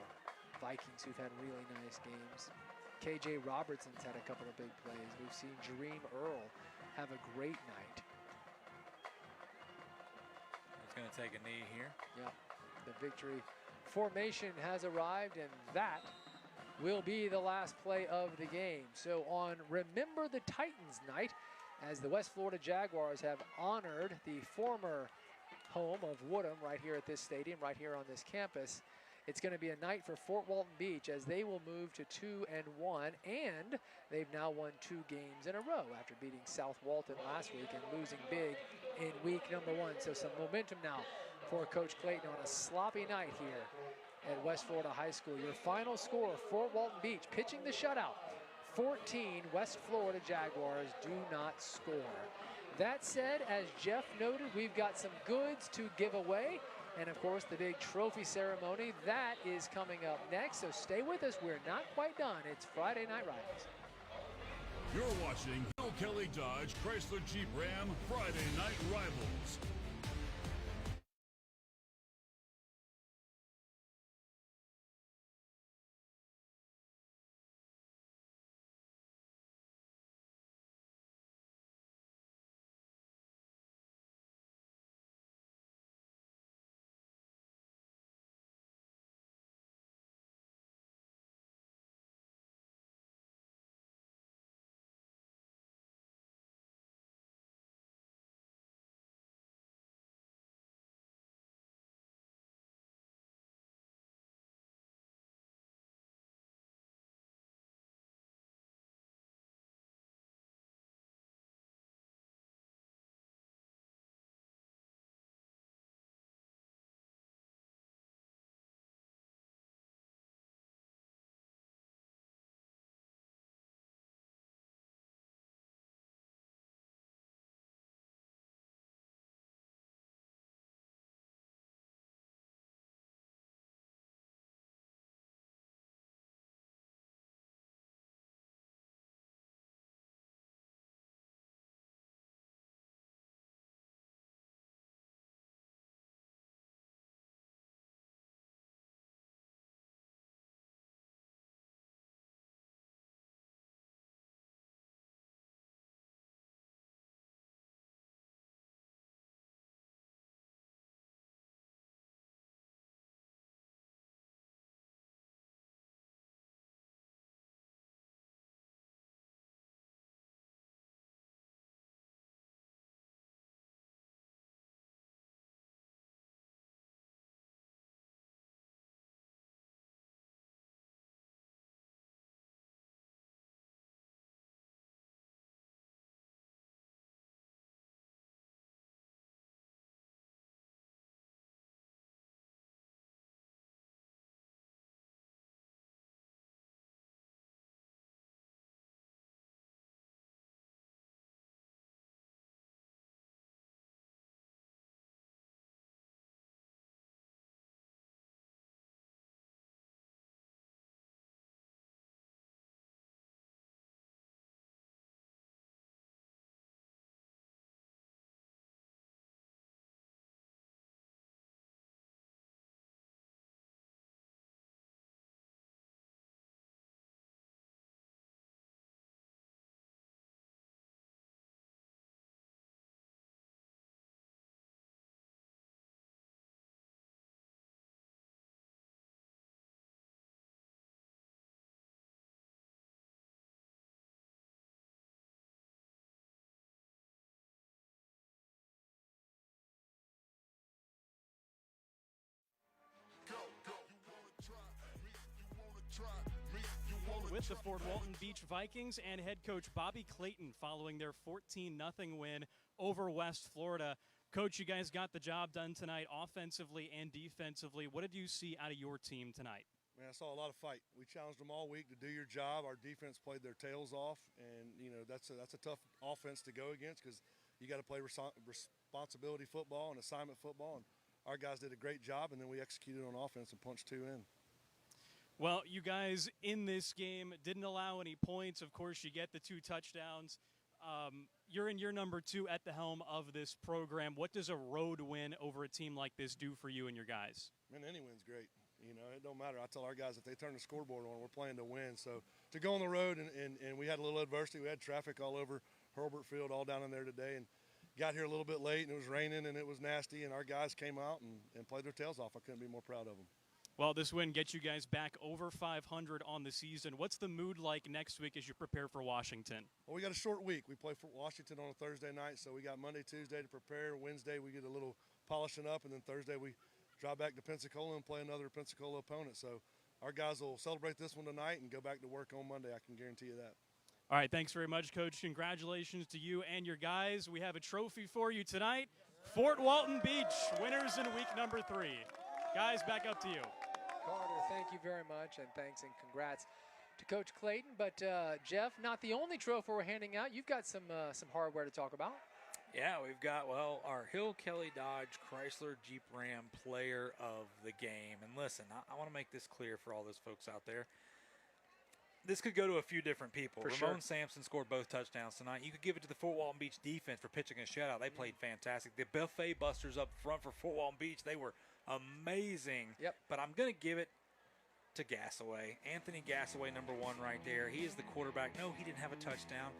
Vikings who've had really nice games. KJ Robertson's had a couple of big plays. We've seen Jareem Earl have a great night. He's going to take a knee here. Yep, the victory formation has arrived, and that will be the last play of the game. So on Remember the Titans night, as the West Florida Jaguars have honored the former home of Woodham right here at this stadium, right here on this campus. It's going to be a night for Fort Walton Beach as they will move to 2-1, and they've now won 2 games in a row after beating South Walton last week and losing big in week number 1. So some momentum now for Coach Clayton on a sloppy night here at West Florida High School. Your final score, Fort Walton Beach pitching the shutout, 14, West Florida Jaguars do not score. That said, as Jeff noted, we've got some goods to give away. And of course, the big trophy ceremony, that is coming up next. So stay with us. We're not quite done. It's Friday Night Rivals. You're watching Hill Kelly Dodge Chrysler Jeep Ram Friday Night Rivals. With the Fort Walton Beach Vikings and head coach Bobby Clayton following their 14-0 win over West Florida. Coach, you guys got the job done tonight offensively and defensively. What did you see out of your team tonight? Man, I saw a lot of fight. We challenged them all week to do your job. Our defense played their tails off, and that's a tough offense to go against because you got to play responsibility football and assignment football. And our guys did a great job, and then we executed on offense and punched 2 in. Well, you guys in this game didn't allow any points. Of course, you get the 2 touchdowns. You're in year number 2 at the helm of this program. What does a road win over a team like this do for you and your guys? Man, any win's great. It don't matter. I tell our guys if they turn the scoreboard on, we're playing to win. So to go on the road and we had a little adversity. We had traffic all over Herbert Field, all down in there today, and got here a little bit late, and it was raining and it was nasty, and our guys came out and played their tails off. I couldn't be more proud of them. Well, this win gets you guys back over 500 on the season. What's the mood like next week as you prepare for Washington? Well, we got a short week. We play for Washington on a Thursday night, so we got Monday, Tuesday to prepare. Wednesday we get a little polishing up, and then Thursday we drive back to Pensacola and play another Pensacola opponent. So our guys will celebrate this one tonight and go back to work on Monday. I can guarantee you that. All right, thanks very much, Coach. Congratulations to you and your guys. We have a trophy for you tonight. Fort Walton Beach, winners in week number 3. Guys, back up to you. Carter, thank you very much, and thanks and congrats to Coach Clayton. But, Jeff, not the only trophy we're handing out. You've got some hardware to talk about. Yeah, we've got, our Hill Kelly Dodge Chrysler Jeep Ram player of the game. And listen, I want to make this clear for all those folks out there. This could go to a few different people. Ramon Sampson scored both touchdowns tonight. You could give it to the Fort Walton Beach defense for pitching a shutout. They played fantastic. The buffet busters up front for Fort Walton Beach, they were amazing. Yep. But I'm going to give it to Gassaway. Anthony Gassaway, number 1 right there. He is the quarterback. No, he didn't have a touchdown.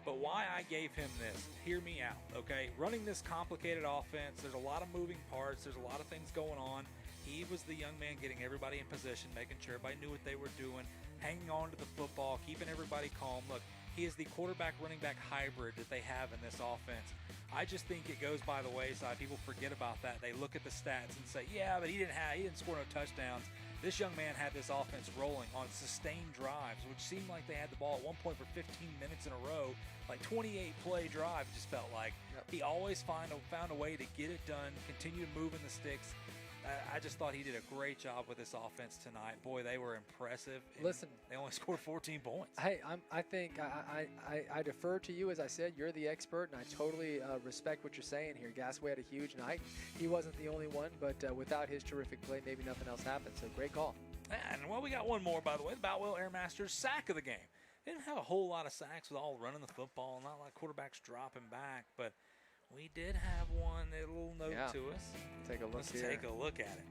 But why I gave him this, hear me out, okay? Running this complicated offense, there's a lot of moving parts. There's a lot of things going on. He was the young man getting everybody in position, making sure everybody knew what they were doing, hanging on to the football, keeping everybody calm. Look, he is the quarterback-running back hybrid that they have in this offense. I just think it goes by the wayside. People forget about that. They look at the stats and say, yeah, but he didn't score no touchdowns. This young man had this offense rolling on sustained drives, which seemed like they had the ball at one point for 15 minutes in a row, like 28-play drive, it just felt like. Yep. He always found a way to get it done, continue moving the sticks. I just thought he did a great job with this offense tonight. Boy, they were impressive. Listen, they only scored 14 points. Hey, I think I defer to you. As I said, you're the expert, and I totally respect what you're saying here. Gassaway had a huge night. He wasn't the only one, but without his terrific play, maybe nothing else happened. So great call. And, we got one more, by the way. The Boutwell Airmasters sack of the game. They didn't have a whole lot of sacks with all running the football, not like quarterbacks dropping back, but we did have one, a little note to us. Take a look. Let's take a look at it.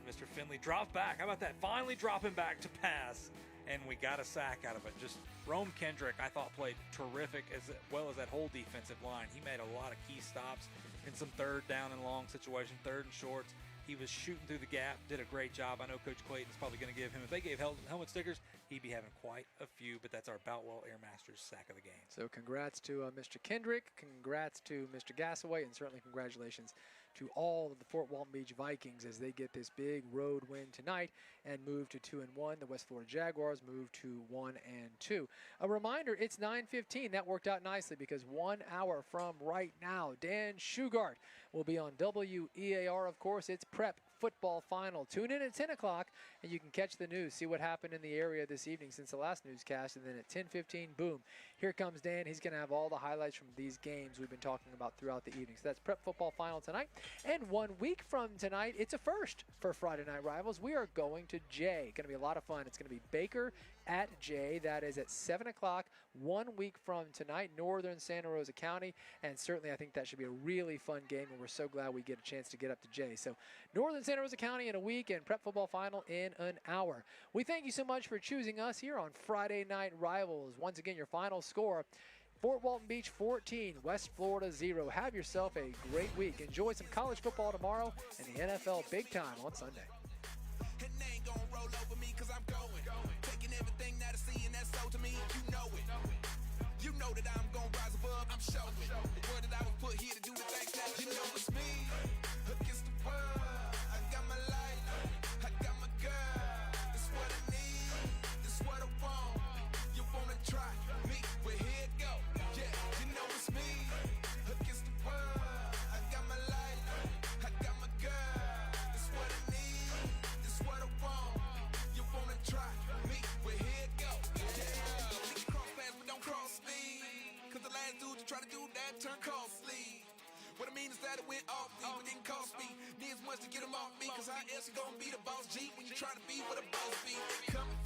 Mr. Finley dropped back. How about that? Finally dropping back to pass, and we got a sack out of it. Just Rome Kendrick, I thought, played terrific as well as that whole defensive line. He made a lot of key stops in some third down and long situations, third and shorts. He was shooting through the gap, did a great job. I know Coach Clayton's probably going to give him, if they gave helmet stickers, he'd be having quite a few, but that's our Boutwell Airmasters sack of the game. So congrats to Mr. Kendrick, congrats to Mr. Gassaway, and certainly congratulations to all of the Fort Walton Beach Vikings as they get this big road win tonight and move to 2-1. The West Florida Jaguars move to 1-2. A reminder, it's 9:15. That worked out nicely because 1 hour from right now, Dan Shugart will be on WEAR. Of course, it's Prep Football Final. Tune in at 10 o'clock and you can catch the news, see what happened in the area this evening since the last newscast, and then at 10:15, boom, here comes Dan. He's going to have all the highlights from these games we've been talking about throughout the evening. So that's Prep Football Final tonight. And 1 week from tonight, it's a first for Friday Night Rivals. We are going to Jay. Going to be a lot of fun. It's going to be Baker at Jay. That is at 7 o'clock 1 week from tonight, Northern Santa Rosa County. And certainly I think that should be a really fun game, and we're so glad we get a chance to get up to Jay. So Northern Santa Rosa County in a week and Prep Football Final in an hour. We thank you so much for choosing us here on Friday Night Rivals. Once again, your final score, Fort Walton Beach 14, West Florida 0. Have yourself a great week. Enjoy some college football tomorrow and the NFL big time on Sunday. And they ain't gonna roll over me 'cause I'm going. Taking everything that I see and that's sold to me, you know it. You know that I'm gonna rise above, I'm showing. The word that I was put here to do the things that you know it's me. Against the world, I got my light, I got my girl. It's get them off me, cause how else you gonna be the boss G when you try to be what a boss be? Come